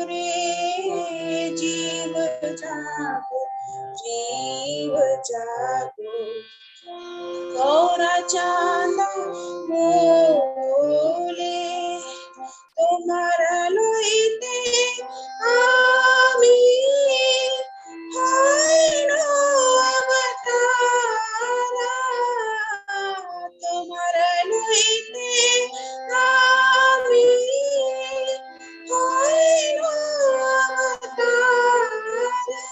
रे जीव जागो, जीव जागो। गौरा चांद बोले तुम्हारा লইতে আমি হইল অবতারা, তোমার লইতে আমি হইল অবতারা,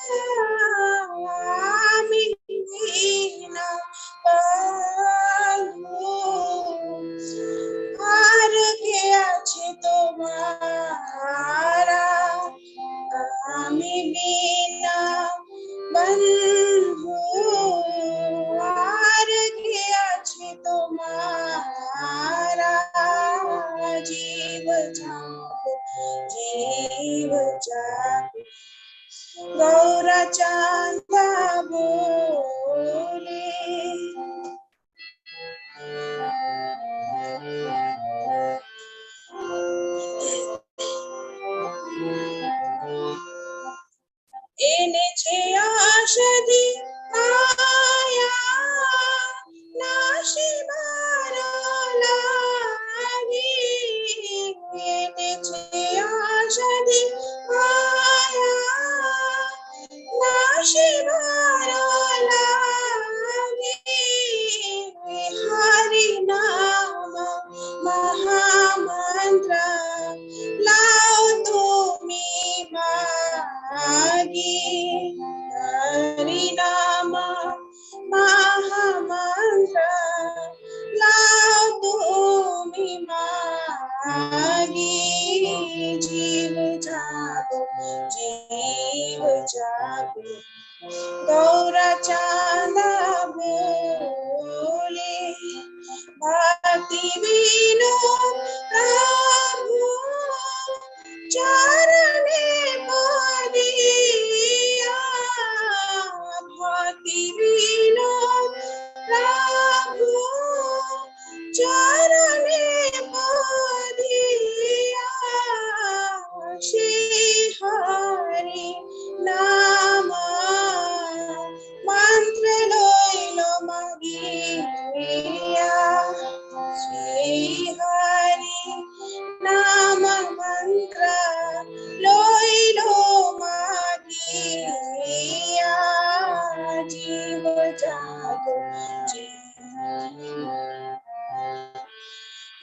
আমি বিনা পাইবো আর কে আছে তোমারা, আমি বিনা বন্ধু আর কে আছে তোমারা, জীব जागो, जीव जागो। गौरा चांदा बोले এনেছে ঔষধি মায়া, নাশিবার লাগি এনেছে ঔষধি মায়া, নাশিবার লাগি হরি নাম মহামন্ত্র লাও তুমি মাগি, হরি নাম মহামন্ত্র লাও তুমি মাগি, জীব जागो, जीव जागो। गौरा चांदा बोले भक्ति बिनु प्रभु चरणे पड़िया, भक्ति बिनु प्रभु चरणे पड़िया, श्री हरि नाम मंत्र लइल मागिया, श्री हरि नाम मंत्र लइल मागिया, जीव जागो,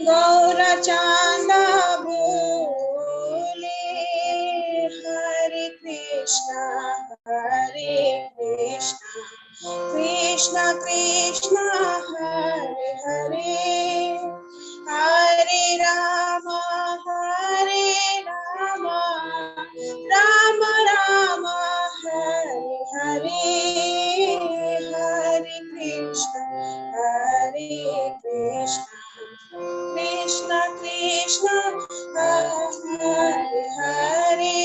गौरा चांदा बोले हरे कृष्णा कृष्णा कृष्णा हरे हरे, हरे राम राम राम हरे हरे, हरे कृष्णा कृष्णा कृष्णा हरे हरे,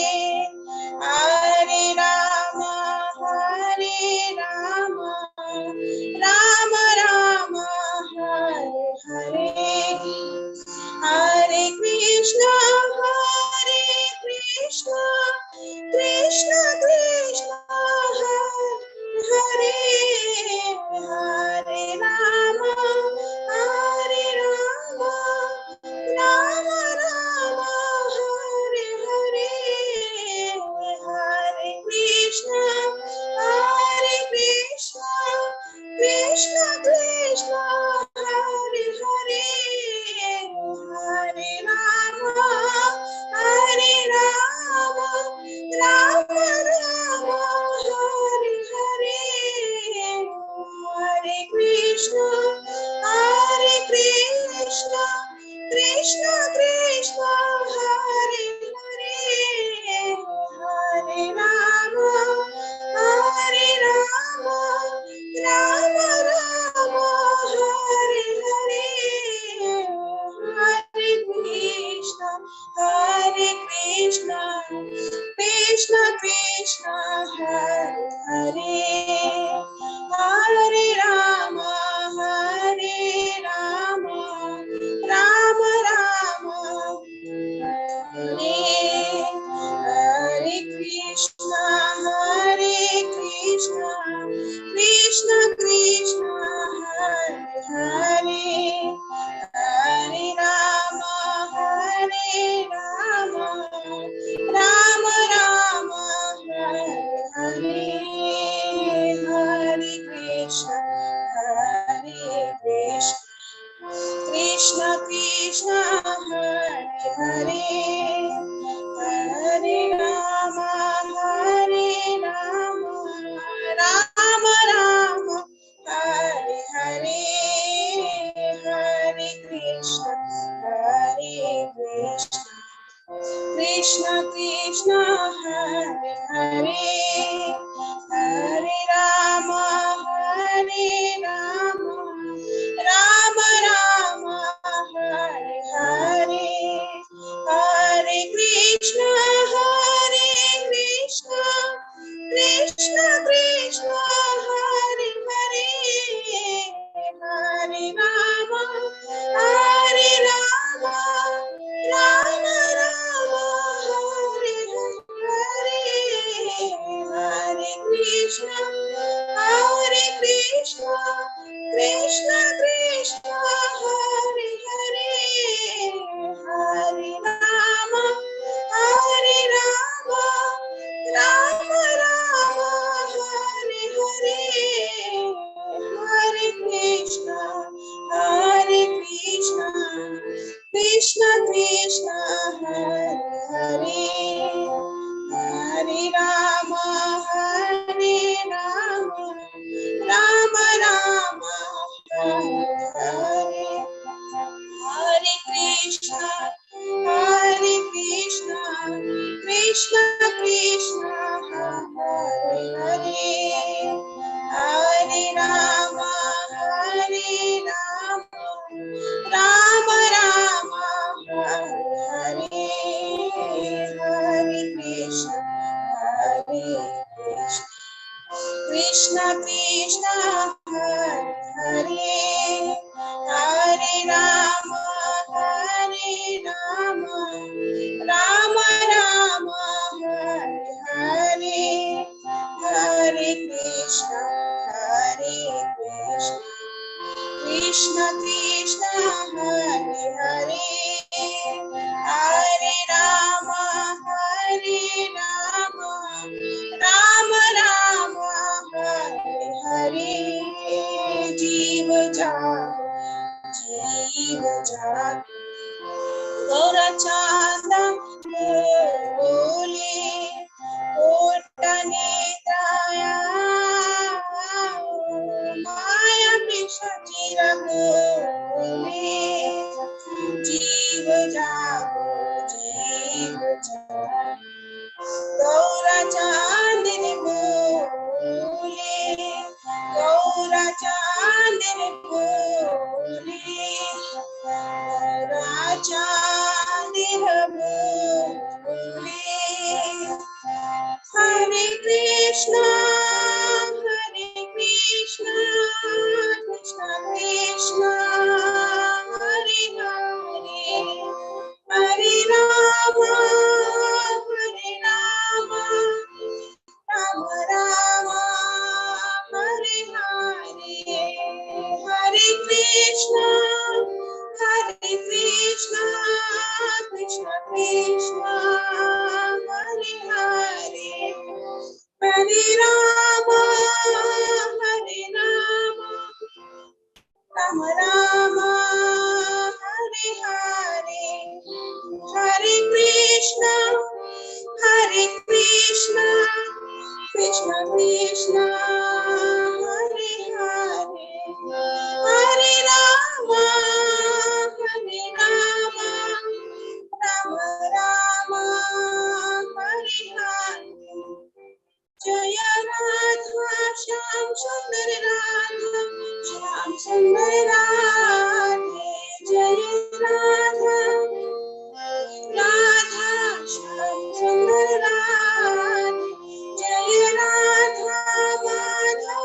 हरे राम राम राम हरे हरे, हरे कृष्णा कृष्णा कृष्णा हरे हरे, हरे राम राम राम हरे हरे, हरे कृष्णा कृष्णा कृष्णा हरे हरे, हरे राम राम राम हरे हरे, हरे कृष्णा कृष्णा कृष्णा हरे हरे, हरे राम राम राम हरे हरे, हरे कृष्णा कृष्णा कृष्णा हरे हरे, हरे राम राम राम हरे Krishna Krishna Hare Hare Hare Rama Hare Rama Rama Rama Hare Hare Hare Krishna Krishna Krishna Hare Hare Hare Rama Rama Rama Hare Hare Hare Krishna Krishna Krishna Hare Hare Hare Rama Rama Rama Hare Hare Hare Krishna Krishna Krishna Hare Hare Hare Rama Rama Rama Hare Hare Hare Krishna Krishna Krishna Hare Hare Hare Rama Rama Rama Hare Hare Hare Krishna Krishna Krishna Hare Hare Hare Rama Rama Rama Hare Hare Hare Krishna Krishna Krishna Hare Hare Hare Rama Rama Rama Hare Hare Jiva Jat Gaura Chanda Bole Kota Netraya Maya Pisha Chira Bole Jiva Jago Gaura Chandini Bole Gaura Chandini Bole Raja Nirabole Hare Krishna Krishna Krishna Hare Hare Hare Rama Rama Rama Hare Hare Hare Krishna Krishna Krishna Hare Hare Hare Rama Rama Rama Hare Hare Hare Krishna Krishna Krishna Hare Hare Hare Rama Rama Rama Hare Hare Jaya Radha Shyam Sundar Radha Shyam Sundar Radhe Jaya Radha Radha Shyam Sundar Radhe Jaya Radha Madhava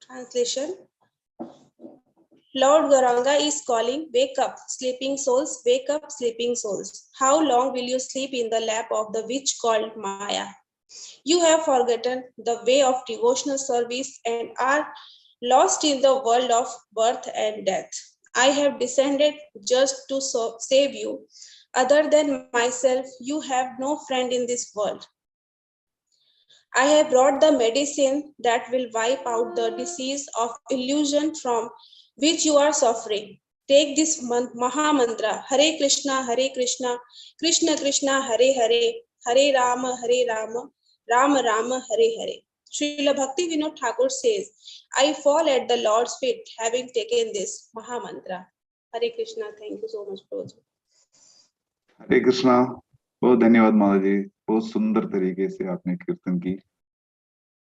Translation. Lord Gauranga is calling, wake up, sleeping souls, wake up, sleeping souls. How long will you sleep in the lap of the witch called Maya? You have forgotten the way of devotional service and are lost in the world of birth and death. I have descended just to save you. Other than myself, you have no friend in this world. I have brought the medicine that will wipe out the disease of illusion from which you are suffering. Take this Maha Mantra, Hare Krishna, Krishna Krishna, Hare Hare, Hare Rama, Rama Rama, Hare Hare. Srila Bhakti Vinod Thakur says, I fall at the Lord's feet having taken this Maha Mantra. Hare Krishna, thank you so much, Prabhu. हरे कृष्णा। बहुत धन्यवाद माता जी, बहुत सुंदर तरीके से आपने कीर्तन की,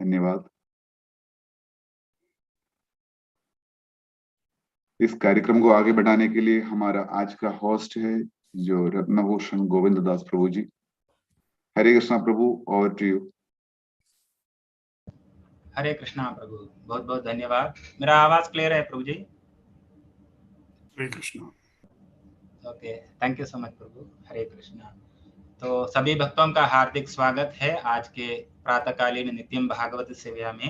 धन्यवाद। इस कार्यक्रम को आगे बढ़ाने के लिए हमारा आज का होस्ट है जो रत्नभूषण गोविंद दास प्रभु जी। हरे कृष्णा प्रभु, और टू यू। हरे कृष्णा प्रभु, बहुत बहुत धन्यवाद। मेरा आवाज क्लियर है प्रभु जी? Hare Krishna. Okay, thank you so much प्रभु। हरे कृष्णा। तो सभी भक्तों का हार्दिक स्वागत है आज के प्रातःकालीन नित्यम भागवत सेवा में।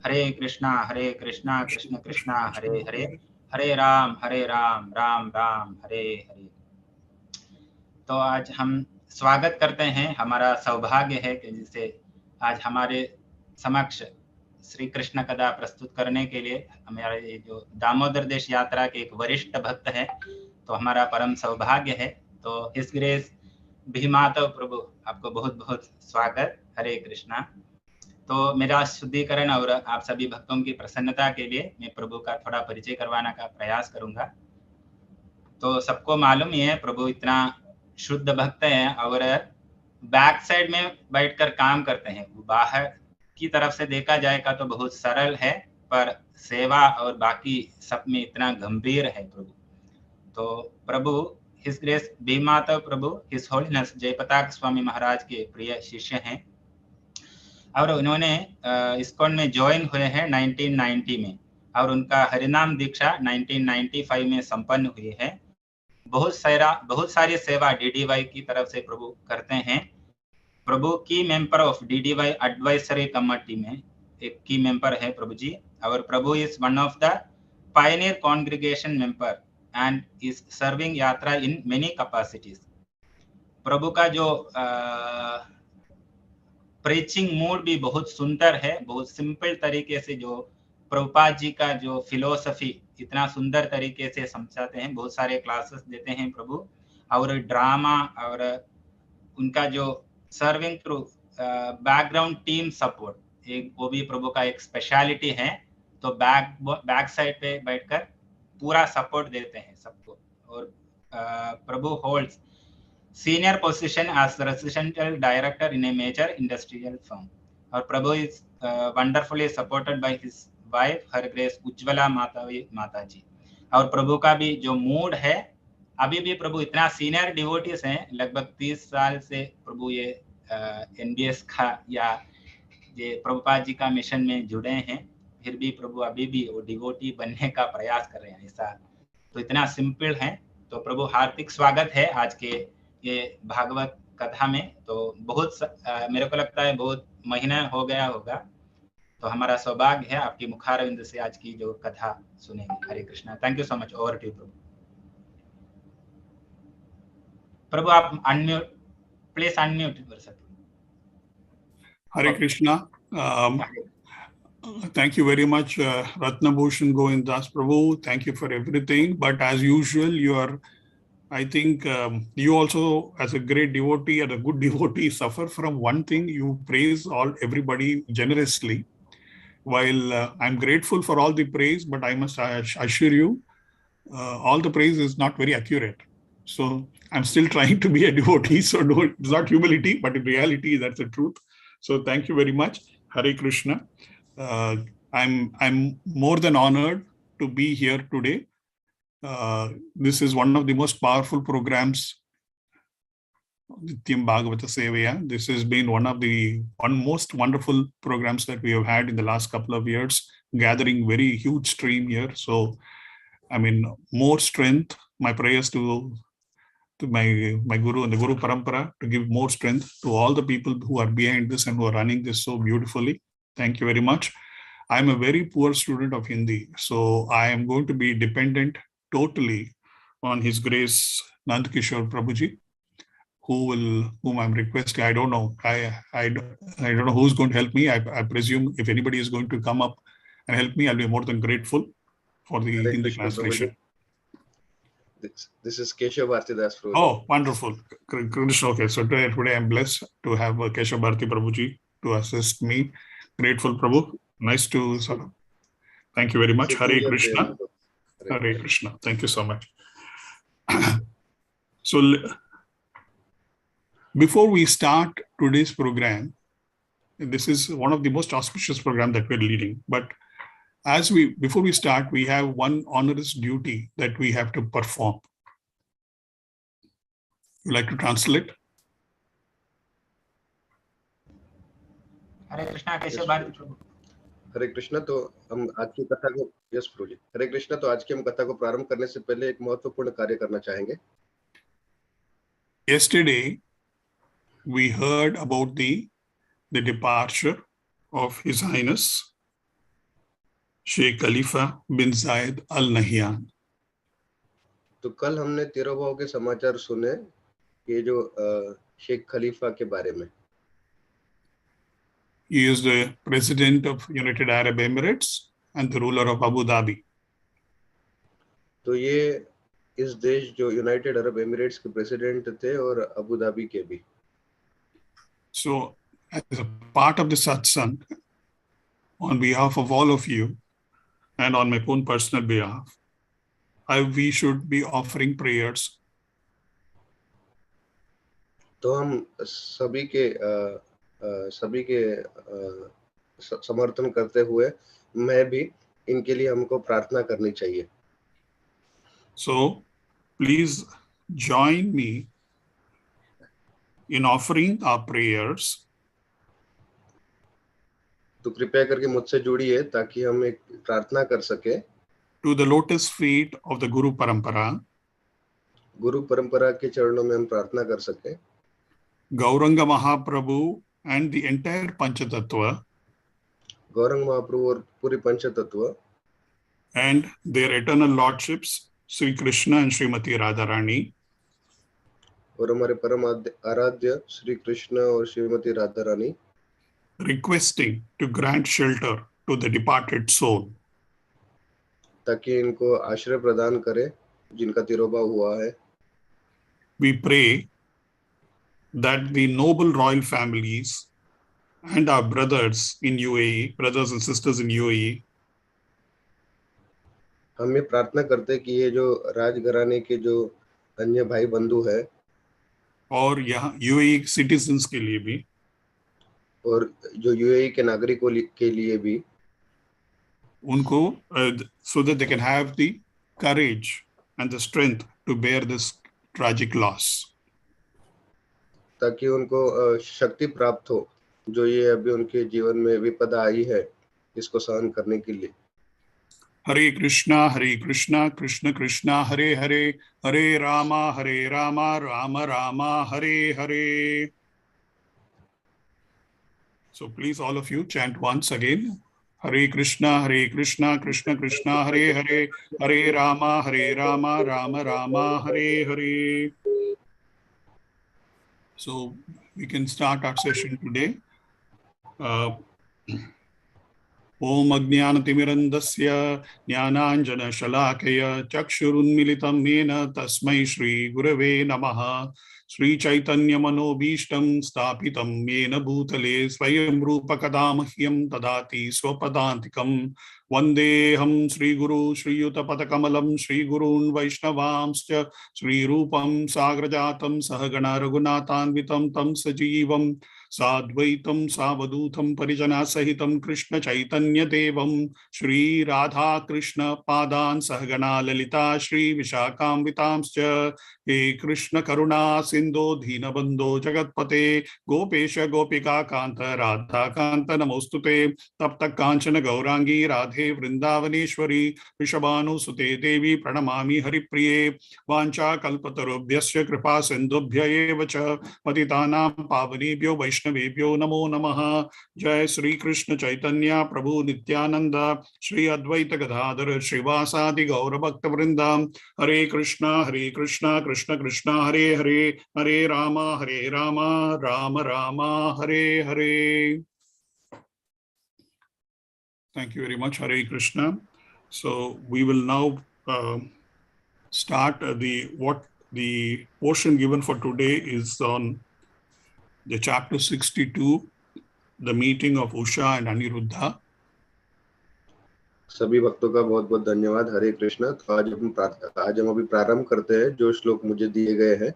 हरे कृष्णा कृष्ण कृष्णा हरे हरे, हरे राम राम राम हरे हरे। तो आज हम स्वागत करते हैं। हमारा सौभाग्य है कि जिसे आज हमारे समक्ष श्री कृष्ण कथा प्रस्तुत करने के लिए हमारे जो दामोदर देश यात्रा के एक वरिष्ठ भक्त हैं, तो हमारा परम सौभाग्य है। तो हिज ग्रेस भीमाधव प्रभु, आपको बहुत बहुत स्वागत। हरे कृष्णा। तो मेरा शुद्धिकरण और आप सभी भक्तों की प्रसन्नता के लिए मैं प्रभु का थोड़ा परिचय करवाने का प्रयास करूंगा। तो सबको मालूम ही है प्रभु इतना शुद्ध भक्त हैं और बैक साइड में बैठकर काम करते हैं। बाहर की तरफ से देखा जाएगा तो बहुत सरल है, पर सेवा और बाकी सब में इतना गंभीर है प्रभु। तो प्रभु हिज ग्रेस भीमाधव प्रभु हिज होलीनेस जयपताक स्वामी महाराज के प्रिय शिष्य हैं और उन्होंने इस्कॉन में ज्वाइन हुए हैं 1990 में और उनका हरिनाम दीक्षा 1995 में संपन्न हुई है। बहुत सारी सेवा डीडीवाई की तरफ से प्रभु करते हैं। प्रभु की member of DDY advisory committee में एक की मेंबर है प्रभु जी, और प्रभु is one of the pioneer congregation member and is serving yatra in many capacities. प्रभु का जो प्रीचिंग मूड भी बहुत सुंदर है, बहुत सिंपल तरीके से जो प्रभुपाद जी का जो फिलोसफी इतना सुंदर तरीके से समझाते हैं। बहुत सारे क्लासेस देते हैं प्रभु, और ड्रामा और उनका जो serving through background team support, एक वो भी प्रभु का एक स्पेशलिटी है। तो बैक साइड पे बैठकर पूरा सपोर्ट देते हैं सबको। और प्रभु holds senior position as the residential director in a major industrial firm, और प्रभु is wonderfully supported by his wife her grace Ujjwala माता जी। और प्रभु का भी जो मूड है, अभी भी प्रभु इतना सीनियर डिवोटीज हैं, लगभग 30 साल से प्रभु ये NBS का या ये प्रभुपाद जी का मिशन में जुड़े हैं, फिर भी प्रभु अभी भी वो डिवोटी बनने का प्रयास कर रहे हैं ऐसा। तो इतना सिंपल है। तो प्रभु हार्दिक स्वागत है आज के ये भागवत कथा में। तो बहुत मेरे को लगता है बहुत महीना हो गया होगा, तो हमारा सौभाग्य है आपकी मुखारविंद से आज की जो कथा सुनेंगे। Hare Krishna. Thank you so much. Over to प्रभु। प्रभु आप अनम्यूट, प्लीज अनम्यूट कर सकते। Hare Krishna. Thank you very much, Ratnabhushan Govind Das Prabhu. Thank you for everything. But as usual, I think you also, as a great devotee and a good devotee, suffer from one thing: you praise everybody generously. While I'm grateful for all the praise, but I must assure you, all the praise is not very accurate. So I'm still trying to be a devotee. So no, it's not humility, but in reality, that's the truth. So thank you very much. Hare Krishna. I'm more than honored to be here today. This is one of the most powerful programs, Nityam Bhagavata Sevaya. This has been one most wonderful programs that we have had in the last couple of years. gathering very huge stream here. So, I mean, more strength. My prayers to my Guru and the Guru Parampara to give more strength to all the people who are behind this and who are running this so beautifully. Thank you very much. I'm a very poor student of Hindi, so I am going to be dependent totally on His Grace Nand Kishore Prabhuji, whom I'm requesting. I don't know. I don't know who's going to help me. I presume if anybody is going to come up and help me, I'll be more than grateful for the Hare Hindi Krishna, translation. This is Keshav Bhartidas Prabhuji. Oh, wonderful. Krishna. Okay, so today I'm blessed to have Keshav Bharti Prabhuji to assist me. Grateful, Prabhu. Nice to thank you very much. Hare Krishna. Hare Krishna. Thank you so much. So before we start today's program, this is one of the most auspicious programs that we're leading. But before we start, we have one onerous duty that we have to perform. You like to translate? हरे कृष्णा कैसे भारती प्रभु हरे कृष्णा तो हम आज की कथा को yes प्रभु जी हरे कृष्णा तो आज की हम कथा को प्रारंभ करने से पहले एक महत्वपूर्ण कार्य करना चाहेंगे. Yesterday we heard about the departure of His Highness Sheikh Khalifa bin Zayed Al Nahyan. तो कल हमने तिरोभाव के समाचार सुने ये जो शेख खलीफा के बारे में. He is the president of United Arab Emirates and the ruler of Abu Dhabi. तो ये इस देश जो यूनाइटेड अरब एमिरेट्स के प्रेसिडेंट थे और अबू धाबी के भी. So as a part of the satsang, on behalf of all of you and on my own personal behalf, we should be offering prayers. तो हम सभी के समर्थन करते हुए मैं भी इनके लिए हमको प्रार्थना करनी चाहिए. So please join me in offering our prayers. तो कृपया करके मुझसे जुड़िए ताकि हम एक प्रार्थना कर सके to the lotus feet of the Guru Parampara. गुरु परंपरा के चरणों में हम प्रार्थना कर सके. Gauranga Mahaprabhu and the entire Panchatattva Gaurang महाप्रभु और पूरी पंचतत्व and their eternal lordships Sri Krishna and Srimati Radharani, और हमारे परम आराध्य श्री कृष्ण और Shrimati Radha Rani requesting to grant shelter to the departed soul. ताकि इनको आश्रय प्रदान करे जिनका तिरोभाव हुआ है. We pray that the noble royal families and our brothers in UAE, brothers and sisters in UAE, हम ये प्रार्थना करते हैं कि ये जो राजघराने के जो अन्य भाई बंधु है और यहाँ UAE citizens के लिए भी, और जो यूएई के नागरिकों के लिए भी, उनको so that they can have the courage and the strength to bear this tragic loss. ताकि उनको शक्ति प्राप्त हो जो ये अभी उनके जीवन में विपदा आई है इसको सहन करने के लिए. Hare Krishna, Krishna Krishna, Hare Hare, Hare Rama, Rama Rama, Hare Hare. So please all of you chant once again. Hare Krishna, Krishna Krishna, Hare Hare, Hare Rama, Rama Rama, Hare Hare. So we can start our session today. Om Ajnanatimirandasya Jnananjana Shalakaya Chakshurunmilitam Yena Tasmai Shri Gurave Namaha. Sri Chaitanya Manobhishtam Stapitam Yena Bhutale Swayam Rupa Kadamahyam Tadati Swapadantikam Vandeham Sri Guru Sri Yuta Padakamalam Sri Gurun Vaishnavamscha Sri Rupam Sagrajatam Sahagana Raghunathanvitam Tam Sajivam साद्वैतं सावधूतं परिजना सहितं कृष्ण चैतन्य देवं श्री राधा कृष्ण पादान् सहगणा ललिता श्री विशाखान्वितांश्च हे कृष्ण करुणा सिन्धो दीनबन्धो जगत्पते गोपेश गोपिका कांत राधा कांत नमोस्तुते तप्त कांचन गौरांगी राधे वृंदावनेश्वरी वृषभानुसुते देवी प्रणमामि हरिप्रिये वाञ्छा कल्पतरुभ्यश्च कृपा सिन्धुभ्य एव च पतितानां पावनेभ्यो वैष्णवेभ्यो नमो नमः। जय श्री कृष्ण चैतन्य प्रभु नित्यानंद श्री अद्वैत गदाधर श्रीवासादि गौर भक्त वृंद हरे Krishna Krishna Krishna Hare Hare Hare Ram Ram Ram Hare Hare. Thank you very much. Hare Krishna. So we will now start the portion given for today is on the chapter 62, the meeting of Usha and Aniruddha. सभी भक्तों का बहुत बहुत धन्यवाद। हरे कृष्णा। तो आज हम अभी प्रारंभ करते हैं जो श्लोक मुझे दिए गए हैं,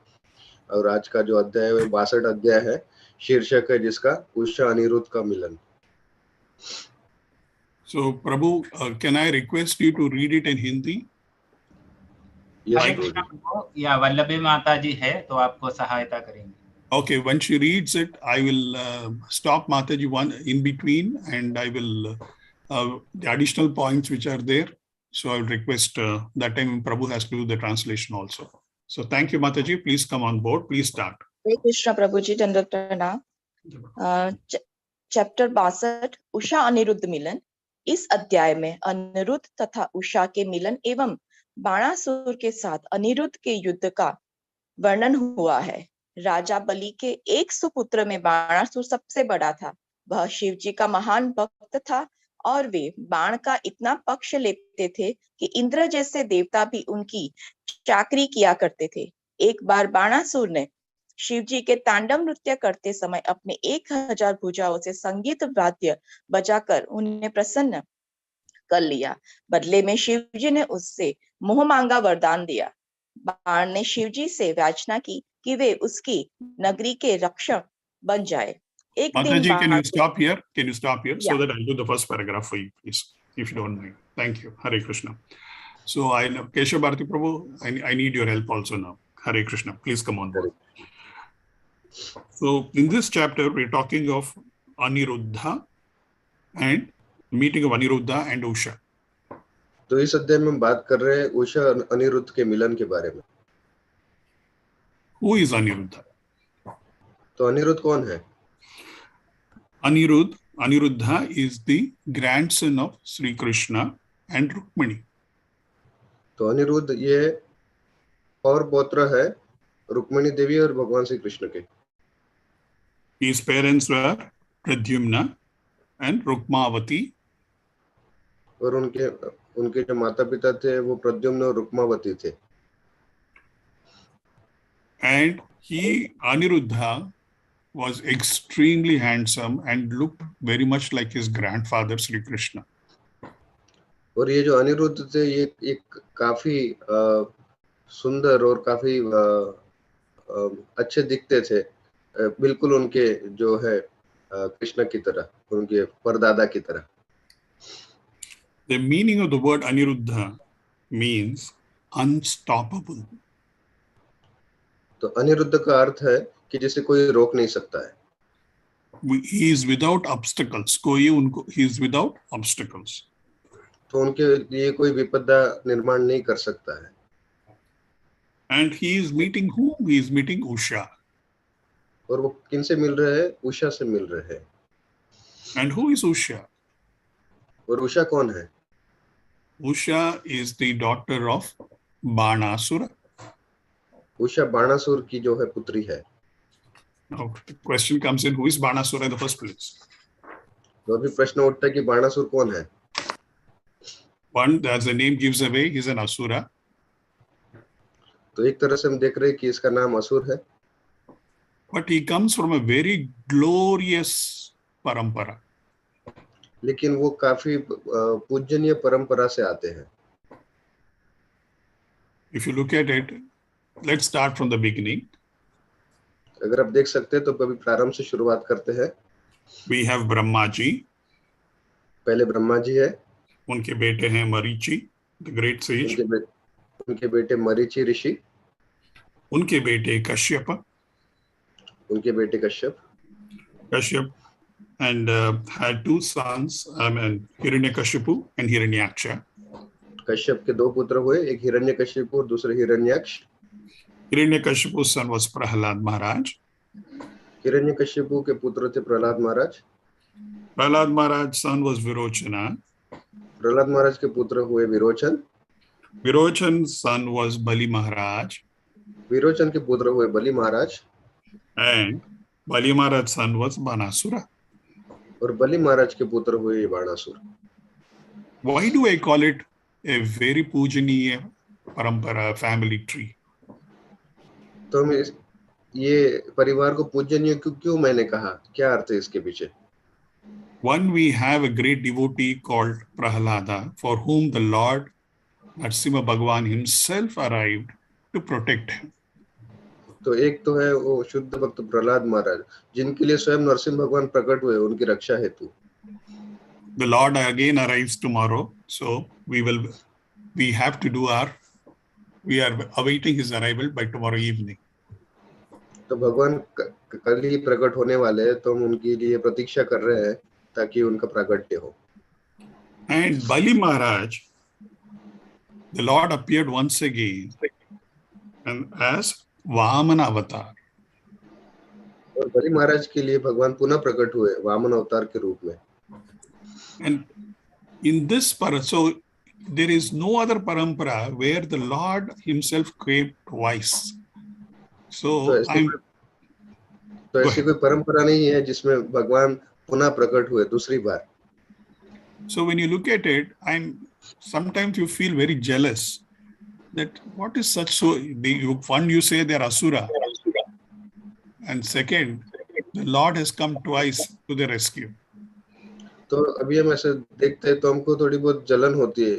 और आज का जो अध्याय है 62 अध्याय है, शीर्षक है जिसका उषा अनिरुद्ध का मिलन। So Prabhu, can I request you to read it in Hindi? Yes, Hare Krishna प्रभु, या वल्लभी माता जी है तो आपको सहायता करेंगे। Okay, when she reads it, I will stop Mataji one in between, and I will the additional points which are there. So I will request that time Prabhu has to do the translation also. So thank you, Mataji. Please come on board. Please start. हरे कृष्ण प्रभु जी, दंडवत प्रणाम। Chapter 62 Usha Anirudh मिलन। इस अध्याय में अनिरुद्ध तथा उषा के मिलन एवं बाणासुर के साथ अनिरुद्ध के युद्ध का वर्णन हुआ है। राजा बलि के एक सुपुत्र में बाणासुर सबसे बड़ा था। वह शिव जी का महान भक्त था और वे बाण का इतना पक्ष लेते थे कि इंद्र जैसे देवता भी उनकी चाकरी किया करते थे। एक बार बाणासुर ने शिव जी के तांडव नृत्य करते समय अपने 1000 भुजाओं से संगीत वाद्य बजाकर उन्हें प्रसन्न कर लिया। बदले में शिव जी ने उससे मोह मांगा वरदान दिया। बाण ने शिव जी से याचना की कि वे उसकी नगरी के रक्षक बन जाए। एक दिन Mataji, can you stop here? Yeah. So that I'll do the first paragraph for you, please, if you don't mind. Thank you. Hare Krishna. So I know Keshav Bharati Prabhu, I need your help also now. Hare Krishna. Please come on board. So in this chapter, we're talking of Aniruddha and meeting of Aniruddha and Usha. तो इस अध्याय में बात कर रहे हैं उषा अनिरुद्ध के मिलन के बारे में। Who is Aniruddha? तो अनिरुद्ध कौन है? Aniruddha is the grandson of Sri Krishna and Rukmini. तो अनिरुद्ध ये और पौत्र है रुक्मिणी देवी और भगवान श्री कृष्ण के। His parents were Pradyumna and Rukmavati. और उनके जो माता पिता थे वो प्रद्युम्न और रुक्मावती थे। And Aniruddha was extremely handsome and looked very much like his grandfather Sri Krishna. और ये जो अनिरुद्ध थे ये एक काफी सुंदर और काफी अच्छे दिखते थे, बिल्कुल उनके जो है कृष्ण की तरह, उनके परदादा की तरह। The meaning of the word Aniruddha means unstoppable. तो अनिरुद्ध का अर्थ है कि जिसे कोई रोक नहीं सकता है। He is without obstacles. He is without obstacles. तो उनके लिए कोई विपदा निर्माण नहीं कर सकता है। And he is meeting whom? He is meeting Usha. और वो किनसे मिल रहे हैं? उषा से मिल रहे हैं। And who is Usha? और उषा कौन है? Usha is the daughter of Banasura. Usha Banasur की जो है पुत्री है। Now the question comes in, who is Banasura in the first place? तो अभी प्रश्न उठता है कि बाणासुर कौन है? One, as the name gives away, he is an asura. तो एक तरह से हम देख रहे हैं कि इसका नाम असुर है। But he comes from a very glorious parampara. लेकिन वो काफी पूजनीय परंपरा से आते हैं। If you look at it, let's start from the beginning. अगर आप देख सकते हैं तो कभी प्रारंभ से शुरुआत करते हैं। We have Brahma ji. पहले ब्रह्मा जी है, उनके बेटे हैं मरीचि, the great sage. उनके बेटे मरीचि ऋषि, उनके बेटे कश्यप. उनके बेटे Kashyap And had two sons, Hiranyakashipu and Hiranyaksha. Kashyap के दो पुत्र हुए, एक हिरण्यकशिपु और दूसरे Hiranyaksha. Hiranyakashipu's son was Prahlad Maharaj. Hiranyakashipu के पुत्र थे प्रहलाद महाराज। Prahlad Maharaj's son was Virochana. Prahlad महाराज के पुत्र हुए Virochan. Virochan's son was Bali Maharaj. Virochan के पुत्र हुए बलि महाराज। And Bali Maharaj's son was Banasura. और बलि महाराज के पुत्र हुए Banasur. Why do I call it a very pujaniya parampara family tree? तो हम ये परिवार को पूजनीय क्यों मैंने कहा, क्या अर्थ है इसके पीछे? One, we have a great devotee called Prahlada, for whom the Lord Narasimha Bhagwan himself arrived to protect him. तो एक तो है वो शुद्ध भक्त प्रहलाद महाराज, जिनके लिए स्वयं नरसिंह भगवान प्रकट हुए उनकी रक्षा हेतु। The Lord again arrives tomorrow, so we have to do we are awaiting his arrival by tomorrow evening. तो भगवान कल ही प्रकट होने वाले हैं, तो हम उनके लिए प्रतीक्षा कर रहे हैं ताकि उनका प्राकट्य हो। And Bali Maharaj, the Lord appeared once again and as Vamana avatar. और बलि महाराज के लिए भगवान पुनः प्रकट हुए वामन अवतार के रूप में। And in this so there is no other parampara where the Lord himself came twice. So ऐसी कोई परंपरा नहीं है जिसमें भगवान पुनः प्रकट हुए दूसरी बार। So when you look at it, sometimes you feel very jealous that what is such one you say they are asura, and second the Lord has come twice to the rescue. तो अभी हम ऐसे देखते हैं तो हमको थोड़ी बहुत जलन होती है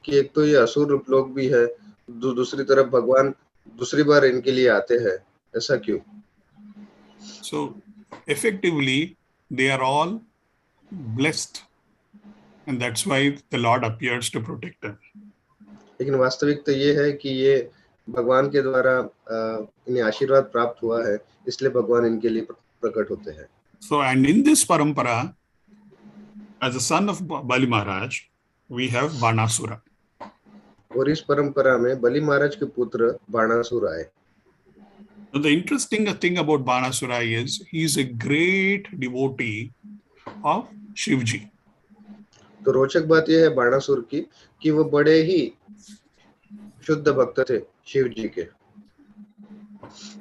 कि एक तो ये असुर लोग भी है, दूसरी तरफ भगवान दूसरी बार इनके लिए आते हैं, ऐसा क्यों? So effectively they are all blessed, and that's why the Lord appears to protect them. लेकिन वास्तविक तो ये है कि ये भगवान के द्वारा इन्हें आशीर्वाद प्राप्त हुआ है, इसलिए भगवान इनके लिए प्रकट होते हैं। So and in this parampara, as a son of Bali Maharaj, we have Banasura. और इस परंपरा में बलि महाराज के पुत्र बाणासुर आए। Now the interesting thing about Banasura is he is a great devotee of Shivji. तो रोचक बात यह है बाणासुर की कि वो बड़े ही शुद्ध भक्त थे शिव जी के।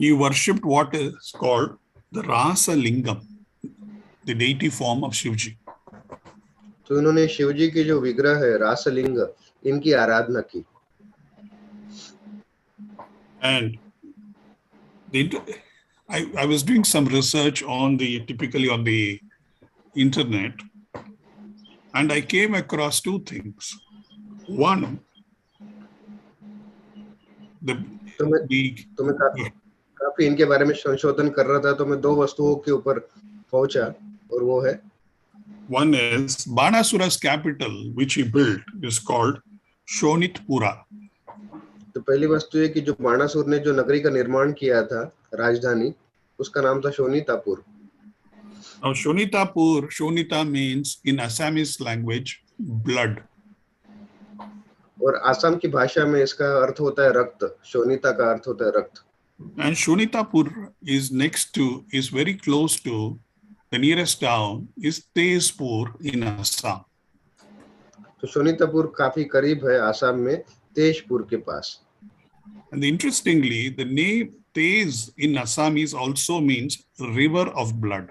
He worshipped what is called the Rasa Lingam, the deity form of Shivji. तो इन्होंने शिव जी की जो विग्रह है रासलिंग, इनकी आराधना की। And I was doing some research typically on the internet, and I came across two things. One, मैं काफी इनके बारे में संशोधन कर रहा था, तो मैं दो वस्तुओं के ऊपर पहुंचा, और वो है one is Banasura's capital, which he built, is called Shonitpura. तो पहली वस्तु है कि जो बाणासुर ने जो नगरी का निर्माण किया था, राजधानी, उसका नाम था शोनितापुर। Now Shonita means in Assamese language blood. और आसाम की भाषा में इसका अर्थ होता है रक्त। शोनिता का अर्थ होता है रक्त। And Shonitapur is very close to the nearest town is Tezpur in Assam. तो शोनितापुर काफी करीब है आसाम में, तेजपुर के पास। And interestingly, the name Tez in Assamese also means river of blood.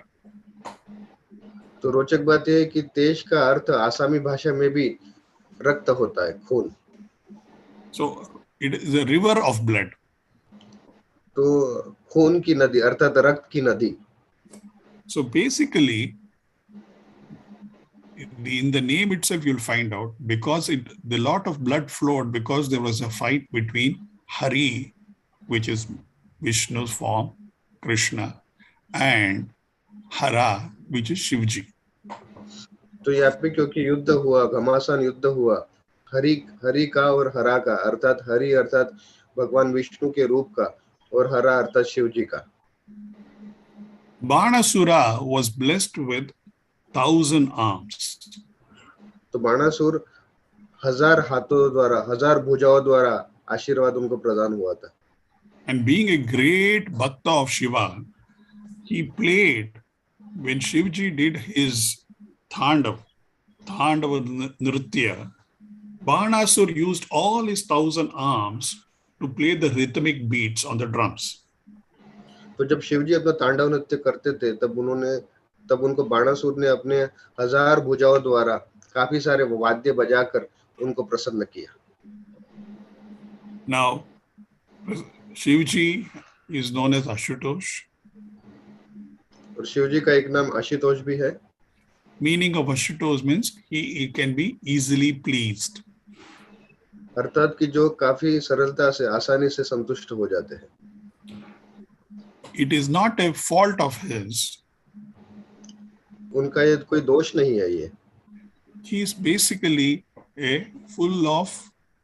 तो रोचक बात यह है कि तेज का अर्थ आसामी भाषा में भी रक्त होता है, खून। So it is a river of blood. तो खून की नदी अर्थात रक्त की नदी। So basically, in the name itself, you'll find out because the lot of blood flowed because there was a fight between Hari, which is Vishnu's form, Krishna, and Hara, which is Shivji. तो यहाँ पे क्योंकि युद्ध हुआ, घमासान युद्ध हुआ हरि का और हरा का, अर्थात हरि अर्थात भगवान विष्णु के रूप का और हरा अर्थात शिव जी का. Banasura was blessed with 1,000 arms. तो बाणासुर 1000 हाथों द्वारा, 1000 भुजाओं द्वारा आशीर्वाद उनको प्रदान हुआ था. And being a great bhakta of Shiva, he played when Shivji did his Thandava Nritya. Banasur used all his 1,000 arms to play the rhythmic beats on the drums. तो जब शिवजी अपना तांडव नृत्य करते थे तब उनको बाणासुर ने अपने 1000 भुजाओं द्वारा काफी सारे वाद्य बजाकर उनको प्रसन्न किया. Now, Shivji is known as Ashutosh. और शिवजी का एक नाम आशुतोष भी है. Meaning of Ashutosh means he can be easily pleased. अर्थात कि जो काफी सरलता से, आसानी से संतुष्ट हो जाते हैं. It is not a fault of his. उनका ये कोई दोष नहीं है. ये He is basically a full of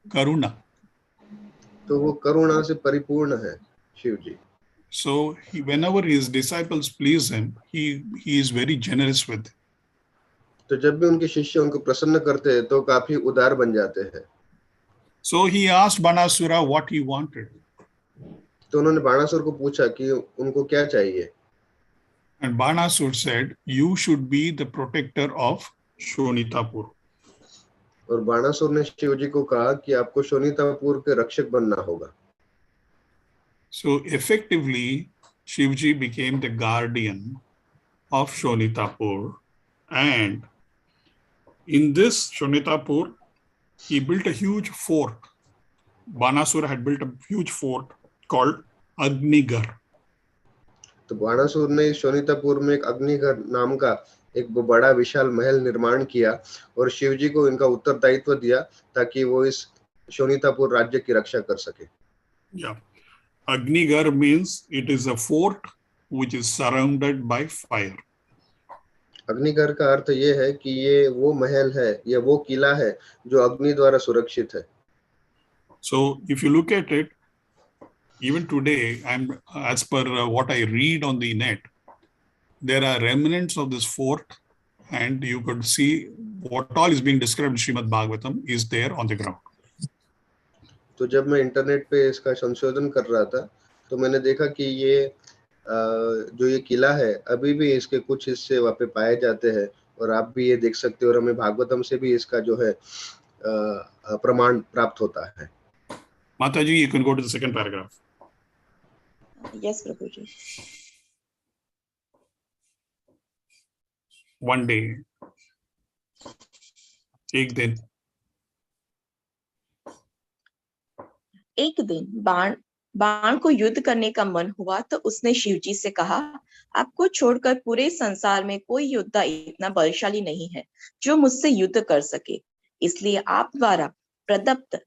karuna. तो वो करुणा से परिपूर्ण है Shivji. So whenever his disciples please him, he is very generous with them. तो जब भी उनके शिष्य उनको प्रसन्न करते हैं तो काफी उदार बन जाते हैं. So he asked Banasura what he wanted. तो उन्होंने बाणासुर को पूछा कि उनको क्या चाहिए. And Banasur said, "You should be the protector of Shonitapur." और बाणासुर ने शिवजी को कहा कि आपको शोनितापुर के रक्षक बनना होगा. So effectively, Shivji became the guardian of Shonitapur, and in this Shonitapur, he built a huge fort. Banasura had built a huge fort called Agnigar. तो बाणासुर ने शोनितापुर में एक अग्निगर नाम का एक बड़ा विशाल महल निर्माण किया और शिवजी को इनका उत्तरदायित्व दिया ताकि वो इस शोनितापुर राज्य की रक्षा कर सके. Yeah. Agnigar means it is a fort which is surrounded by fire. अग्निगर का अर्थ ये है कि ये वो महल है, ये वो किला है जो अग्नि द्वारा सुरक्षित है. So if you look at it, even today, as per what I read on the net, there are remnants of this fort, and you could see what all is being described in Srimad Bhagavatam is there on the ground. तो जब मैं internet पे इसका संशोधन कर रहा था तो मैंने देखा कि ये जो ये किला है अभी भी इसके कुछ हिस्से वहाँ पे पाए जाते हैं और आप भी ये देख सकते हो और हमें भागवतम से भी इसका जो है प्रमाण प्राप्त होता है. Mataji, you can go to the second paragraph. Yes, Prabhuji. One day, एक दिन बाण को युद्ध करने का मन हुआ तो उसने शिवजी से कहा, आपको छोड़कर पूरे संसार में कोई योद्धा इतना बलशाली नहीं है जो मुझसे युद्ध कर सके, इसलिए आप द्वारा प्रदत्त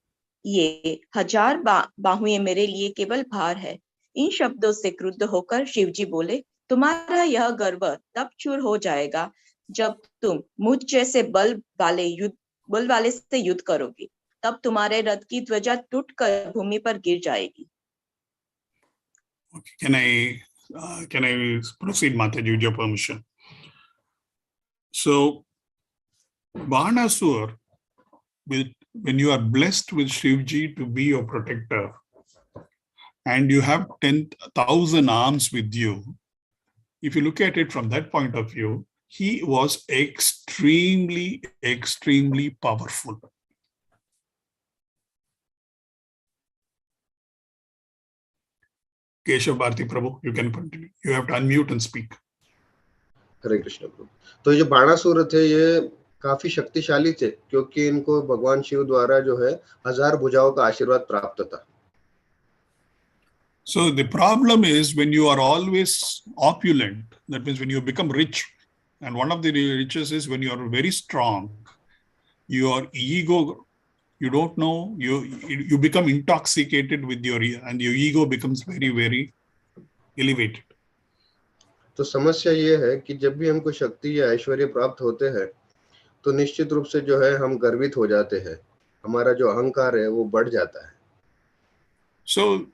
ये 1000 बाहुएं मेरे लिए केवल भार है. इन शब्दों से क्रुद्ध होकर शिवजी बोले, तुम्हारा यह गर्व तब चूर हो जाएगा जब तुम मुझ जैसे बल वाले से युद्ध करोगे, तब तुम्हारे रथ की ध्वजा टूटकर भूमि पर गिर जाएगी. Okay, can I proceed, Mataji, with your permission? So, Banasur, when you are blessed with Shivji to be your protector, and you have 10,000 arms with you, if you look at it from that point of view, he was extremely, extremely powerful. Keshav Bharti Prabhu, you can continue. You have to unmute and speak. हरे कृष्ण प्रभु. तो ये बाणासुर थे ये काफी शक्तिशाली थे क्योंकि इनको भगवान शिव द्वारा जो है 1000 भुजाओं का आशीर्वाद प्राप्त था. So the problem is when you are always opulent, that means when you become rich, and one of the riches is when you are very strong, your ego, you don't know, you become intoxicated with and your ego becomes very, very elevated. तो समस्या ये है कि जब भी हमको शक्ति या ऐश्वर्य प्राप्त होते हैं तो निश्चित रूप से जो है हम गर्वित हो जाते हैं, हमारा जो अहंकार है वो बढ़ जाता है। So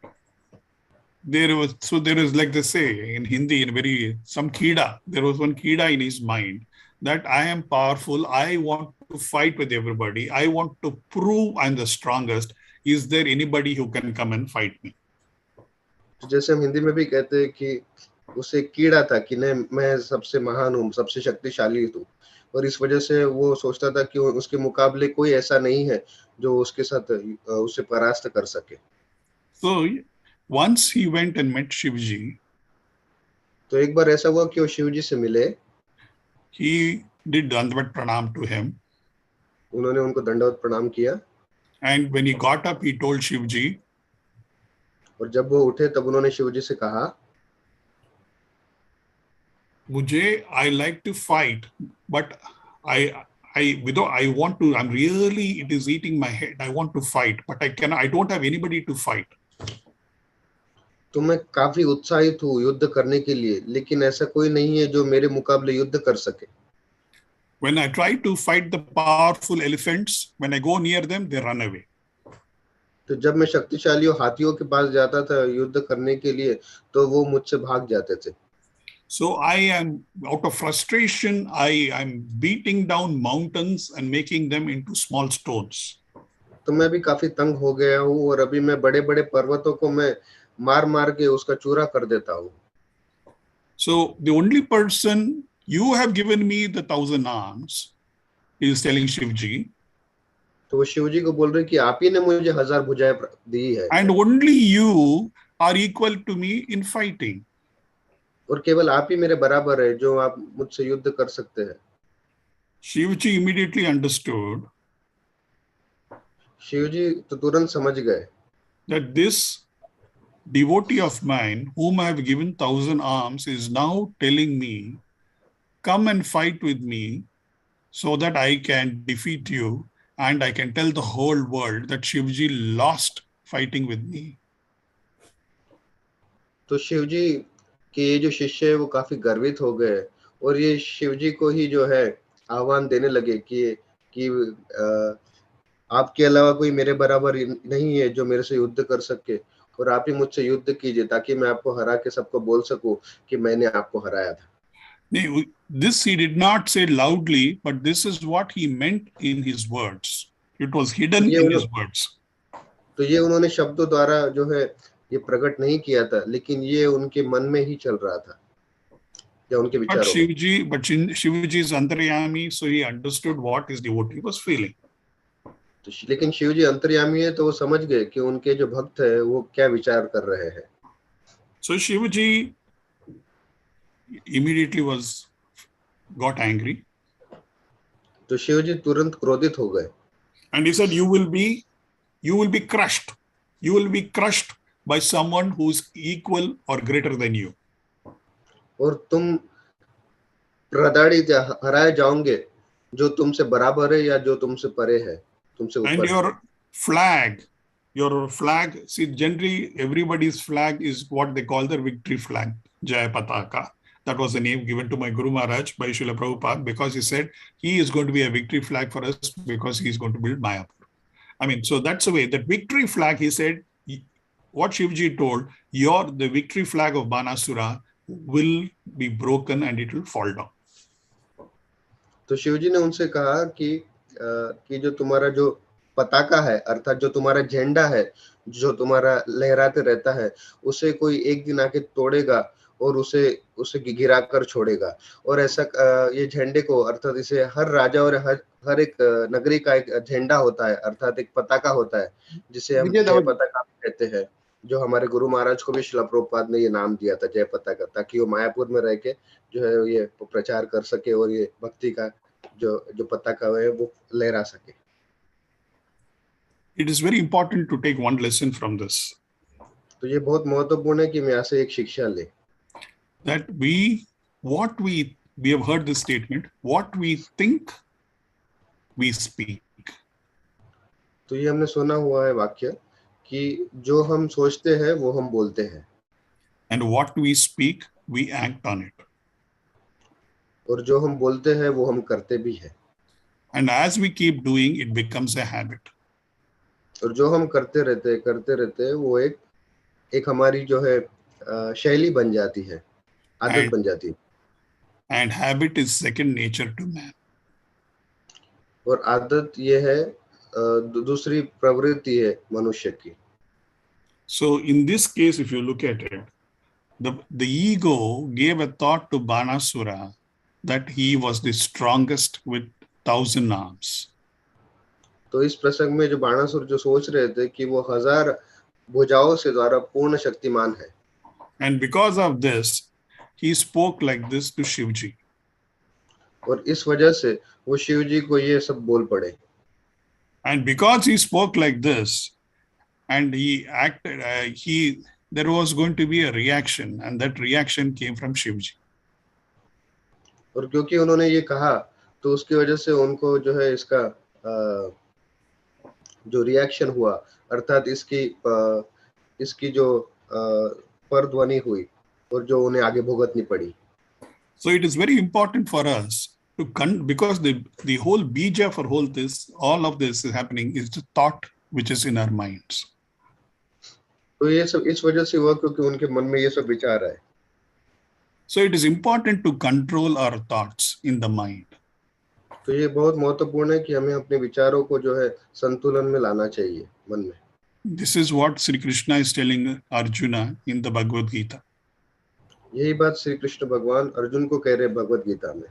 there is, like they say in Hindi, in very some kida. There was one kida in his mind that I am powerful. I want to fight with everybody. I want to prove I'm the strongest. Is there anybody who can come and fight me? तो जैसे हम हिंदी में भी कहते हैं कि उसे कीड़ा था कि नहीं, मैं सबसे महान हूँ, सबसे शक्तिशाली हूँ, और इस वजह से वो सोचता था कि उसके मुकाबले कोई ऐसा नहीं है जो उसके साथ उसे परास्त कर सके। So once he went and met Shivji, तो एक बार ऐसा हुआ कि वो शिव जी से मिले, he did Dandavat Pranam to him. उन्होंने उनको दंडवत प्रणाम किया, And when he got up, he told Shivji, और जब वो उठे तब उन्होंने शिव जी से कहा, मुझे I like to fight, but I want to, I'm really, it is eating my head. I want to fight, but I don't have anybody to fight. तो मैं काफी उत्साहित हूँ युद्ध करने के लिए, लेकिन ऐसा कोई नहीं है जो मेरे मुकाबले युद्ध कर सके। When I try to fight the powerful elephants, when I go near them, they run away. तो जब मैं शक्तिशाली हाथियों के पास जाता था युद्ध करने के लिए, तो वो मुझसे भाग जाते थे। So I am, out of frustration, I am beating down mountains and making them into small stones. तो मैं भी काफी तंग हो गया हूँ, और अभी मैं बड़े बड़े पर्वतों को मैं मार मार के उसका चूरा कर देता हूँ। So the only person, you have given me the 1,000 arms, he is telling Shivji. तो वो शिव जी को बोल रहे कि आप ही ने मुझे 1000 भुजाएं दी है, And only you are equal to me in fighting. और केवल आप ही मेरे बराबर है जो आप मुझसे युद्ध कर सकते हैं। Shivji immediately understood शिव जी तो तुरंत समझ गए that this devotee of mine, whom I have given 1,000 arms, is now telling me, come and fight with me so that I can defeat you and I can tell the whole world that Shivji lost fighting with me. तो शिव जी के ये जो शिष्य है वो काफी गर्वित हो गए, और ये शिव जी को ही जो है आह्वान देने लगे कि आपके अलावा कोई मेरे बराबर नहीं है जो मेरे से युद्ध कर सके, और आप ही मुझसे युद्ध कीजिए ताकि मैं आपको हरा के सबको बोल सकूं कि मैंने आपको हराया था। This he did not say loudly, but this is what he meant in his words. It was hidden in his words. तो ये उन्होंने शब्दों द्वारा जो है ये प्रकट नहीं किया था, लेकिन ये उनके मन में ही चल रहा था या उनके विचारों में। But Shivji is Antaryami, so he understood what his devotee was feeling. तो लेकिन शिव जी अंतर्यामी है, तो वो समझ गए कि उनके जो भक्त है वो क्या विचार कर रहे हैं। So Shivji immediately got angry. तो शिव जी तुरंत क्रोधित हो गए, And he said, you will be crushed. You will be crushed by someone who is equal or greater than you. और तुम प्रदाड़ित हराए जाओगे जो तुमसे बराबर है या जो तुमसे परे है, तुमसे ऊपर। And your flag, see, generally everybody's flag is what they call the victory flag, Jaya Pataka. That was the name given to my Guru Maharaj by Srila Prabhupada, because he said he is going to be a victory flag for us because he is going to build Mayapur. I mean, so that's the way, that victory flag, he said, what Shivji told, the victory flag of Banasura will be broken and it will fall down. तो शिवजी ने उनसे कहा कि जो तुम्हारा जो पताका है, अर्थात जो तुम्हारा झंडा है, जो तुम्हारा लहराते रहता है, उसे कोई एक दिन आके तोड़ेगा और उसे गिरा कर छोड़ेगा। और ऐसा ये झंडे को, अर्थात इसे हर राजा और हर एक नगरी का एक झंडा होता है, अर्थात एक पताका होता है जिसे हम जय पताका कहते हैं, जो हमारे गुरु महाराज को भी श्रील प्रभुपाद ने ये नाम दिया था, जय पताका, ताकि वो मायापुर में रह के जो है ये प्रचार कर सके और ये भक्ति का जो पताका है वो लहरा सके। It is very important to take one lesson from this. तो ये बहुत महत्वपूर्ण है कि मैं यहाँ से एक शिक्षा ले, that we have heard this statement, what we think we speak. तो ये हमने सुना हुआ है वाक्य कि जो हम सोचते हैं वो हम बोलते हैं, and what we speak we act on it. और जो हम बोलते हैं वो हम करते भी हैं. And as we keep doing, it becomes a habit. और जो हम करते रहते हैं वो एक हमारी जो है शैली बन जाती है, आदत बन जाती है. And habit is second nature to man. और आदत ये है दूसरी प्रवृत्ति है मनुष्य की. So in this case, if you look at it, the ego gave a thought to Banasura that he was the strongest with 1,000 arms. तो इस प्रसंग में जो बाणासुर जो सोच रहे थे कि वो 1000 भुजाओं से द्वारा पूर्ण शक्तिमान है. And because of this, he spoke like this to Shivji. और इस वजह से वो शिव जी को ये सब बोल पड़े. And because he spoke like this, and he acted, there was going to be a reaction, and that reaction came from Shivji. और क्योंकि उन्होंने ये कहा तो उसकी वजह से उनको जो है इसका जो रिएक्शन हुआ, अर्थात इसकी जो परध्वनि हुई और जो उन्हें आगे भुगतनी पड़ी. So it is very important for us to because the whole bija for all of this is happening is the thought which is in our minds. तो ये सब इस वजह से हुआ क्योंकि उनके मन में ये सब विचार है. So it is important to control our thoughts in the mind. तो ये बहुत महत्वपूर्ण है कि हमें अपने विचारों को जो है संतुलन में लाना चाहिए मन में. This is what Sri Krishna is telling Arjuna in the Bhagavad Gita. यही बात श्री कृष्ण भगवान अर्जुन को कह रहे हैं भगवद गीता में.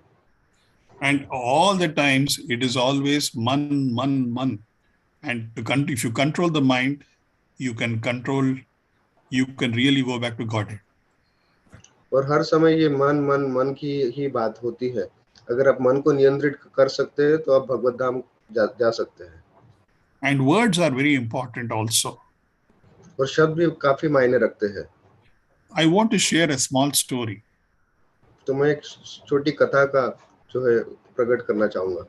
And all the times it is always man. And if you control the mind, you can really go back to Godhead. और हर समय ये मन की ही बात होती है. अगर आप मन को नियंत्रित कर सकते हैं तो आप भगवत धाम जा सकते हैं. And words are very important also. और शब्द भी काफी मायने रखते हैं. I want to share a small story. तो मैं एक छोटी कथा का जो है प्रकट करना चाहूंगा.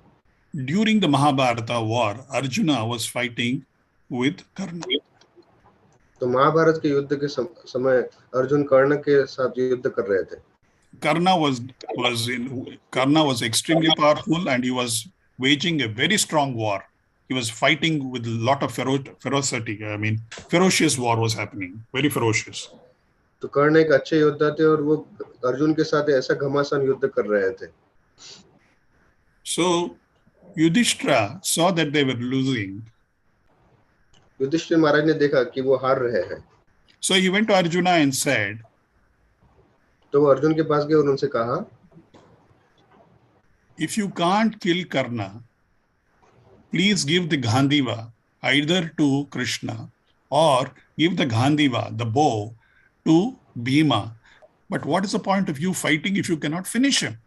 During the Mahabharata war, Arjuna was fighting with Karna. तो महाभारत के युद्ध के समय अर्जुन कर्ण के साथ युद्ध कर रहे थे. Karna was extremely powerful and he was waging a very strong war. He was fighting with a lot of ferocity. Ferocious war was happening, very ferocious. तो कर्ण एक अच्छे योद्धा थे और वो अर्जुन के साथ ऐसा घमासान युद्ध कर रहे थे. So Yudhishthira saw that they were losing. Yudhishthir महाराज ने देखा कि वो हार रहे हैं. So he went to Arjuna and said, तो वो अर्जुन के पास गए और उनसे कहा, if you can't kill Karna, please give the Ghandiva either to Krishna or give the Ghandiva, the bow, to Bhima. But what is the point of you fighting if you cannot finish him?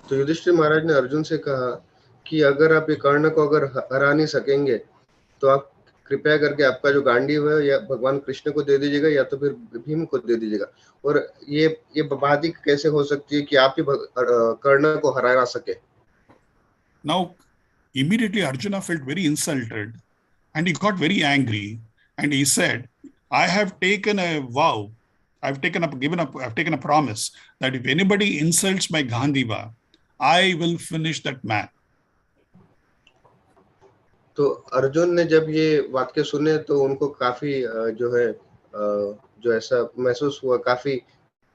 तो युधिष्ठिर महाराज ने अर्जुन से कहा कि अगर आप ये कर्ण को अगर हरा नहीं सकेंगे तो आप कृपया करके आपका जो गांडीव है या भगवान कृष्ण को दे दीजिएगा या तो फिर भीम को दे दीजिएगा. और ये बात ही कैसे हो सकती है कि आप ही कर्ण को हरा सके. Now immediately Arjuna felt very insulted and he got very angry and he said, I have taken a vow, I've taken a promise that if anybody insults my Ghandiva, I will finish that man. तो अर्जुन ने जब ये वाक्य सुने तो उनको काफी जो है जो ऐसा महसूस हुआ, काफी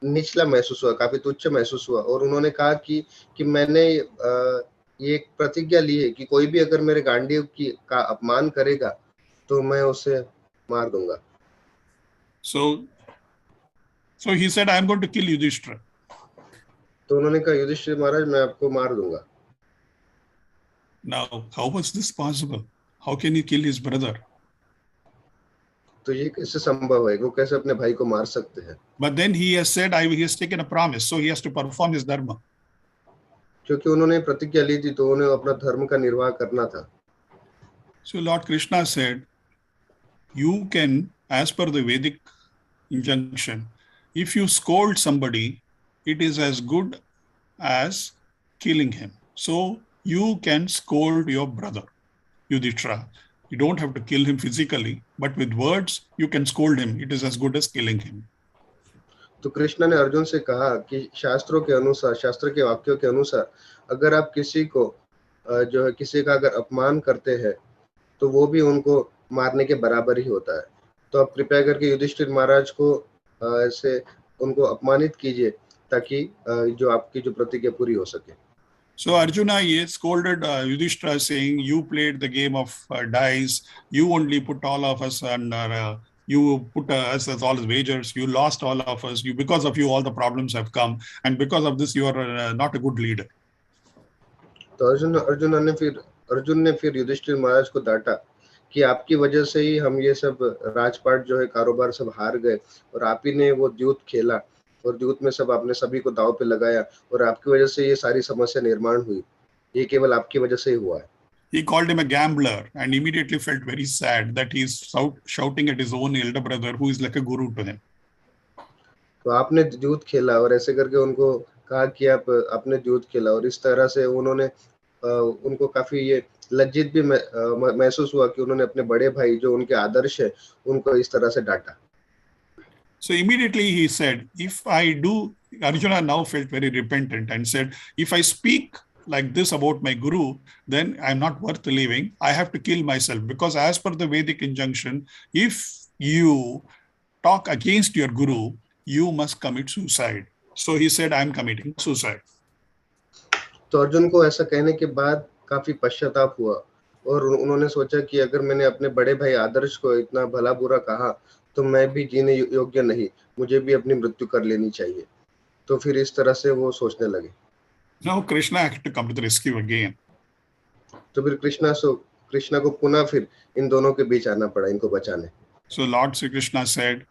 निचला महसूस हुआ, काफी तुच्छ महसूस हुआ. और उन्होंने कहा कि मैंने ये एक प्रतिज्ञा ली है कि कोई भी अगर मेरे गांडीव का अपमान करेगा तो मैं उसे मार दूंगा. So he said, I am going to kill Yudhishthira. तो उन्होंने कहा युधिष्ठिर महाराज मैं आपको मार दूंगा. Now, how was this possible? How can he kill his brother? तो ये कैसे संभव है? वो कैसे अपने भाई को मार सकते हैं? But then he has said, he has taken a promise, so he has to perform his dharma. क्योंकि उन्होंने प्रतिज्ञा ली थी तो उन्हें अपना धर्म का निर्वाह करना था. So Lord Krishna said, you can, as per the Vedic injunction, if you scold somebody, it is as good as killing him. So you can scold your brother, Yudhishthira. You don't have to kill him physically, but with words, you can scold him. It is as good as killing him. तो कृष्ण ने अर्जुन से कहा कि शास्त्रों के अनुसार, शास्त्र के वाक्यों के अनुसार, अगर आप किसी को जो है किसी का अगर अपमान करते हैं तो वो भी उनको मारने के बराबर ही होता है। तो आप कृपया करके युधिष्ठिर महाराज को ऐसे उनको अपमानित कीजिए ताकि जो आपकी जो प्रतिज्ञा पूरी हो सके। So Arjuna is scolded Yudhishthira, saying, "You played the game of dice. You only put all of us under. You put us as all as wagers. You lost all of us. Because of you, all the problems have come, and because of this, you are not a good leader." तो अर्जुन ने फिर युधिष्ठिर महाराज को डांटा कि आपकी वजह से ही हम ये सब राजपाट जो है कारोबार सब हार गए, और आप ही ने वो द्यूत खेला और द्यूत में सब आपने सभी को दांव पे लगाया, और आपकी वजह से ये सारी समस्या निर्माण हुई। ये केवल आपकी वजह से ही हुआ है। He called him a gambler and immediately felt very sad that he's shouting at his own elder brother, who is like a guru to him. तो आपने द्यूत खेला, और ऐसे करके उनको कहा कि आपने द्यूत खेला, और इस तरह से उन्होंने उनको काफी ये लज्जित भी महसूस हुआ कि उन्होंने अपने बड़े भाई जो उनके आदर्श है उनको इस तरह से डांटा। So immediately he said, if I do, Arjuna now felt very repentant and said, if I speak like this about my guru, then I'm not worth living. I have to kill myself, because as per the Vedic injunction, if you talk against your guru, you must commit suicide. So he said, I'm committing suicide. तो अर्जुन को ऐसा कहने के बाद काफी पश्चाताप हुआ, और उन्होंने सोचा कि अगर मैंने अपने बड़े भाई आदर्श को इतना भला बुरा कहा तो मैं भी जीने योग्य नहीं, मुझे भी अपनी मृत्यु कर लेनी चाहिए। तो फिर इस तरह से वो सोचने लगे। Now Krishna had to come to the rescue again. तो फिर कृष्णा को पुनः फिर इन दोनों के बीच आना पड़ा इनको बचाने। So Lord Sri Krishna said,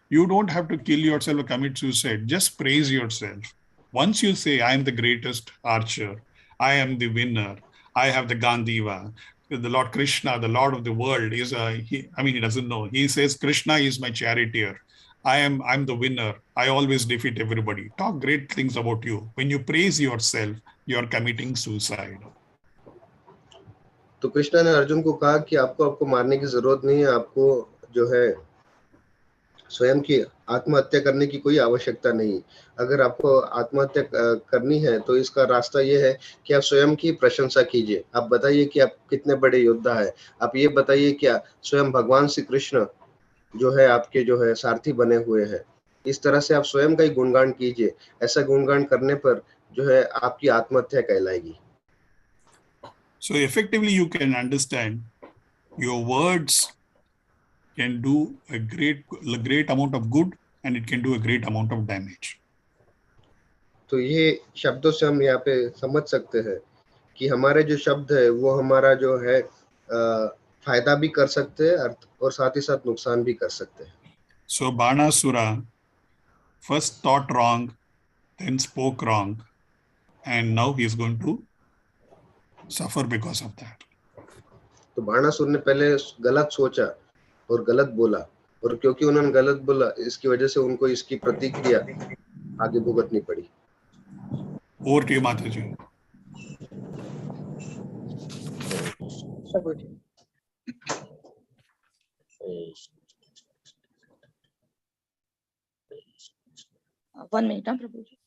you don't have to kill yourself or commit suicide. Just praise yourself. Once you say, I am the greatest archer, I am the winner, I have the Gandiva, the Lord Krishna, the Lord of the world, is he doesn't know. He says, Krishna is my charioteer. I'm the winner. I always defeat everybody. Talk great things about you. When you praise yourself, you are committing suicide. तो कृष्णा ने अर्जुन को कहा कि आपको मारने की जरूरत नहीं है, आपको जो है स्वयं की आत्महत्या करने की कोई आवश्यकता नहीं। अगर आपको आत्महत्या करनी है तो इसका रास्ता ये है कि आप स्वयं की प्रशंसा कीजिए। आप बताइए कि आप कितने बड़े योद्धा है। आप ये बताइए कि स्वयं भगवान श्री कृष्ण जो है आपके जो है सारथी बने हुए हैं। इस तरह से आप स्वयं का ही गुणगान कीजिए। ऐसा गुणगान करने पर जो है आपकी आत्महत्या कहलाएगी। So effectively you can understand your words can do a great amount of good, and it can do a great amount of damage. तो ये शब्दों से हम यहाँ पे समझ सकते हैं कि हमारे जो शब्द है वो हमारा जो है फायदा भी कर सकते हैं और साथ ही साथ नुकसान भी कर सकते हैं। So Banasura first thought wrong, then spoke wrong, and now he is going to suffer because of that. तो बाणासुर ने पहले गलत सोचा और गलत बोला, और क्योंकि उन्होंने गलत बोला इसकी वजह से उनको इसकी प्रतिक्रिया आगे भुगतनी पड़ी। Over to you, Mataji. One minute, प्रभु जी।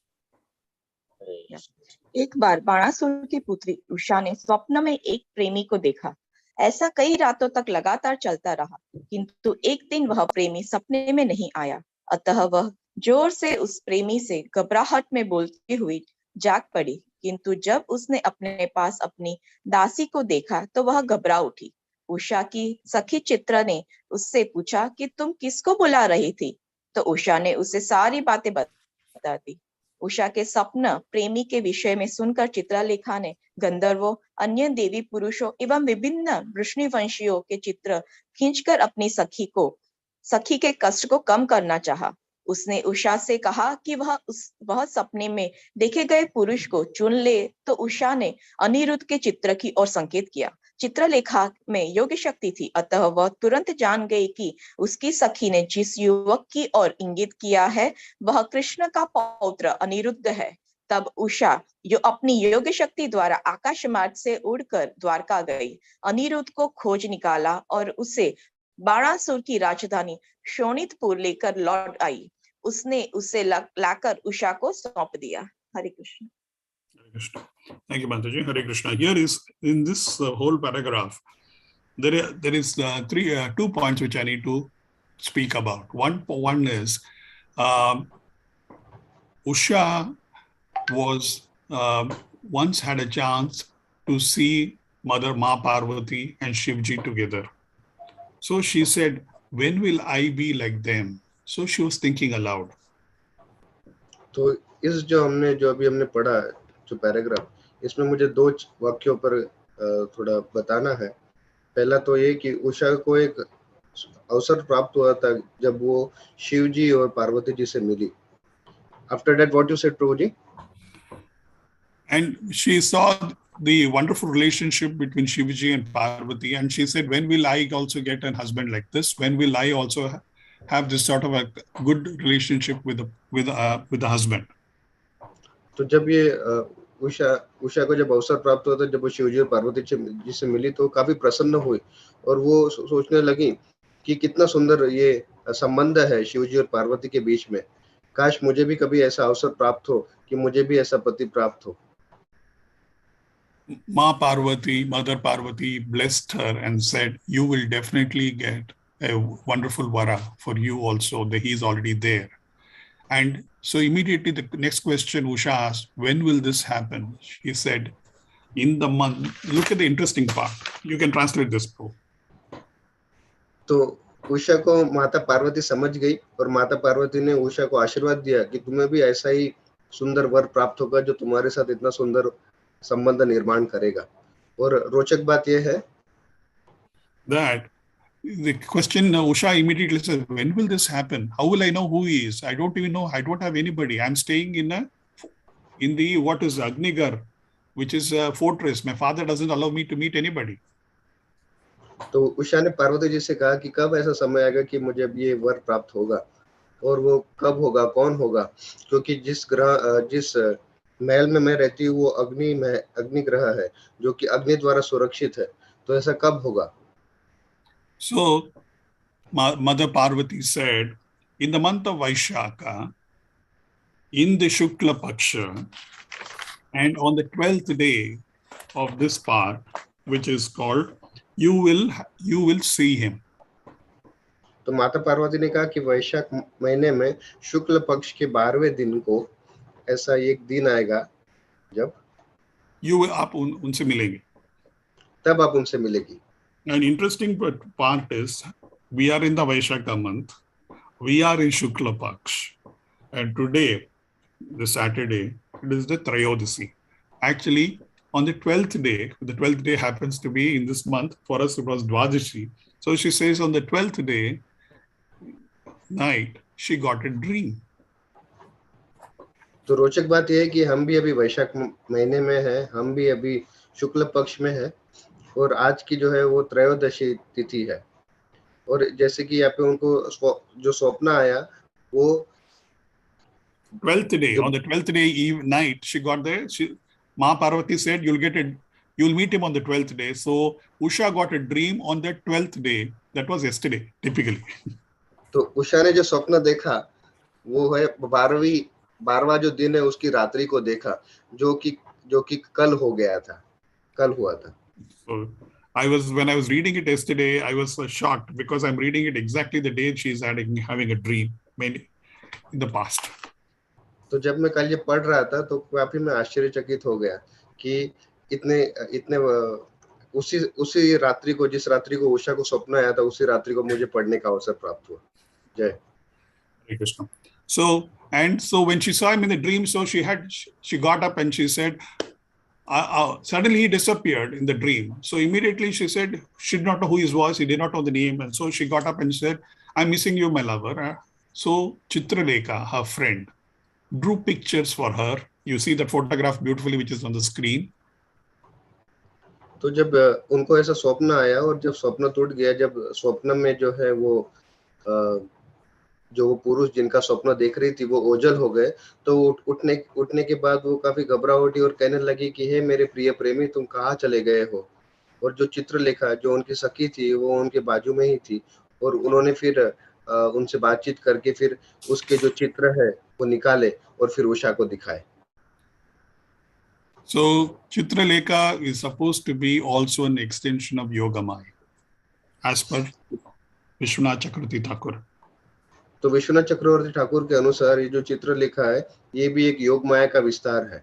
एक बार बाणासुर की पुत्री उषा ने स्वप्न में एक प्रेमी को देखा। ऐसा कई रातों तक लगातार चलता रहा, किंतु एक दिन वह प्रेमी सपने में नहीं आया। अतः वह जोर से उस प्रेमी से घबराहट में बोलती हुई जाग पड़ी, किंतु जब उसने अपने पास अपनी दासी को देखा तो वह घबरा उठी। उषा की सखी चित्रा ने उससे पूछा कि तुम किसको बुला रही थी? तो उषा ने उसे सारी बातें बता दी। उषा के सपना प्रेमी के विषय में सुनकर चित्रलेखा ने गंधर्वों, अन्य देवी पुरुषों एवं विभिन्न वृष्णिवंशियों के चित्र खींचकर अपनी सखी के कष्ट को कम करना चाहा। उसने उषा से कहा कि वह सपने में देखे गए पुरुष को चुन ले, तो उषा ने अनिरुद्ध के चित्र की ओर संकेत किया। चित्रलेखा में योग्य शक्ति थी, अतः वह तुरंत जान गई कि उसकी सखी ने जिस युवक की ओर इंगित किया है वह कृष्ण का पौत्र अनिरुद्ध है। तब उषा जो अपनी योग्य शक्ति द्वारा आकाश मार्ग से उड़कर द्वारका गई, अनिरुद्ध को खोज निकाला और उसे बाणासुर की राजधानी शोणितपुर लेकर लौट आई। उसने उसे लाकर उषा को सौंप दिया। हरे Krishna. Hare Krishna. Thank you, Mataji. Hare Krishna. Here is in this whole paragraph, there is two points which I need to speak about. One is Usha was once had a chance to see Mother Ma Parvati and Shivji together. So she said, "When will I be like them?" So she was thinking aloud. तो इस जो अभी हमने पढ़ा जो paragraph, इसमें मुझे दो वाक्यों पर थोड़ा बताना है। पहला तो ये कि उषा को एक अवसर प्राप्त हुआ था जब वो शिव जी और पार्वती जी से मिली। After that, what you said, Prabhu ji? And she saw the wonderful relationship between Shivji and Parvati, and she said, "When will I also get a husband like this? When will I also have this sort of a good relationship with the husband?" तो जब ये उषा को जब अवसर प्राप्त हुआ था, जब वो शिवजी और पार्वती जी से मिली तो काफी प्रसन्न हुई और वो सोचने लगी कि कितना सुंदर ये संबंध है शिवजी और पार्वती के बीच में। काश मुझे भी कभी ऐसा अवसर प्राप्त हो कि मुझे भी ऐसा पति प्राप्त हो। Mother Parvati blessed her and said, "You will definitely get a wonderful vara for you also. That he is already there." And so immediately the next question Usha asked, "When will this happen?" She said, "In the month." Look at the interesting part. You can translate this, Prabhu. तो उषा को माता पार्वती समझ गई और माता पार्वती ने उषा को आशीर्वाद दिया कि तुम्हें भी ऐसा ही सुंदर वर प्राप्त होगा जो तुम्हारे साथ इतना सुंदर संबंध निर्माण करेगा। और रोचक बात यह है that the question Usha immediately says, "When will this happen? How will I know who he is? I don't even know. I don't have anybody. I'm staying in the what is Agnigar, which is a fortress. My father doesn't allow me to meet anybody." तो उषा ने पार्वती जी से कहा कि कब ऐसा समय आएगा कि मुझे अब ये वर प्राप्त होगा और वो कब होगा, कौन होगा, क्योंकि जिस महल में मैं रहती हूँ वो अग्नि ग्रह है जो कि अग्नि द्वारा सुरक्षित है, तो ऐसा कब होगा। So Mother Parvati said, in the month of Vaishaka, in the Shukla Paksha, and on the 12th day of this part, which is called, you will see him. तो माता पार्वती ने कहा कि वैशाख महीने में शुक्ल पक्ष के 12वें दिन को ऐसा एक दिन आएगा जब आप उनसे मिलेंगे, तब आप उनसे मिलेगी। An interesting part is we are in the Vaishaka month, we are in Shukla Paksh, and today, the Saturday, it is the Trayodasi. Actually, on the 12th day happens to be in this month. For us, it was Dwadashi. So she says on the 12th day night, she got a dream. तो रोचक बात यह है कि हम भी अभी वैशाख महीने में हैं, हम भी अभी शुक्ल पक्ष में हैं और आज की जो है वो त्रयोदशी तिथि है। और जैसे कि यहाँ पे उनको जो स्वप्न आया वो 12th day, on the 12th day night, she got there. Ma Parvati said, you'll meet him on the 12th day. So Usha got a dream on the 12th day. That was yesterday, typically. तो उषा ने जो स्वप्न देखा वो है 12वां जो दिन है उसकी रात्रि को देखा जो कि कल हो गया था, कल हुआ था। So when I was reading it yesterday, I was shocked because I'm reading it exactly the day she's having a dream, maybe in the past. तो जब मैं कल ये पढ़ रहा था तो काफी मैं आश्चर्यचकित हो गया कि इतने उसी रात्रि को, जिस रात्रि को उषा को स्वप्न आया था, उसी रात्रि को मुझे पढ़ने का अवसर प्राप्त हुआ। जय Hare Krishna. So when she saw him in the dream, so she got up and she said, suddenly he disappeared in the dream. So immediately she said, she did not know who he was, he did not know the name. And so she got up and said, "I'm missing you, my lover." So Chitralekha, her friend, drew pictures for her. You see that photograph beautifully, which is on the screen. तो जब उनको ऐसा स्वप्न आया और जब स्वप्न टूट गया, जब स्वप्न में जो है वो जो पुरुष जिनका स्वप्न देख रही थी वो ओझल हो गए, तो उठने के बाद वो काफी घबराहटी और कहने लगी कि हे मेरे प्रिय प्रेमी, तुम कहाँ चले गए हो। और जो चित्रलेखा जो उनकी सखी थी वो उनके बाजू में ही थी और उन्होंने फिर उनसे बातचीत करके फिर उसके जो चित्र है वो निकाले और फिर उषा को दिखाए। So Chitralekha is supposed to be also an extension of Yogamaya, as per Vishwanath Chakravarti Thakur. तो विश्वनाथ चक्रवर्ती ठाकुर के अनुसार ये जो चित्र लिखा है ये भी एक योग माया का विस्तार है।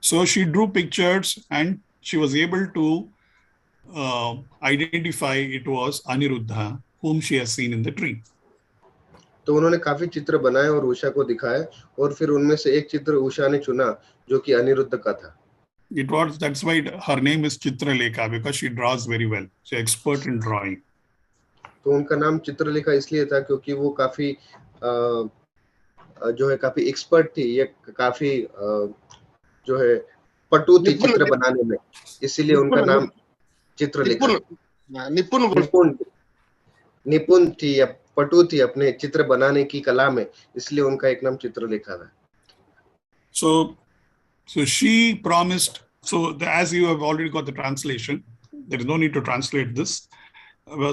So she drew pictures and she was able to identify it was Aniruddha, whom she has seen in the tree. तो उन्होंने काफी चित्र बनाए और उषा को दिखाए और फिर उनमें से एक चित्र उषा ने चुना जो कि अनिरुद्ध का था। That's why her name is Chitralekha, because she draws very well. She's expert in drawing. तो उनका नाम चित्रलेखा इसलिए था क्योंकि वो काफी जो है काफी एक्सपर्ट थी, ये काफी जो है पटु थी चित्र बनाने में, इसीलिए उनका नाम चित्रलेखा। निपुण थी या पटु थी अपने चित्र बनाने की कला में, इसलिए उनका एक नाम चित्रलेखा था। So she promised. So as you have already got the translation, there is no need to translate this.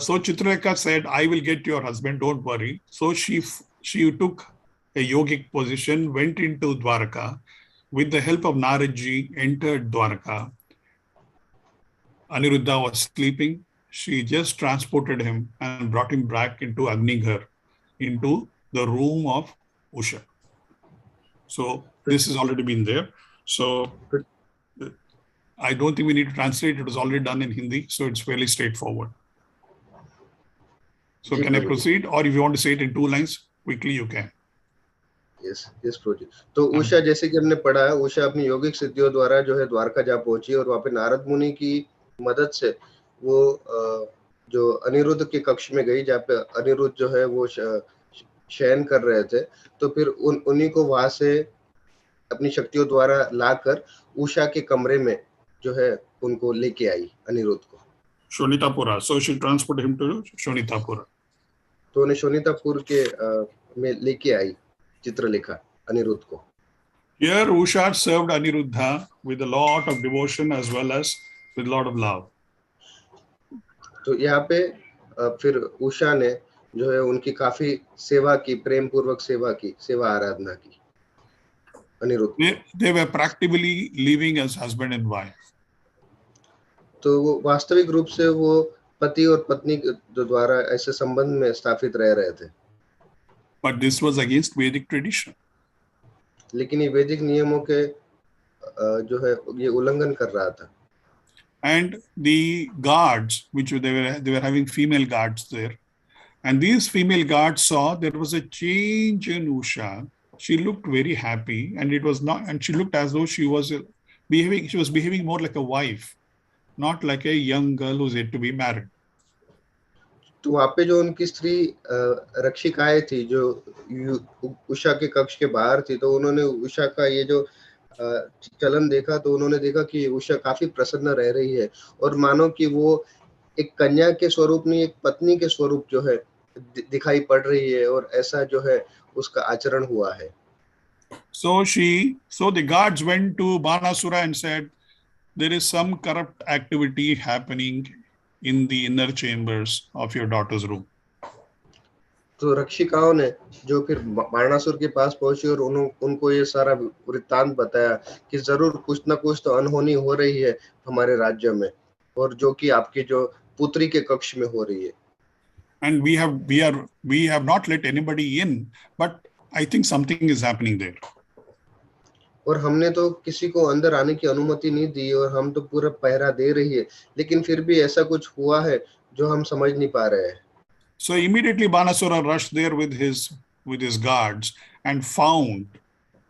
So Chitralekha said, "I will get your husband. Don't worry." So she took a yogic position, went into Dwarka, with the help of Naradji, entered Dwarka. Aniruddha was sleeping. She just transported him and brought him back into Agnighar, into the room of Usha. So this has already been there. So I don't think we need to translate. It was already done in Hindi, so it's fairly straightforward. So can I proceed, or if you want to say it in 2 lines, quickly you can. Yes, Prabhu. तो उषा जैसे कि हमने पढ़ा, उषा अपनी योगिक सिद्धियों द्वारा जो है द्वारका जा पहुंची और वहाँ पे नारद मुनि की मदद से वो जो अनिरुद्ध के कक्ष में गई, जहाँ पे अनिरुद्ध जो है वो शयन कर रहे थे, तो फिर उन्हीं को वहां से अपनी शक्तियों द्वारा लाकर उषा के कमरे में जो है उनको लेके आई अनिरुद्ध को। Shonitapura. So she transported him to Shonitapura. तो उन्हें शोणितापुर के में लेके आई चित्रलेखा अनिरुद्ध को। Here Usha served Aniruddha with a lot of devotion as well as with a lot of love. तो यहाँ पे फिर उषा ने जो है उनकी काफी सेवा की, प्रेम पूर्वक सेवा आराधना की Anirudh. They were practically living as husband and wife. तो वो वास्तविक रूप से वो पति और पत्नी द्वारा ऐसे संबंध में स्थापित रह रहे थे। But this was against Vedic tradition. लेकिन ये वैदिक नियमों के जो है ये उल्लंघन कर रहा था। And the guards, which they were having female guards there, and these female guards saw there was a change in Usha. She looked very happy, and she looked as though she was behaving more like a wife, not like a young girl who's yet to be married. तो वहाँ पे जो उनकी स्त्री रक्षिकाएं थी जो उषा के कक्ष के बाहर थी, तो उन्होंने उषा का ये जो चलन देखा, तो उन्होंने देखा कि उषा काफी प्रसन्न रह रही है और मानो कि वो एक कन्या के स्वरूप नहीं, एक पत्नी के स्वरूप जो है दिखाई पड़ रही है, और ऐसा जो है उसका आचरण हुआ है। So the guards went to Banasura and said, there is some corrupt activity happening in the inner chambers of your daughter's room. तो रक्षिकाओं ने जो फिर बाणासुर के पास पहुंची और उनको ये सारा वृत्तांत बताया कि जरूर कुछ ना कुछ तो अनहोनी हो रही है हमारे राज्य में, और जो कि आपकी जो पुत्री के कक्ष में हो रही है। And we have not let anybody in, but I think something is happening there. और हमने तो किसी को अंदर आने की अनुमति नहीं दी और हम तो पूरा पहरा दे रही है, लेकिन फिर भी ऐसा कुछ हुआ है जो हम समझ नहीं पा रहे हैं। So immediately Banasura rushed there with his guards and found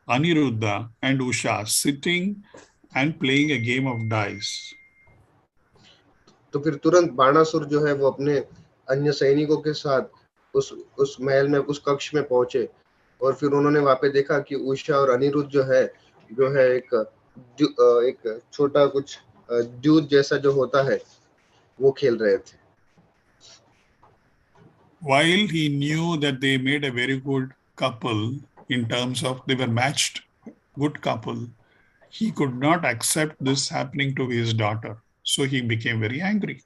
Aniruddha and Usha sitting and playing a game of dice. तो फिर तुरंत बाणासुर जो है वो अपने अन्य सैनिकों के साथ उस महल में, उस कक्ष में पहुंचे, और फिर उन्होंने वहां पे देखा कि उषा और अनिरुद्ध जो है एक छोटा कुछ द्यूत जैसा जो होता है वो खेल रहे थे। While he knew that they made a very good couple in terms of they were matched, good couple, he could not accept this happening to his daughter. So he became very angry.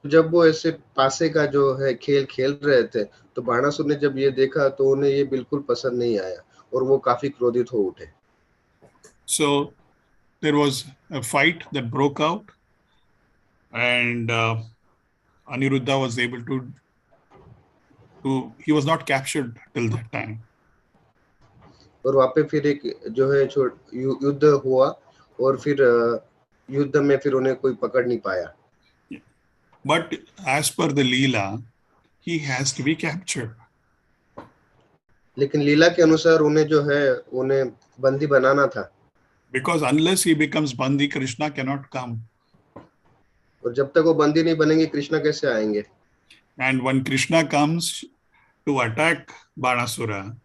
जब वो ऐसे पासे का जो है खेल खेल रहे थे, तो बाणासुर ने जब ये देखा तो उन्हें ये बिल्कुल पसंद नहीं आया और वो काफी क्रोधित हो उठे। So there was a fight that broke out, and Aniruddha was able to he was not captured till that time. और वहाँ पे फिर एक जो है युद्ध हुआ और फिर युद्ध में फिर उन्हें कोई पकड़ नहीं पाया। But as per the Leela, he has to be captured. लेकिन लीला के अनुसार उन्हें जो है उन्हें बंदी बनाना था। Because unless he becomes Bandi, Krishna cannot come. और जब तक वो बंदी नहीं बनेंगे, कृष्णा कैसे आएंगे? And when Krishna comes to attack Banasura,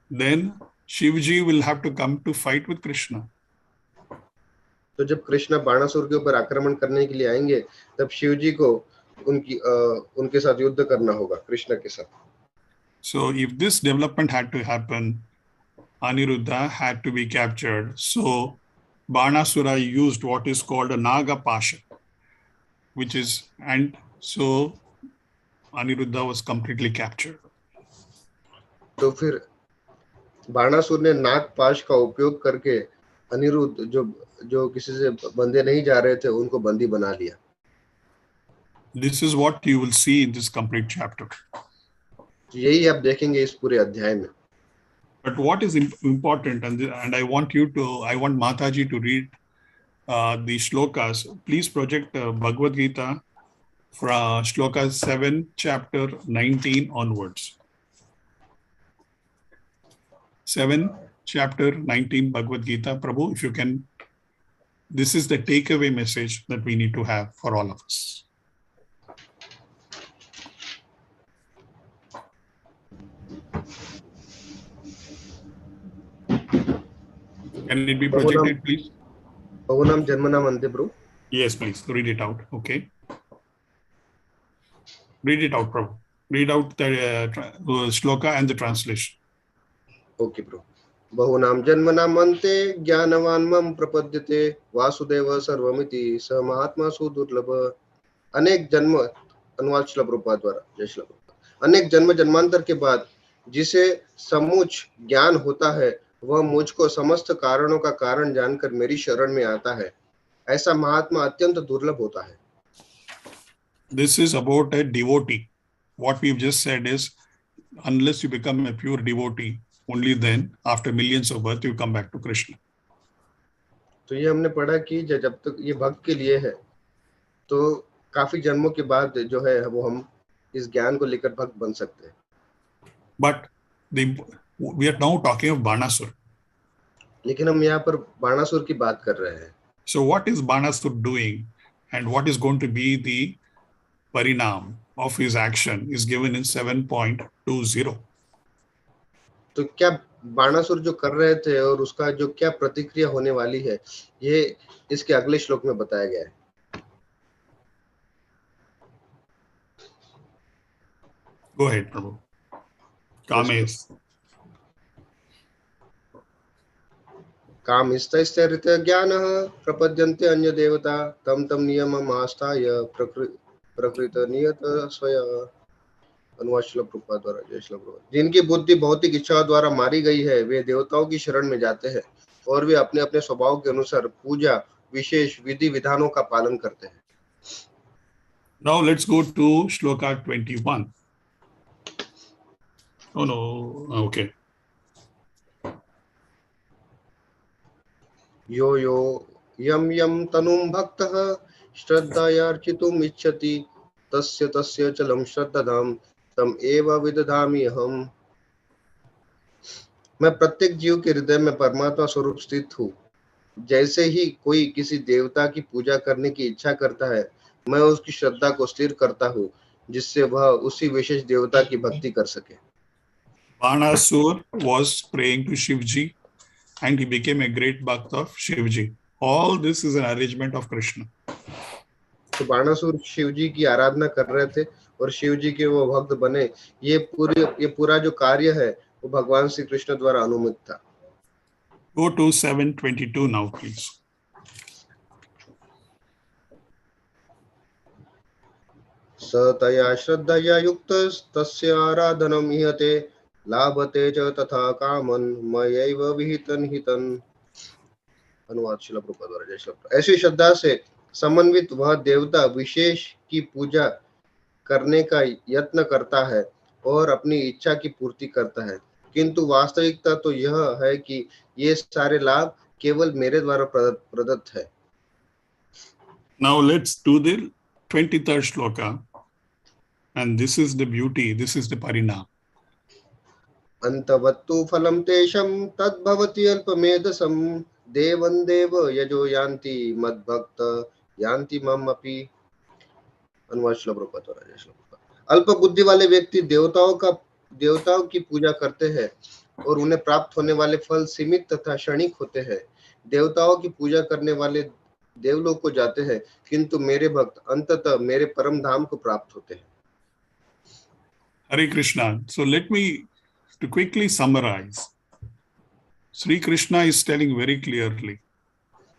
then Shivji will have to come to fight with Krishna. तो जब कृष्णा बाणासुर के ऊपर आक्रमण करने के लिए आएंगे, तब शिव जी को उनके साथ युद्ध करना होगा, कृष्णा के साथ। So if this development had to happen, Aniruddha had to be captured. So Banasura used what is called a Naga Pasha, which is, and so Aniruddha was completely captured. तो फिर बाणासुर ने नाग पाश का उपयोग करके अनिरुद्ध जो किसी से बंधे नहीं जा रहे थे, उनको बंदी बना लिया। This is what you will see in this complete chapter. यही आप देखेंगे इस पूरे अध्याय में। But what is important, and I want Mataji to read the shlokas. Please project Bhagavad Gita from shloka 7, chapter 19 onwards. 7, chapter 19 Bhagavad Gita. Prabhu, if you can, this is the takeaway message that we need to have for all of us. Can it be projected, please? Bhavunam Janmanam Ante, Prabhu. Yes, please. Read it out. Okay. Read it out, Prabhu. Read out the shloka and the translation. Okay, Prabhu. बहुनाम जन्मनाम अन्ते ज्ञानवान मम प्रपद्यते वासुदेव सर्वमिति स महात्मा सुदुर्लभ। अनेक जन्म, अनुवाद श्रील प्रभुपाद द्वारा, जय श्रील प्रभुपाद। अनेक जन्म जन्मांतर के बाद जिसे समुच ज्ञान होता है, वह मुझको समस्त कारणों का कारण जानकर मेरी शरण में आता है। ऐसा महात्मा अत्यंत दुर्लभ होता है। This is about a devotee. What we've just said is, unless you become a pure devotee, only then, after millions of births, you come back to Krishna. तो ये हमने पढ़ा कि जब तक ये भक्त के लिए है, तो काफी जन्मों के बाद जो है वो हम इस ज्ञान को लेकर भक्त बन सकते हैं। But we are now talking of Banasur. लेकिन हम यहाँ पर बाणासुर की बात कर रहे हैं। So what is Banasur doing, and what is going to be the parinam of his action is given in 7.20. तो क्या बाणासुर जो कर रहे थे और उसका जो क्या प्रतिक्रिया होने वाली है, ये इसके अगले श्लोक में बताया गया है। Go ahead, Prabhu. Kames. कामिस्तैश्चरित ज्ञानः प्रपद्यन्ते अन्य देवता तम तम नियमम् आस्थाय प्रकृत नियत स्वयं। अनुवाद श्रील प्रभुपाद द्वारा, जय श्रील प्रभुपाद। जिनकी बुद्धि भौतिक इच्छाओं द्वारा मारी गई है, वे देवताओं की शरण में जाते हैं और वे अपने अपने स्वभाव के अनुसार पूजा विशेष विधि विधानों का पालन करते हैं। Now let's go to shloka 21. Oh no, okay. यो यो यम यम तनुम भक्तः श्रद्धयार्चितुम् इच्छति तस्य तस्य चलम श्रद्धाधाम तम एव विदधामि अहम्। मैं प्रत्येक जीव के हृदय में परमात्मा स्वरूप स्थित हूँ। जैसे ही कोई किसी देवता की पूजा करने की इच्छा करता है, मैं उसकी श्रद्धा को स्थिर करता हूँ, जिससे वह उसी विशेष देवता की भक्ति कर सके। Banasur was praying to Shivji, and he became a great bhakt of Shivji. All this is an arrangement of Krishna. तो बाणासुर शिवजी की आराधना कर रहे थे और शिवजी के वो भक्त बने। ये पूरा जो कार्य है वो भगवान श्री कृष्ण द्वारा अनुमत था। Go to 7:22 now, please. स तया श्रद्धया युक्तस्तस्य आराधनं ईहते लाभते च तथा कामन् मयैव विहितं हितम्। अनुवाद श्रील प्रभुपाद द्वारा। जय श्री प्रभुपाद। ऐसी श्रद्धा से समन्वित वह देवता विशेष की पूजा करने का यत्न करता है और अपनी इच्छा की पूर्ति करता है, किंतु वास्तविकता तो यह है कि ये सारे लाभ केवल मेरे द्वारा प्रदत्त है। Now let's do the 23rd shloka. And this is the beauty, this is the parinam. अंतवत्तु फलं तेषं तद्भवति अल्पमेधसं देवं देव यजो यान्ति मद्भक्त यान्ति मम अपि। अनुवाद श्रील प्रभुपाद द्वारा। जय श्री प्रभुपाद। अल्प बुद्धि वाले व्यक्ति देवताओं की पूजा करते हैं और उन्हें प्राप्त होने वाले फल सीमित तथा क्षणिक होते हैं। देवताओं की पूजा करने वाले देवलोक को जाते हैं, किंतु मेरे भक्त अंततः मेरे परम धाम को प्राप्त होते हैं। Hare Krishna. So let me to quickly summarize. Sri Krishna is telling very clearly,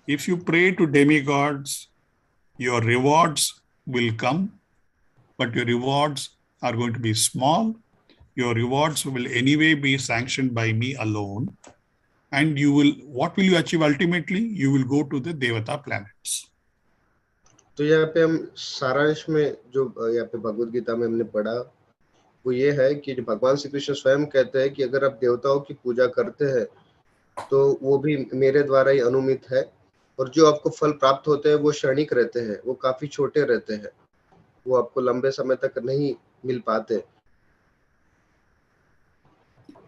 if you pray to demigods, your rewards will come, but your rewards are going to be small. Your rewards will anyway be sanctioned by me alone. And what will you achieve ultimately? You will go to the Devata planets. तो यहाँ पे हम सारांश में जो यहाँ पे भगवद गीता में हमने पढ़ा वो ये है कि जो भगवान श्री कृष्ण स्वयं कहते हैं कि अगर आप देवताओं की पूजा करते हैं तो वो भी मेरे द्वारा ही अनुमित है, और जो आपको फल प्राप्त होते हैं वो क्षणिक रहते हैं, वो काफी छोटे रहते हैं, वो आपको लंबे समय तक नहीं मिल पाते।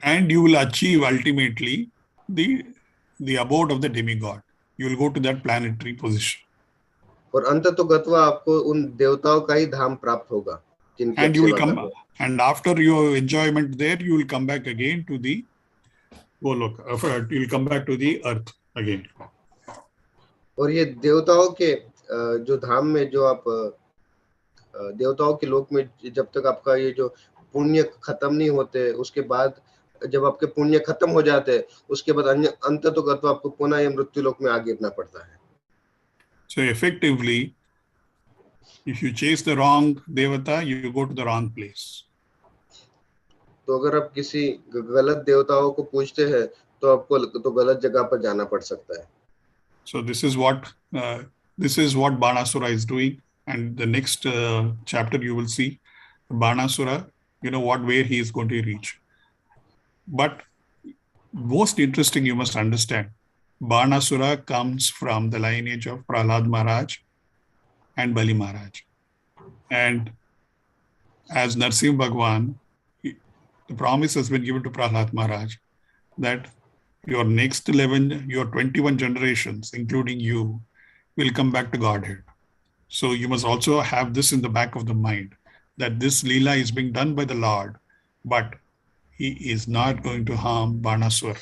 And you will achieve ultimately the abode of the demigod. You will go to that planetary position. और अंततोगत्वा आपको उन देवताओं का ही धाम प्राप्त होगा। And you will come, and after your enjoyment there, you will come back again to the Golok. You will come back to the earth again. और ये देवताओं के जो धाम में जो आप देवताओं के लोक में जब तक आपका ये जो पुण्य खत्म नहीं होते, उसके बाद जब आपके पुण्य खत्म हो जाते उसके बाद अंततोगत्वा आपको पुनः ये मृत्यु लोक में आ गिरना पड़ता है। So effectively, if you chase the wrong devata, you go to the wrong place. तो अगर आप किसी गलत देवताओं को पूजते हैं तो आपको तो गलत जगह पर जाना पड़ सकता है। So this is what Banasura is doing, and the next chapter you will see Banasura, where he is going to reach. But most interesting, you must understand, Banasura comes from the lineage of Prahlad Maharaj and Bali Maharaj. And as Narsimha Bhagwan, the promise has been given to Prahlad Maharaj that your next 21 generations, including you, will come back to Godhead. So you must also have this in the back of the mind, that this Leela is being done by the Lord, but he is not going to harm Banasura.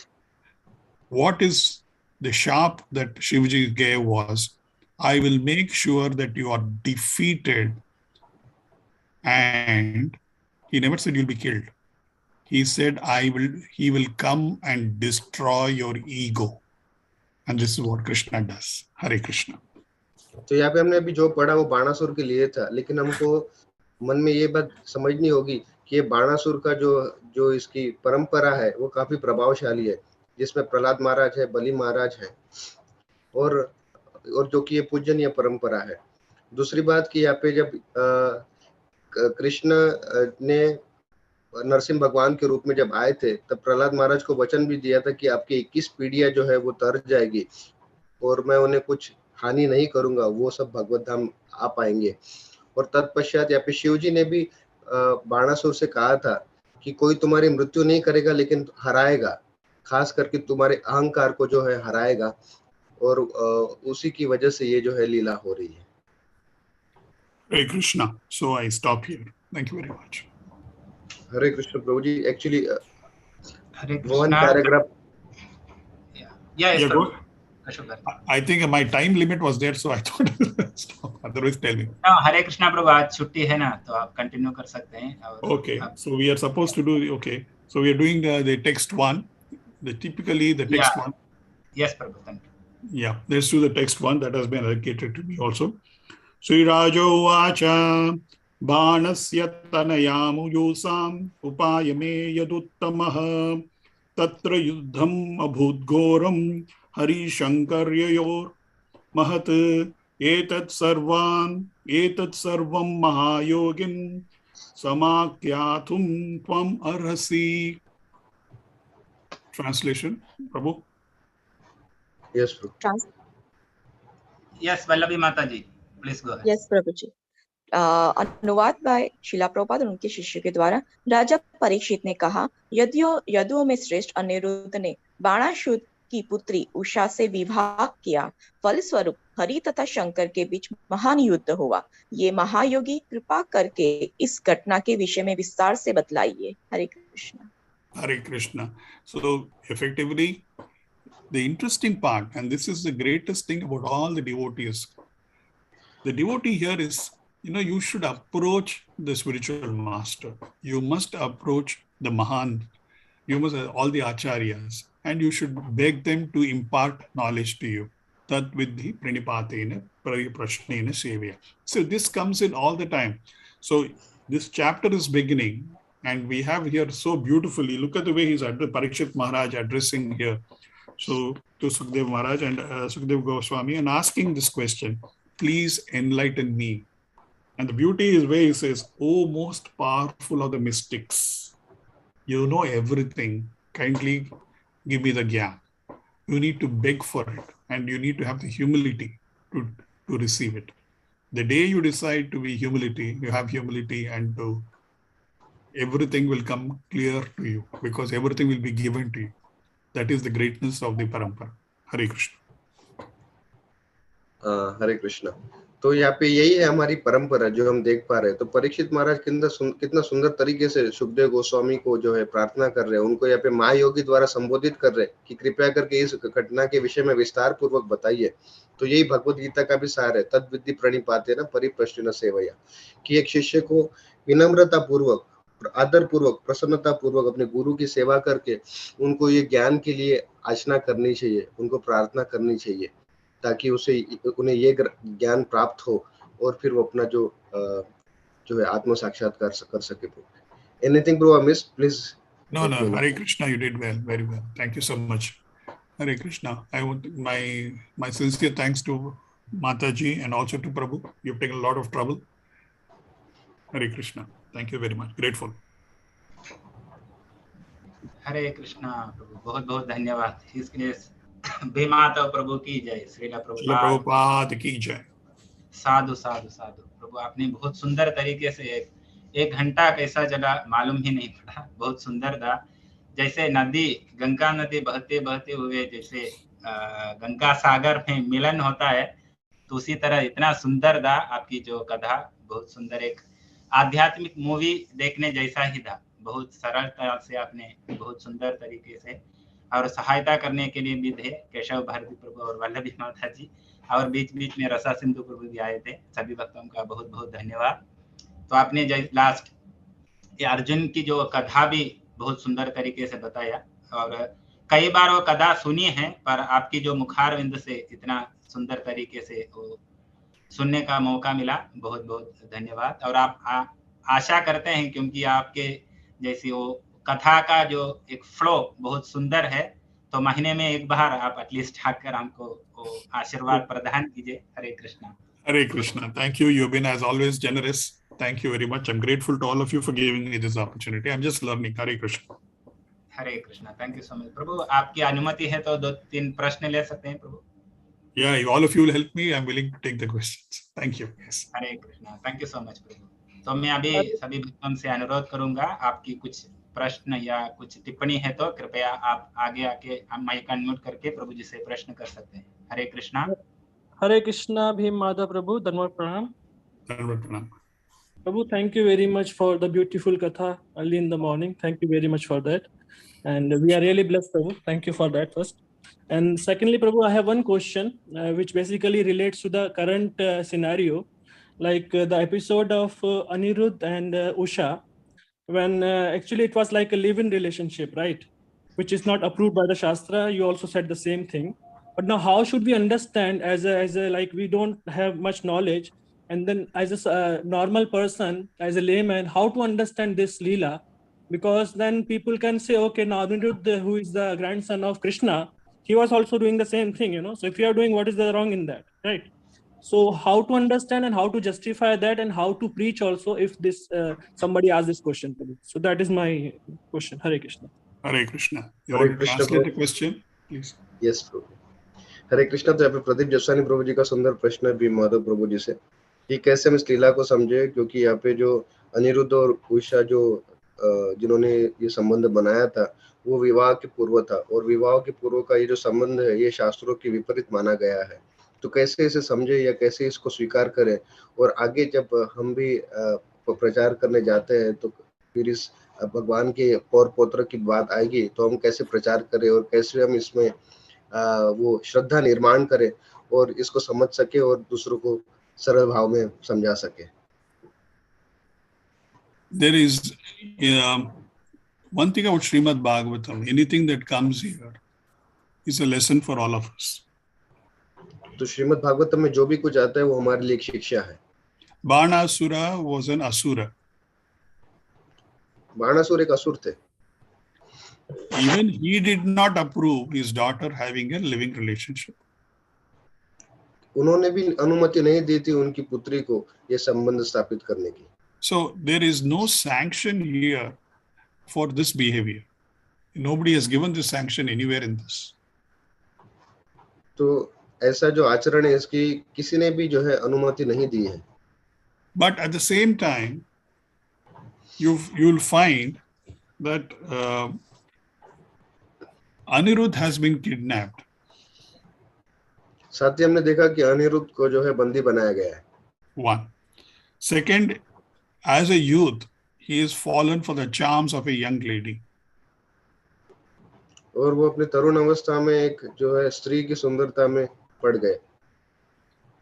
What is the sharp that Shivaji gave was, I will make sure that you are defeated, and he never said you'll be killed. He said, he will come and destroy your ego. And this is what Krishna does. Hare Krishna. तो यहाँ पे हमने अभी जो पढ़ा वो बाणासुर के लिए था, लेकिन हमको मन में ये बात समझनी होगी कि ये बाणासुर का जो इसकी परंपरा है वो काफी प्रभावशाली है, जिसमें प्रहलाद महाराज है, बलि महाराज है, और जो कि ये पूजनीय परंपरा है। दूसरी बात कि यहाँ पे जब कृष्ण ने नरसिंह भगवान के रूप में जब आए थे तब प्रहलाद महाराज को वचन भी दिया था कि आपकी 21 पीढ़ियां जो है वो तर जाएगी और मैं उन्हें कुछ हानि नहीं करूंगा, वो सब भगवत धाम आ पाएंगे। और तत्पश्चात यहाँ पे शिव जी ने भी बाणासुर से कहा था कि कोई तुम्हारी मृत्यु नहीं करेगा लेकिन हराएगा, खास करके तुम्हारे अहंकार को जो है हराएगा, और उसी की वजह से ये जो है लीला हो रही है। Hare Krishna. So I stop here. Thank you very much. Hare Krishna, Prabhuji. Actually, Hare Krishna. one paragraph. Yes, go. I think my time limit was there, so I thought stop. Otherwise, tell me. No, Hare Krishna, Prabhu. आज छुट्टी है ना, तो आप continue कर सकते हैं। Okay. So we are supposed to do. Okay. So we are doing the text one. Typically the text one. Yes, Prabhu. Thank you. Yeah. Let's do the text one that has been allocated to me also. Sri Rajo Vacha बाणस्य तनयामुयोसाम् उपायमे यदुत्तमः तत्र युद्धम् अभूद्घोरम् हरिशङ्कर्ययोर् महत् एतत् सर्वं महायोगिन् समाख्यातुं त्वम् अर्हसि. Translation, Prabhu. Yes, Prabhu. Yes, Vallavi Mataji, please go ahead. Yes, Prabhuji. अनुवाद bye शिला प्रभुपाद और उनके शिष्य के द्वारा. राजा परीक्षित ने कहा, यदुओं में श्रेष्ठ अनिरुद्ध ने बाणासुर की पुत्री उषा से विवाह किया. फलस्वरूप हरि तथा शंकर के बीच महान युद्ध हुआ. ये महायोगी कृपा करके इस घटना के विषय में विस्तार से बतलाइए. हरे Krishna. Hare Krishna. So effectively, the interesting part, and this is the greatest thing about all the devotees, the devotee here is, you should approach the spiritual master. You must approach the Mahan. You must all the acharyas, and you should beg them to impart knowledge to you. Tat vidhi pranipatena prashnena sevya. So this comes in all the time. So this chapter is beginning, and we have here so beautifully, look at the way he's Parikshit Maharaj addressing here. So to Sukdev Maharaj and Sukdev Goswami, and asking this question, please enlighten me. And the beauty is where he says, "O most powerful of the mystics, you know everything, kindly give me the gyan." You need to beg for it, and you need to have the humility to receive it. The day you decide to be humility, you have humility, and everything will come clear to you, because everything will be given to you. That is the greatness of the parampara. Hare Krishna. Hare Krishna. तो यहाँ पे यही है हमारी परंपरा जो हम देख पा रहे हैं. तो परीक्षित महाराज कितना सुंदर तरीके से सुखदेव गोस्वामी को जो है प्रार्थना कर रहे हैं, उनको यहाँ पे महायोगी द्वारा संबोधित कर रहे हैं कि कृपया करके इस घटना के विषय में विस्तार पूर्वक बताइए. तो यही भगवत गीता का भी सार है, तद विद्धि प्रणिपातेन परिप्रश्नेन सेवया, कि एक शिष्य को विनम्रता पूर्वक, आदर पूर्वक, प्रसन्नता पूर्वक अपने गुरु की सेवा करके उनको ये ज्ञान के लिए याचना करनी चाहिए, उनको प्रार्थना करनी चाहिए, ताकि उन्हें ये ज्ञान प्राप्त हो और फिर वो अपना जो है आत्म साक्षात्कार कर सके. Anything Prabhu I missed, please? No, Hare Krishna, you did well, very well. Thank you so much. Hare Krishna. I want my sincere thanks to Mataji and also to Prabhu. You've taken a lot of trouble. Hare Krishna. Thank you very much. Grateful. हरे कृष्णा प्रभु, बहुत बहुत धन्यवाद इसके लिए. भीमाता प्रभु की जय. श्रीला प्रभुपाद की जय. साधु साधु साधु. प्रभु आपने बहुत सुंदर तरीके से एक घंटा कैसा चला मालूम ही नहीं पड़ा. बहुत सुंदर था. जैसे नदी, गंगा नदी बहते बहते हुए जैसे गंगा सागर में मिलन होता है, तो उसी तरह इतना सुंदर था आपकी जो कथा. बहुत सुंदर, एक आध्यात्मिक मूवी देखने जैसा ही था. बहुत सरलता से आपने बहुत सुंदर तरीके से, और सहायता करने के लिए भी थे केशव भारती प्रभु और वल्लभी माता जी, और बीच बीच में रसा सिंधु प्रभु भी आए थे. सभी भक्तों का बहुत बहुत धन्यवाद. तो आपने लास्ट अर्जुन की जो कथा भी बहुत सुंदर तरीके से बताया, और कई बार वो कथा सुनी है, पर आपकी जो मुखारविंद से इतना सुंदर तरीके से वो सुनने का मौका मिला. बहुत बहुत धन्यवाद. और आप आशा करते हैं, क्योंकि आपके जैसी वो कथा का जो एक फ्लो बहुत सुंदर है, तो महीने में एक बार आप एटलीस्ट आकर हमको आशीर्वाद प्रदान कीजिए. हरे Krishna. Hare Krishna. Thank you. You've been as always generous. Thank you very much. I'm grateful to all of you for giving me this opportunity. I'm just learning. Hare Krishna. Hare Krishna. Thank you so much. प्रभु आपकी अनुमति है तो 2-3 प्रश्न ले सकते हैं प्रभु? Yeah, if all of you will help me, I'm willing to take the questions. Thank you. Yes. Hare Krishna. Thank you so much प्रभु. तो मैं अभी सभी भक्तों से अनुरोध करूंगा, आपकी कुछ प्रश्न या कुछ टिप्पणी है तो कृपया आप आगे आके माइक अनम्यूट करके प्रभु जी से प्रश्न कर सकते हैं. हरे कृष्णा. हरे कृष्णा. भीम माधव प्रभु, धन्यवाद प्रणाम. Prabhu, thank you very much for the beautiful katha early in the morning. Thank you very much for that. And we are really blessed, Prabhu. Thank you for that first. And secondly, Prabhu, I have one question which basically relates to the current scenario, like the episode of Anirudh and Usha, when actually it was like a live-in relationship, right? Which is not approved by the Shastra. You also said the same thing. But now how should we understand as a like we don't have much knowledge, And then as a normal person, as a layman, how to understand this Leela? Because then people can say, okay, now Aniruddha, who is the grandson of Krishna, he was also doing the same thing, you know. So if you are doing, what is the wrong in that, right? So how to understand and how to justify that, and how to preach also if this somebody asks this question. So that is my question. Hare Krishna. Hare Krishna. You Hare want to Krishna, translate the Prabhu. question, please? Yes प्रभु। हरे कृष्णा। तो यहाँ पे प्रदीप जसवानी प्रभु जी का सुंदर प्रश्न है भी माधव प्रभु जी से कि कैसे हम इस लीला को समझे, क्योंकि यहाँ पे जो अनिरुद्ध और उषा जो जिन्होंने ये संबंध बनाया था वो विवाह के पूर्व था, और विवाह के पूर्व का ये जो संबंध है ये शास्त्रों के विपरीत माना गया है। तो कैसे इसे समझे या कैसे इसको स्वीकार करें, और आगे जब हम भी प्रचार करने जाते हैं तो फिर इस भगवान के पौर पौत्र की बात आएगी तो हम कैसे प्रचार करें और कैसे हम इसमें वो श्रद्धा निर्माण करें और इसको समझ सके और दूसरों को सरल भाव में समझा सके। There is one thing about Srimad Bhagavatam. Anything that comes here is a lesson for all of us. तो श्रीमद् भागवतम में जो भी कुछ आता है वो हमारे लिए एक शिक्षा है। Banasura was an asura. Banasur एक असुर थे। Even he did not approve his daughter having a living relationship. उन्होंने भी अनुमति नहीं दी थी उनकी पुत्री को ये संबंध स्थापित करने की। So there is no sanction here for this behavior. Nobody has given this sanction anywhere in this. तो ऐसा जो आचरण है इसकी किसी ने भी जो है अनुमति नहीं दी है। But at the same time, you'll find that Anirudh has been kidnapped. साथ ही हमने देखा कि अनिरुद्ध को जो है बंदी बनाया गया है। One. Second, as a youth, he is fallen for the charms of a young lady. और वो अपने तरुण अवस्था में एक जो है स्त्री की सुंदरता में पड़ गए।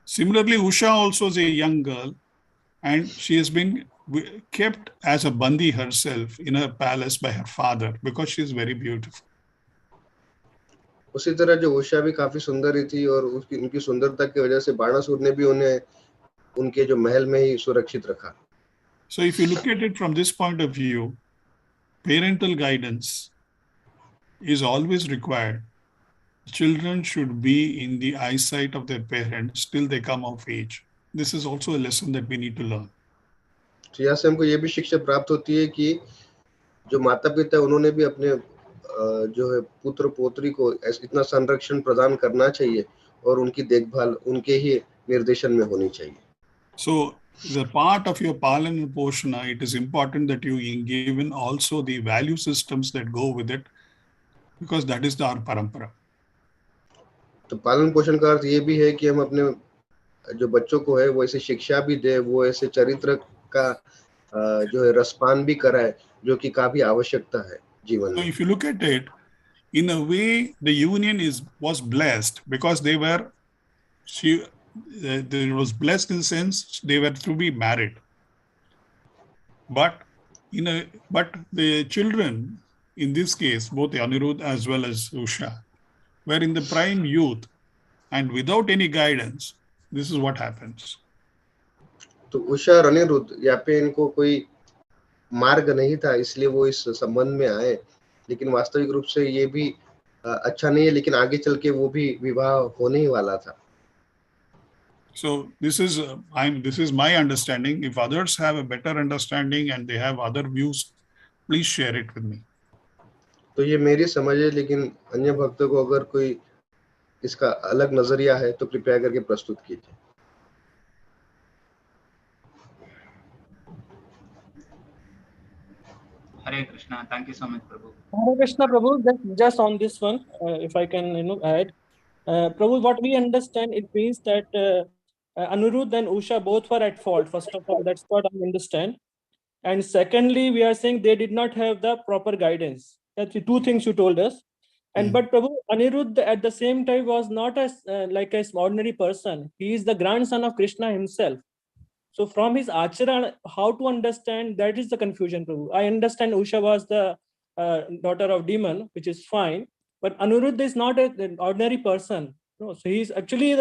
Similarly, Usha also is a young girl, and she has been kept as a bandi herself in a palace by her father because she is very beautiful. उसी तरह जो उषा भी काफी सुंदर ही थी और उसकी उनकी सुंदरता की वजह से बाणासुर ने भी उन्हें उनके जो महल में ही सुरक्षित रखा। So if you look at it from this point of view, parental guidance is always required. Children should be in the eyesight of their parents till they come of age. This is also a lesson that we need to learn. तो यहाँ से हमको ये भी शिक्षा प्राप्त होती है कि जो माता पिता उन्होंने भी अपने जो है पुत्र पोत्री को इतना संरक्षण प्रदान करना चाहिए और उनकी देखभाल उनके ही निर्देशन में होनी चाहिए। So the part of your palan and poshana, it is important that you give in also the value systems that go with it, because that is our parampara. तो पालन पोषण का अर्थ ये भी है कि हम अपने जो बच्चों को है वो ऐसे शिक्षा भी दे, वो ऐसे चरित्र का जो है रसपान भी कराए, जो कि काफी आवश्यकता है जीवन में। So if you look at it, in a way, the union was blessed because they was blessed in the sense they were to be married. But the children, in this case, both Anirudh as well as Usha, were in the prime youth, and without any guidance, this is what happens. तो उषा और अनिरुद्ध यहाँ पे इनको कोई मार्ग नहीं था, इसलिए वो इस संबंध में आए, लेकिन वास्तविक रूप से ये भी अच्छा नहीं है, लेकिन आगे चल के वो भी विवाह होने ही वाला था। So this is my understanding. If others have a better understanding and they have other views, please share it with me. तो ये मेरी समझ है, लेकिन अन्य भक्तों को अगर कोई इसका अलग नजरिया है तो कृपया करके प्रस्तुत कीजिए। Hare Krishna. Thank you so much, Prabhu. Hare Krishna, Prabhu. Just on this one, if I can, add, Prabhu, what we understand, it means that Anirudh and Usha both were at fault. First of all, that's what I understand. And secondly, we are saying they did not have the proper guidance. That's the two things you told us. And but Prabhu, Anirudh at the same time was not as like an ordinary person. He is the grandson of Krishna himself. So from his acharan, how to understand, that is the confusion, Prabhu. I understand Usha was the daughter of demon, which is fine. But Anirudh is not an ordinary person. No, so he's actually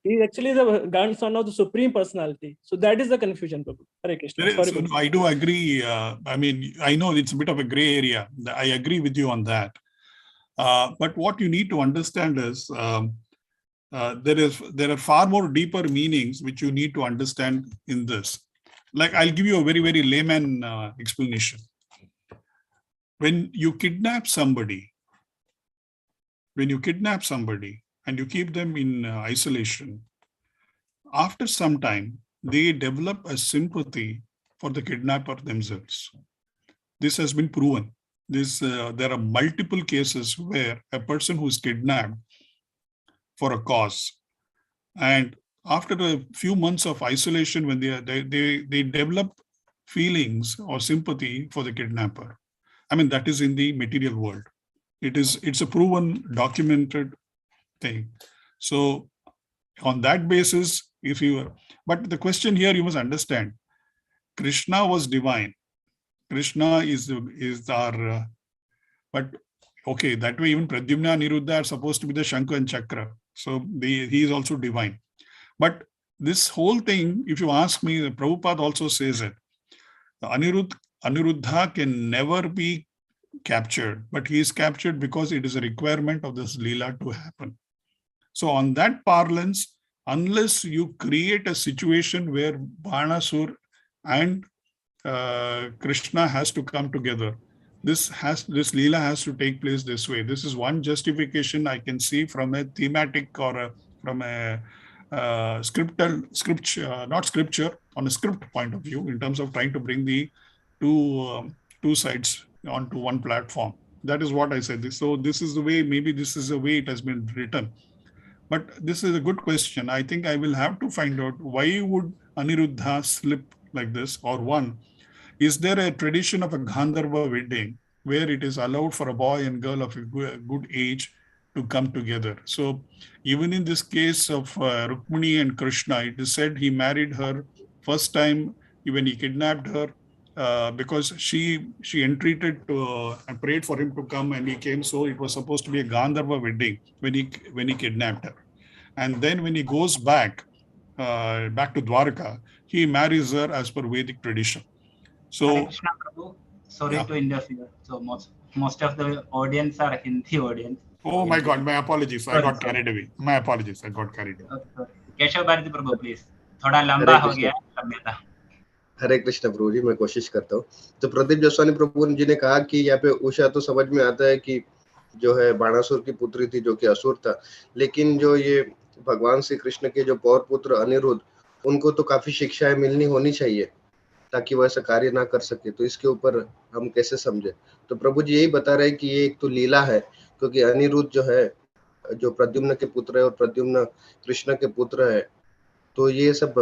He actually is the grandson of the Supreme Personality. So that is the confusion, Prabhu. Hare Krishna. Sorry, Prabhu. I do agree. I mean, I know it's a bit of a gray area. I agree with you on that. But what you need to understand is there are far more deeper meanings which you need to understand in this. Like, I'll give you a very, very layman explanation. When you kidnap somebody, and you keep them in isolation, after some time, they develop a sympathy for the kidnapper themselves. This has been proven. There are multiple cases where a person who is kidnapped for a cause, and after a few months of isolation, when they develop feelings or sympathy for the kidnapper. I mean, that is in the material world. It's a proven, documented thing. So on that basis, but the question here you must understand, Krishna was divine. Krishna is our, but okay, that way even Pradyumna and Aniruddha are supposed to be the Shankha and Chakra. So he is also divine. But this whole thing, if you ask me, Prabhupada also says it. Aniruddha can never be captured, but he is captured because it is a requirement of this Leela to happen. So on that parlance, unless you create a situation where Banasur and Krishna has to come together, this Leela has to take place this way. This is one justification I can see from a thematic or from a scripture, not scripture, on a script point of view, in terms of trying to bring the two sides onto one platform. That is what I said. So this is the way, maybe this is the way it has been written. But this is a good question. I think I will have to find out why would Aniruddha slip like this, or one, is there a tradition of a Gandharva wedding where it is allowed for a boy and girl of a good age to come together? So even in this case of Rukmini and Krishna, it is said he married her first time when he kidnapped her because she entreated and prayed for him to come, and he came. So it was supposed to be a Gandharva wedding when he kidnapped her. And then when he goes back to Dwarka, he marries her as per Vedic tradition. So, Hare Krishna, Prabhu. Sorry to interfere. So most of the audience are Hindi audience. Oh my God, my apologies. I got carried away. My apologies. I got carried away. Keshav Bharti Prabhu please, थोड़ा लंबा हो गया सभ्यता। हरे कृष्ण प्रभु जी, मैं कोशिश करता हूँ। तो प्रदीप जसवानी प्रभु जी ने कहा कि यहाँ पे उषा तो समझ में आता है कि जो है बाणासुर की पुत्री थी, जो कि असुर था, लेकिन जो ये भगवान श्री कृष्ण के जो पौर पुत्र अनिरुद्ध, उनको तो काफी शिक्षाएं मिलनी होनी चाहिए ताकि वो ऐसा कार्य ना कर सके। तो इसके ऊपर हम कैसे समझे? तो प्रभु जी यही बता रहे हैं कि ये एक तो लीला है, क्योंकि अनिरुद्ध जो है जो प्रद्युम्न के पुत्र है और प्रद्युम्न कृष्ण के पुत्र है, तो ये सब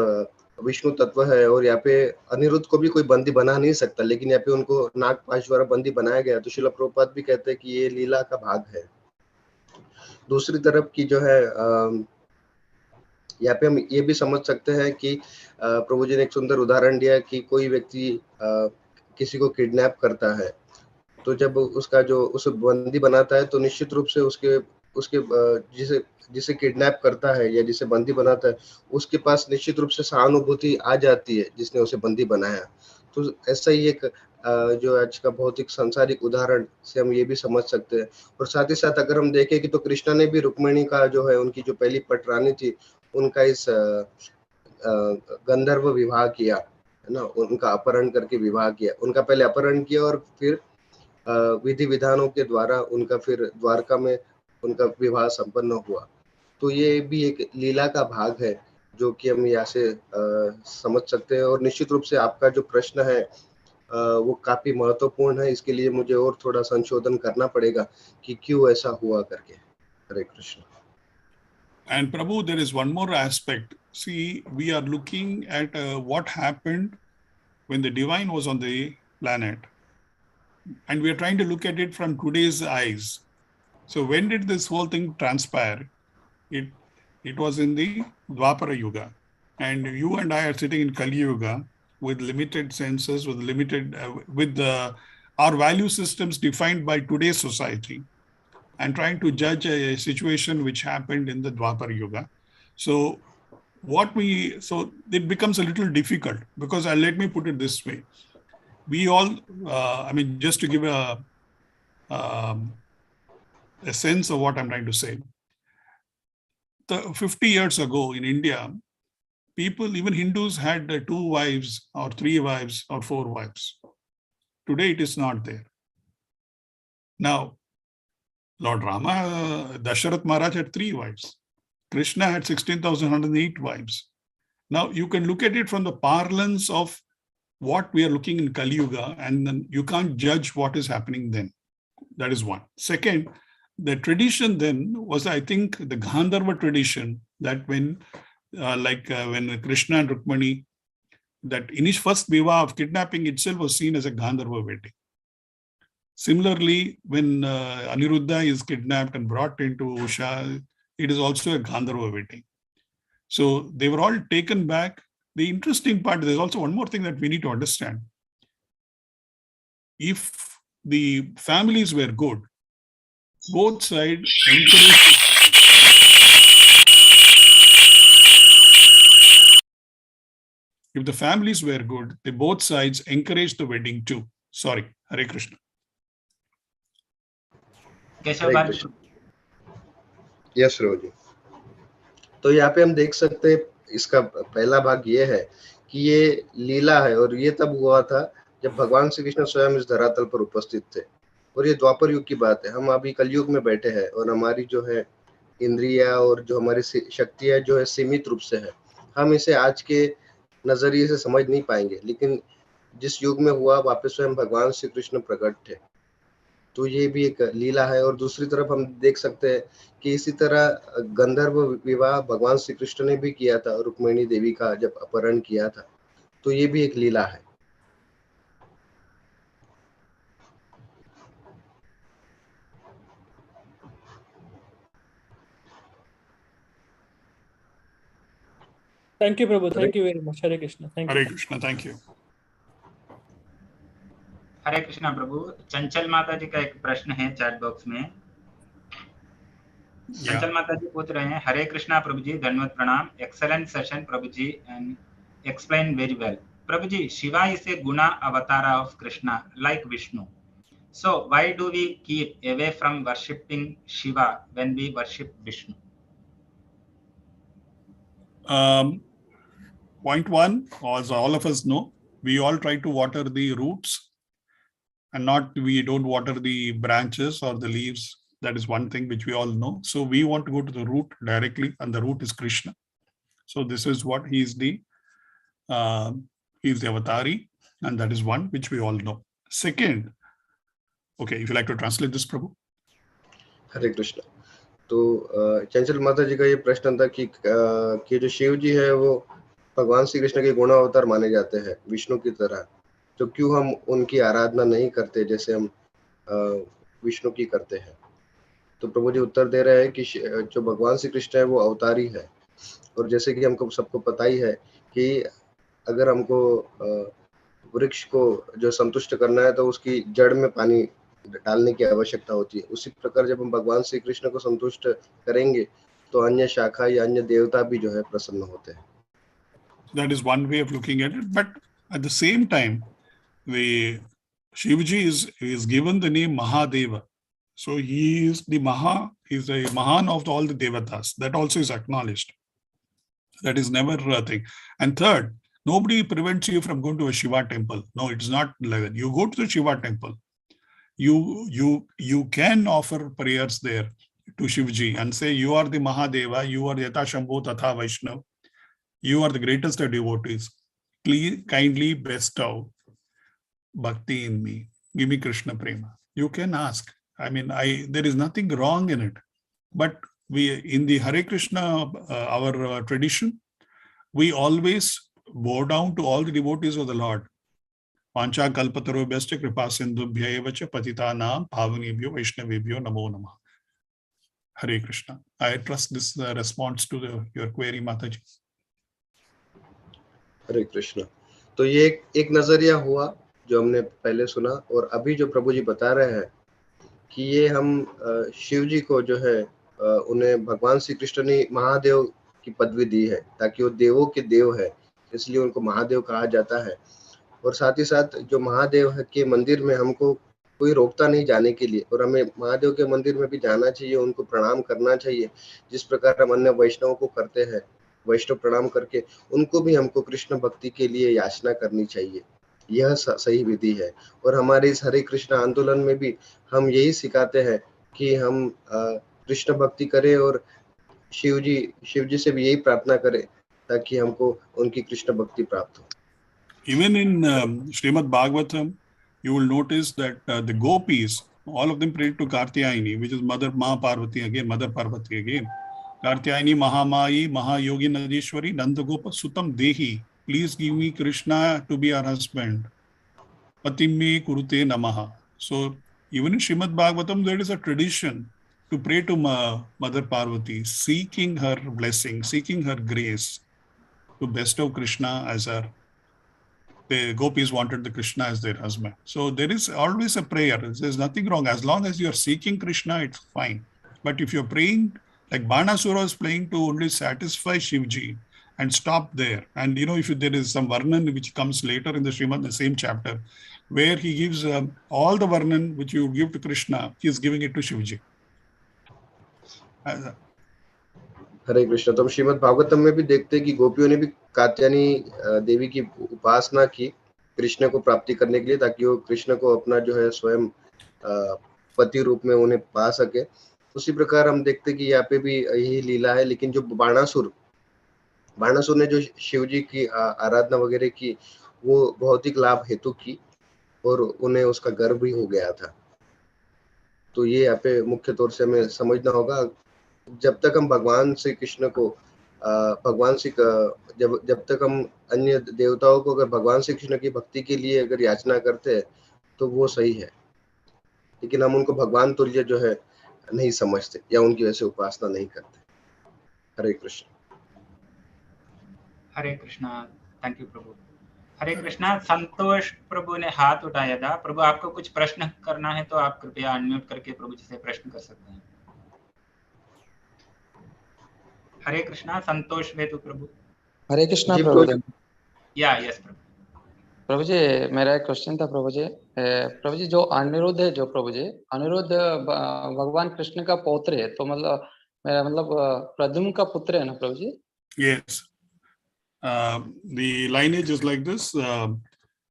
विष्णु तत्व है। और यहाँ पे अनिरुद्ध को भी कोई बंदी बना नहीं सकता, लेकिन यहाँ पे उनको नागपाश द्वारा बंदी बनाया गया। तो श्रील प्रभुपाद भी कहते हैं कि ये लीला का भाग है। दूसरी तरफ की जो है यहाँ पे हम ये भी समझ सकते हैं कि प्रभु जी ने एक सुंदर उदाहरण दिया कि कोई व्यक्ति किसी को किडनैप करता है, तो जब उसका जो उसे बंदी बनाता है, तो निश्चित रूप से उसके जिसे किडनैप करता है या जिसे बंदी बनाता है, उसके पास निश्चित रूप से सहानुभूति आ जाती है जिसने उसे बंदी बनाया। तो ऐसा ही एक जो आज का भौतिक सांसारिक उदाहरण से हम ये भी समझ सकते हैं। और साथ ही साथ अगर हम देखें कि तो कृष्णा ने भी रुक्मिणी का जो है, उनकी जो पहली पटरानी थी, उनका इस गंधर्व विवाह किया, है ना, उनका अपहरण करके विवाह किया। उनका पहले अपहरण किया और फिर विधि विधानों के द्वारा उनका फिर द्वारका में उनका विवाह संपन्न हुआ। तो ये भी एक लीला का भाग है जो कि हम यहाँ से समझ सकते हैं। और निश्चित रूप से आपका जो प्रश्न है वो काफी महत्वपूर्ण है। इसके लिए मुझे और थोड़ा संशोधन करना पड़ेगा कि क्यों ऐसा हुआ करके। हरे Krishna. And Prabhu, there is one more aspect. See, we are looking at what happened when the divine was on the planet, and we are trying to look at it from today's eyes. So when did this whole thing transpire? It was in the Dwapara Yuga, and you and I are sitting in Kali Yuga with limited senses, with limited our value systems defined by today's society, and trying to judge a situation which happened in the Dwapara Yuga. So it becomes a little difficult because let me put it this way. We all, just to give a sense of what I'm trying to say. 50 years ago in India, people, even Hindus, had 2 wives or 3 wives or 4 wives. Today it is not there. Now, Lord Rama, Dasharath Maharaj had 3 wives. Krishna had 16,108 wives. Now, you can look at it from the parlance of what we are looking in Kali Yuga, and then you can't judge what is happening then. That is one. Second, the tradition then was, I think, the Gandharva tradition, that when Krishna and Rukmani, that in his first vivaha of kidnapping itself was seen as a Gandharva wedding. Similarly, when Aniruddha is kidnapped and brought into Usha, it is also a Gandharva wedding. So they were all taken back. The interesting part, there's also one more thing that we need to understand. If the families were good, both sides encouraged. If the families were good, both sides encouraged the wedding too. Sorry, Hare Krishna. Yes प्रभु जी। तो यहाँ पे हम देख सकते हैं, इसका पहला भाग ये है कि ये लीला है, और ये तब हुआ था जब भगवान श्री कृष्ण स्वयं इस धरातल पर उपस्थित थे, और ये द्वापर युग की बात है। हम अभी कलयुग में बैठे हैं और हमारी जो है इंद्रिया और जो हमारी शक्तियां जो है सीमित रूप से है। हम इसे आज के नजरिए से समझ नहीं पाएंगे, लेकिन जिस युग में हुआ वहाँ पे स्वयं भगवान श्री कृष्ण प्रकट थे, तो ये भी एक लीला है। और दूसरी तरफ हम देख सकते हैं कि इसी तरह गंधर्व विवाह भगवान श्री कृष्ण ने भी किया था, रुक्मिणी देवी का जब अपहरण किया था, तो ये भी एक लीला है। Thank you, Prabhu. Thank you very much. Hare Krishna. Thank you. Hare Krishna. Thank you. हरे कृष्णा प्रभु। चंचल माता जी का एक प्रश्न है चैट बॉक्स में। चंचल माता जी पूछ रहे हैं, हरे कृष्णा प्रभु जी, धन्यवाद प्रणाम, एक्सेलेंट सेशन प्रभु जी एंड एक्सप्लेन वेरी वेल। प्रभु जी, Shiva is a guna avatar of Krishna like Vishnu, so why do we keep away from worshipping Shiva when we worship Vishnu? Point one, as all of us know, we all try to water the roots and we don't water the branches or the leaves. That is one thing which we all know. So we want to go to the root directly, and the root is Krishna. So this is what he is the avatari, and that is one which we all know. Second, okay, if you like to translate this, Prabhu. हरे कृष्ण। तो चंचल माता जी का ये प्रश्न था कि जो शिव जी है वो भगवान श्री कृष्ण के गुण अवतार माने जाते हैं विष्णु की तरह, तो क्यों हम उनकी आराधना नहीं करते जैसे हम विष्णु की करते हैं? तो प्रभु जी उत्तर दे रहे हैं कि जो भगवान श्री कृष्ण है वो अवतारी है, और जैसे कि हमको सबको पता ही है कि अगर हमको वृक्ष को जो संतुष्ट करना है तो उसकी जड़ में पानी डालने की आवश्यकता होती है। उसी प्रकार जब हम भगवान श्री कृष्ण को संतुष्ट करेंगे तो अन्य शाखा या अन्य देवता भी जो है प्रसन्न होते हैं। That is one way of looking at it, but at the same time, the Shivji is given the name Mahadeva. So he is the he's the Mahan of all the Devatas. That also is acknowledged. That is never a thing. And third, nobody prevents you from going to a Shiva temple. No, it's not like that. You go to the Shiva temple. You can offer prayers there to Shivji and say, you are the Mahadeva, you are Yata Shambhu Tatha Vaishnav, you are the greatest of devotees. Please kindly bestow bhakti in me. Give me Krishna prema. You can ask. I mean, there is nothing wrong in it. But we, in the Hare Krishna, our tradition, we always bow down to all the devotees of the Lord. Pancha kalpataro bhyaste kripa sindhubhya evacha patitanam bhavanebhyo vaishnavebhyo namo namah. Hare Krishna. I trust this response to your query, Mataji. हरे कृष्ण। तो ये एक नजरिया हुआ जो हमने पहले सुना, और अभी जो प्रभु जी बता रहे हैं कि ये हम शिव जी को जो है उन्हें भगवान श्री कृष्ण ने महादेव की पदवी दी है, ताकि वो देवों के देव है, इसलिए उनको महादेव कहा जाता है। और साथ ही साथ जो महादेव के मंदिर में हमको कोई रोकता नहीं जाने के लिए, और हमें महादेव के मंदिर में भी जाना चाहिए, उनको प्रणाम करना चाहिए, जिस प्रकार हम अन्य वैष्णवों को करते हैं। वैष्णव प्रणाम करके उनको भी हमको कृष्ण भक्ति के लिए याचना करनी चाहिए। यह सही विधि है। और हमारे इस हरे कृष्ण आंदोलन में भी हम यही सिखाते हैं कि हम कृष्ण भक्ति करें और शिव जी से भी यही प्रार्थना करें ताकि हमको उनकी कृष्ण भक्ति प्राप्त हो। Even in Srimad Bhagavatam, you will notice that the gopis, all of them prayed to Kartyayani, which is Mother Mahaparvati again, Mother Parvati again. Kartyayani Mahamayi Mahayogi Nadishwari Nandagopa Sutam Dehi. Please give me Krishna to be our husband. Patimme Kurute Namaha. So even in Srimad Bhagavatam, there is a tradition to pray to Mother Parvati, seeking her blessing, seeking her grace to bestow Krishna as her. The gopis wanted the Krishna as their husband. So there is always a prayer. There's nothing wrong. As long as you're seeking Krishna, it's fine. But if you're praying, like Banasura is praying to only satisfy Shivji and stop there. And if there is some Varnan which comes later in the Srimad, the same chapter, where he gives all the Varnan which you give to Krishna, he is giving it to Shivji. हरे कृष्ण। तो हम श्रीमद् भागवतम में भी देखते हैं कि गोपियों ने भी कात्यायनी देवी की उपासना की कृष्ण को प्राप्ति करने के लिए, ताकि वो कृष्ण को अपना जो है स्वयं पति रूप में उन्हें पा सके। उसी प्रकार हम देखते हैं कि यहाँ पे भी यही लीला है। लेकिन जो बाणासुर ने जो शिव जी की आराधना वगैरह की, वो भौतिक लाभ हेतु की और उन्हें उसका गर्व भी हो गया था। तो ये यहाँ पे मुख्य तौर से हमें समझना होगा, जब तक हम भगवान श्री कृष्ण को जब तक हम अन्य देवताओं को अगर भगवान श्री कृष्ण की भक्ति के लिए अगर याचना करते हैं तो वो सही है, लेकिन हम उनको भगवान तुल्य जो है नहीं समझते या उनकी वैसे उपासना नहीं करते। हरे कृष्ण। हरे कृष्णा। थैंक यू प्रभु। हरे कृष्णा। संतोष प्रभु ने हाथ उठाया था। प्रभु आपको कुछ प्रश्न करना है तो आप कृपया अनम्यूट करके प्रभु जी से प्रश्न कर सकते हैं। हरे कृष्णा। संतोष वेतु प्रभु। हरे कृष्णा प्रभु। यस प्रभु। प्रभु जी मेरा एक क्वेश्चन था प्रभु जी जो अनिरुद्ध है, जो प्रभु जी अनिरुद्ध भगवान कृष्ण का पौत्र है, तो मेरा प्रद्युम्न का पुत्र है ना प्रभु जी? Yes. The lineage is like this.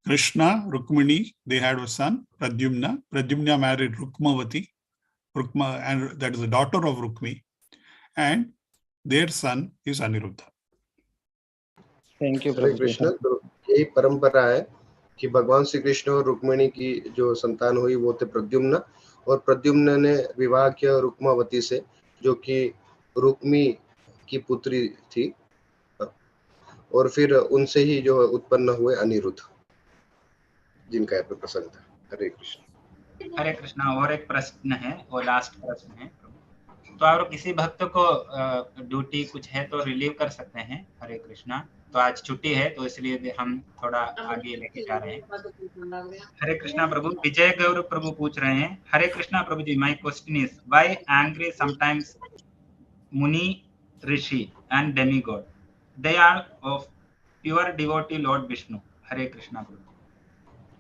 Krishna, Rukmini, they had a son, Pradyumna. Pradyumna married Rukmavati, and that is the daughter of Rukmi, and their son is Aniruddha. Thank you, हरे कृष्ण। तो यही परंपरा है कि भगवान श्री कृष्ण और रुक्मिणी की जो संतान हुई वो थे प्रद्युम्न, और प्रद्युम्न ने विवाह किया रुक्मावती से, जो कि रुक्मी की पुत्री थी, और फिर उनसे ही जो उत्पन्न हुए अनिरुद्ध, जिनका यहाँ पे प्रसंग था। हरे कृष्ण। हरे कृष्णा। और एक प्रश्न है, और लास्ट प्रश्न है। तो आप किसी भक्त को ड्यूटी कुछ है तो रिलीव कर सकते हैं। हरे कृष्णा। तो आज छुट्टी है तो इसलिए हम थोड़ा आगे लेके जा रहे हैं। हरे कृष्णा प्रभु। विजय गौरव प्रभु पूछ रहे हैं, हरे कृष्णा प्रभु जी, my question is why angry sometimes muni, rishi and demigod, they are of pure devotee Lord Vishnu. Hare Krishna प्रभु।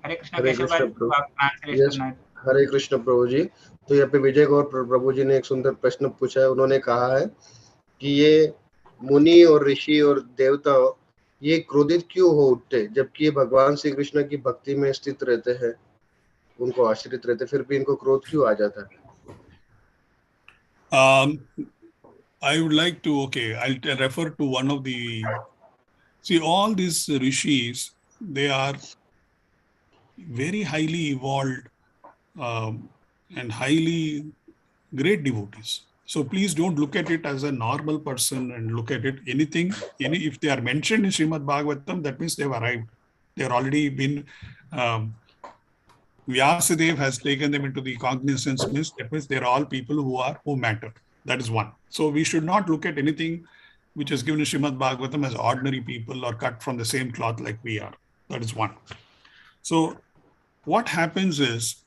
हरे कृष्णा। हरे कैसे कृष्ण प्रभु आप ट्रांसलेट करना है? हरे कृष्ण प्रभु जी। तो यहाँ पे विजय गौर प्रभु जी ने एक सुंदर प्रश्न पूछा है। उन्होंने कहा है कि ये मुनि और ऋषि और देवता ये क्रोधित क्यों हो उठते, जबकि ये भगवान श्री कृष्ण की भक्ति में स्थित रहते हैं, उनको आश्रित रहते, फिर भी इनको क्रोध क्यों आ जाता है? I would like to, I'll refer to one of the, all these rishis, they are very highly evolved and highly great devotees. So please don't look at it as a normal person and look at it if they are mentioned in Srimad Bhagavatam, that means they've arrived. They've already been, Vyasadeva has taken them into the cognizance, that means they're all people who matter. That is one. So we should not look at anything which is given in Srimad Bhagavatam as ordinary people or cut from the same cloth like we are. That is one. So what happens is,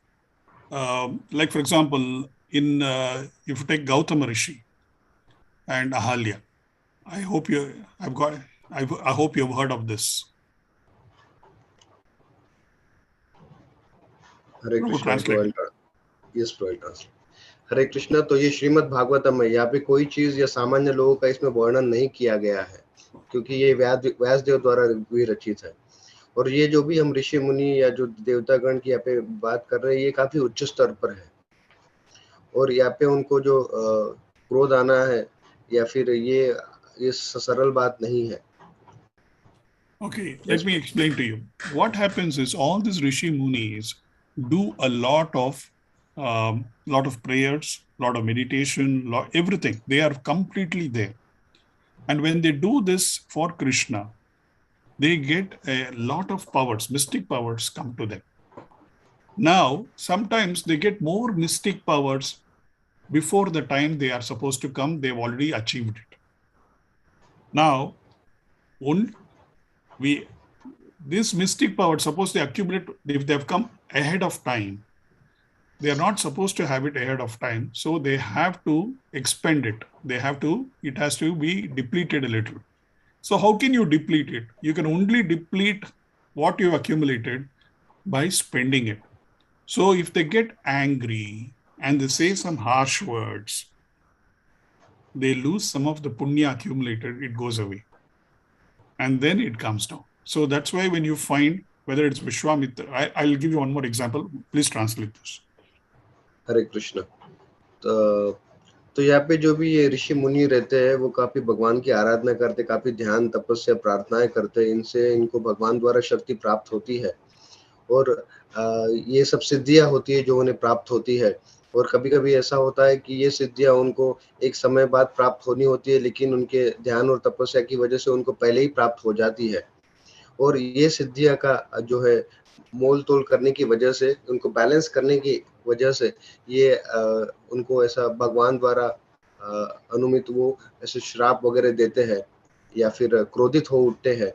like for example, if you take Gautama Rishi and Ahalya I hope you have heard of this. हरे Prabhu, Krishna. translate. Yes प्रभु। हरे कृष्णा। तो ये श्रीमद् भागवतम है, यहाँ पे कोई चीज या सामान्य लोगों का इसमें वर्णन नहीं किया गया है, क्योंकि ये व्यासदेव द्वारा विरचित है। और ये जो भी हम ऋषि मुनि या जो देवतागण की यहाँ पे बात कर रहे हैं, ये काफी उच्च स्तर पर है। और यहाँ पे उनको जो क्रोध आना है या फिर ये सरल बात नहीं है। Okay, let me explain to you. What happens is all these Rishi Munis do a lot of prayers, lot of meditation, everything. They are completely there. And when they do this for Krishna, they get a lot of powers, mystic powers come to them. Now, sometimes they get more mystic powers before the time they are supposed to come. They've already achieved it. Now, this mystic power, suppose they accumulate, if they have come ahead of time, they are not supposed to have it ahead of time. So they have to expend it. It has to be depleted a little. So how can you deplete it? You can only deplete what you accumulated by spending it. So if they get angry and they say some harsh words, they lose some of the punya accumulated, it goes away. And then it comes down. So that's why when you find whether it's Vishwamitra, I'll give you one more example. Please translate this. हरे कृष्ण। तो यहाँ पे जो भी ये ऋषि मुनि रहते हैं, वो काफी भगवान की आराधना करते, काफी ध्यान तपस्या प्रार्थनाएं करते हैं। इनसे इनको भगवान द्वारा शक्ति प्राप्त होती है और ये सब सिद्धियां होती है जो उन्हें प्राप्त होती है। और कभी कभी ऐसा होता है कि ये सिद्धियां उनको एक समय बाद प्राप्त होनी होती है, लेकिन उनके ध्यान और तपस्या की वजह से उनको पहले ही प्राप्त हो जाती है। और ये सिद्धियां का जो है मोल तोल करने की वजह से, उनको बैलेंस करने की वजह से ये उनको ऐसा भगवान द्वारा अनुमित वो ऐसे श्राप वगैरह देते हैं या फिर क्रोधित हो उठते हैं,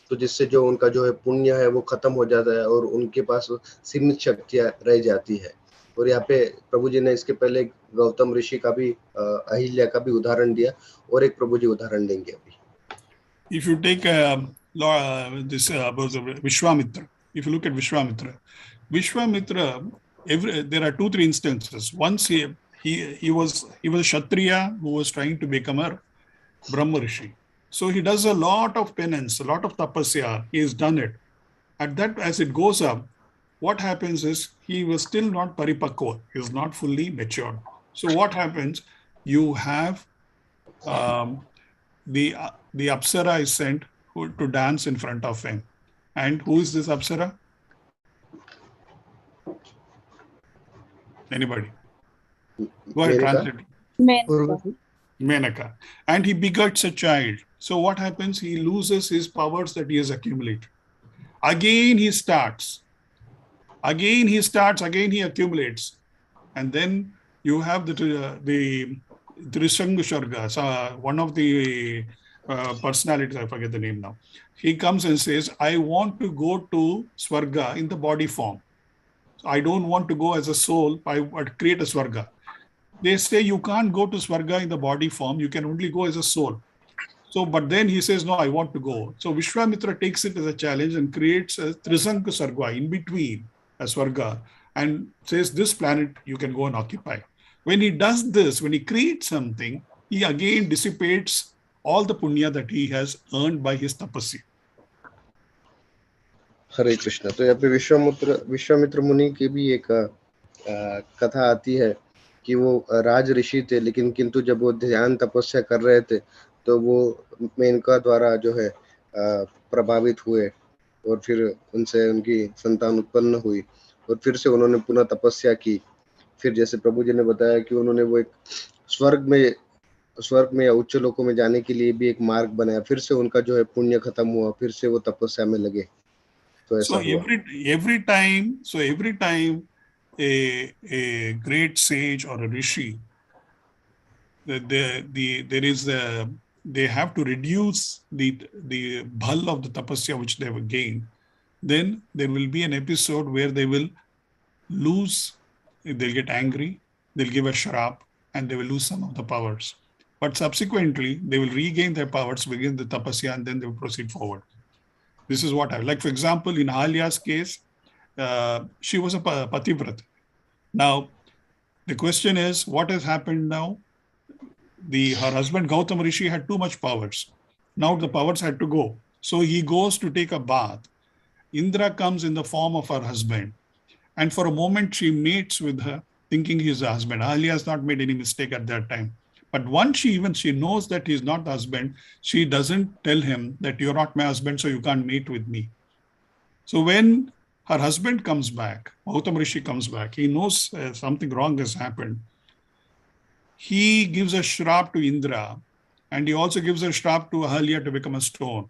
तो जिससे जो उनका जो है पुण्य है वो खत्म हो जाता है और उनके पास सीमित शक्तियां रह जाती है। और यहाँ पे प्रभु जी ने इसके पहले गौतम ऋषि का भी अहिल्या का भी उदाहरण दिया, और एक प्रभु जी उदाहरण देंगे अभी। If you take this Vishwamitra, if you look at Vishwamitra, there are 2-3 instances. Once he was a Kshatriya who was trying to become a Brahma Rishi. So he does a lot of penance, a lot of tapasya. He has done it. At that, as it goes up, what happens is he was still not paripakwa. He is not fully matured. So what happens? You have the Apsara is sent to dance in front of him. And who is this Apsara? Anybody? Go ahead, translate. Menaka. And he begots a child. So what happens? He loses his powers that he has accumulated. Again he starts. Again he accumulates. And then you have the Trisanga Sharga, one of the personalities, I forget the name now. He comes and says, I want to go to Swarga in the body form. I don't want to go as a soul, I would create a Swarga. They say you can't go to Swarga in the body form, you can only go as a soul. So, but then he says, no, I want to go. So Vishwamitra takes it as a challenge and creates a Trisanka Sarga in between a Swarga and says, this planet you can go and occupy. When he does this, when he creates something, he again dissipates all the punya that he has earned by his tapasya. हरे कृष्ण। तो यहाँ पे विश्वामित्र मुनि की भी एक कथा आती है कि वो राज ऋषि थे, लेकिन किंतु जब वो ध्यान तपस्या कर रहे थे तो वो मेनका द्वारा जो है प्रभावित हुए और फिर उनसे उनकी संतान उत्पन्न हुई और फिर से उन्होंने पुनः तपस्या की। फिर जैसे प्रभु जी ने बताया कि उन्होंने वो एक स्वर्ग में या उच्च लोकों में जाने के लिए भी एक मार्ग बनाया, फिर से उनका जो है पुण्य खत्म हुआ, फिर से वो तपस्या में लगे। तो ऐसा every time a great sage or a rishi, they have to reduce the bhal of the tapasya which they have gained. Then there will be an episode where they will lose, they'll get angry, they'll give a shrap, and they will lose some of the powers. but subsequently they will regain their powers, begin the tapasya, and then they will proceed forward. This is what I like. For example, in Ahalya's case, she was a pativrata. Now, the question is, what has happened now? Her husband Gautam Rishi had too much powers. Now the powers had to go. So he goes to take a bath. Indra comes in the form of her husband. And for a moment, she mates with her, thinking he's the husband. Ahalya has not made any mistake at that time. But once she knows that he's not the husband, she doesn't tell him that you're not my husband, so you can't mate with me. So when her husband comes back, Gautam Rishi comes back, he knows something wrong has happened. He gives a shrap to Indra, and he also gives a shrap to Ahalya to become a stone.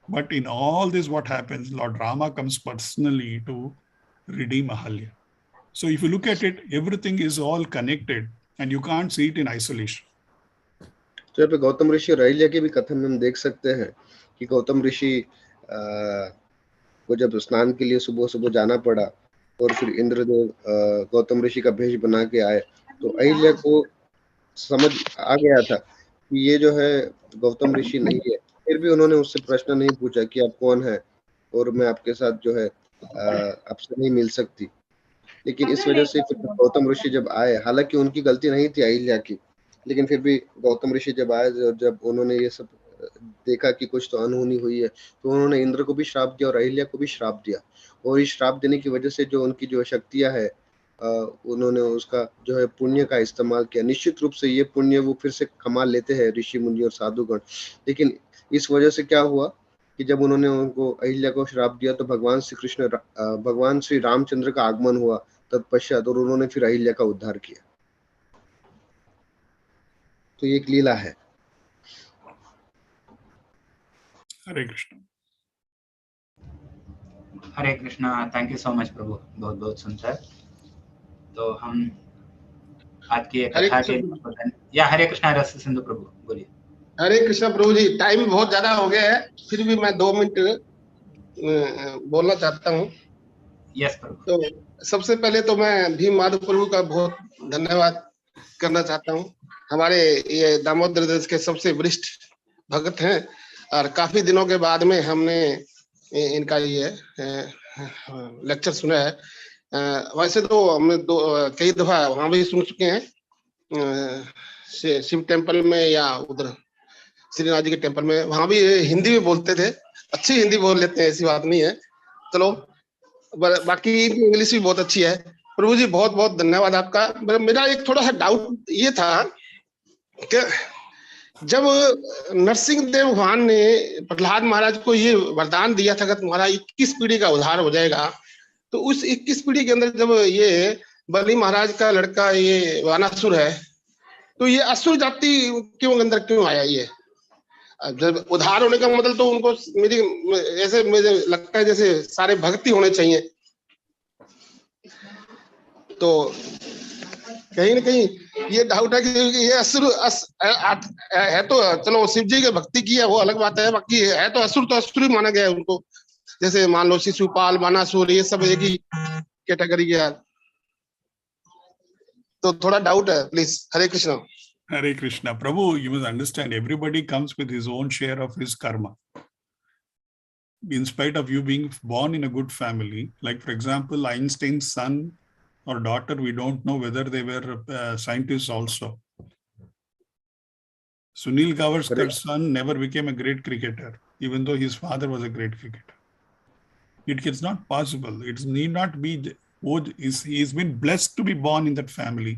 But in all this, what happens? Lord Rama comes personally to redeem Ahalya. So if you look at it, everything is all connected, and you can't see it in isolation. तो यहाँ पे गौतम ऋषि और अहिल्या की भी कथन में हम देख सकते हैं कि गौतम ऋषि को जब स्नान के लिए सुबह सुबह जाना पड़ा और फिर इंद्रदेव गौतम ऋषि का भेष बना के आए, तो अहिल्या को समझ आ गया था कि ये जो है गौतम ऋषि नहीं है। फिर भी उन्होंने उससे प्रश्न नहीं पूछा कि आप कौन है और मैं आपके साथ जो है आपसे नहीं मिल सकती। लेकिन इस वजह से फिर गौतम ऋषि जब आए, हालांकि उनकी गलती नहीं थी अहिल्या की, लेकिन फिर भी गौतम ऋषि जब आए और जब उन्होंने ये सब देखा कि कुछ तो अनहोनी हुई है, तो उन्होंने इंद्र को भी श्राप दिया और अहिल्या को भी श्राप दिया। और इस श्राप देने की वजह से जो उनकी जो शक्तियां है, उन्होंने उसका जो है पुण्य का इस्तेमाल किया। निश्चित रूप से ये पुण्य वो फिर से कमा लेते हैं ऋषि मुनि और साधुगण। लेकिन इस वजह से क्या हुआ कि जब उन्होंने उनको अहिल्या को श्राप दिया तो भगवान श्री रामचंद्र का आगमन हुआ तत्पश्चात, और उन्होंने फिर अहिल्या का उद्धार किया। तो ये एक लीला है। Hare Krishna. Hare Krishna. Thank you so much प्रभु, बहुत बहुत सुंदर। तो हम आज की कथा के या हरे कृष्णा रस सिंधु प्रभु बोलिए। हरे कृष्णा प्रभु जी, टाइम बहुत ज्यादा हो गया है, फिर भी मैं 2 मिनट बोलना चाहता हूँ। यस प्रभु। तो सबसे पहले तो मैं भीम माधव प्रभु का बहुत धन्यवाद करना चाहता हूँ। हमारे ये दामोदर देश के सबसे वरिष्ठ भक्त हैं और काफी दिनों के बाद में हमने इनका ये लेक्चर सुना है। वैसे तो हमने कई दफा वहां भी सुन चुके हैं, शिव टेम्पल में या उधर श्रीनाथ जी के टेम्पल में, वहां भी हिंदी में बोलते थे। अच्छी हिंदी बोल लेते हैं, ऐसी बात नहीं है। चलो, बाकी इंग्लिश भी बहुत अच्छी है। प्रभु जी बहुत बहुत धन्यवाद आपका। मेरा एक थोड़ा सा डाउट ये था कि जब नरसिंह देव भगवान ने प्रहलाद महाराज को ये वरदान दिया था कि तुम्हारा 21 पीढ़ी का उद्धार हो जाएगा, तो उस 21 पीढ़ी के अंदर जब ये बलि महाराज का लड़का ये वानासुर है, तो ये असुर जाति क्यों अंदर क्यों आया? ये जब उद्धार होने का मतलब तो उनको मुझे लगता है जैसे सारे भक्ति होने चाहिए। तो कहीं ना कहीं ये डाउट है कि ये असुर है। तो चलो शिव जी की भक्ति की है वो अलग बात है, बाकी है तो असुर ही माना गया है उनको। जैसे मान लो शिशुपाल, बानासुर, ये सब एक ही कैटेगरी के है। तो थोड़ा डाउट है, please. Hare Krishna. Hare Krishna. Prabhu, you must understand, everybody comes with his own share of his karma. In spite of you being born in a good family, like for example, Einstein's son or daughter, we don't know whether they were scientists also. Sunil Gavaskar's son never became a great cricketer, even though his father was a great cricketer. It is not possible. It need not be. He's been blessed to be born in that family.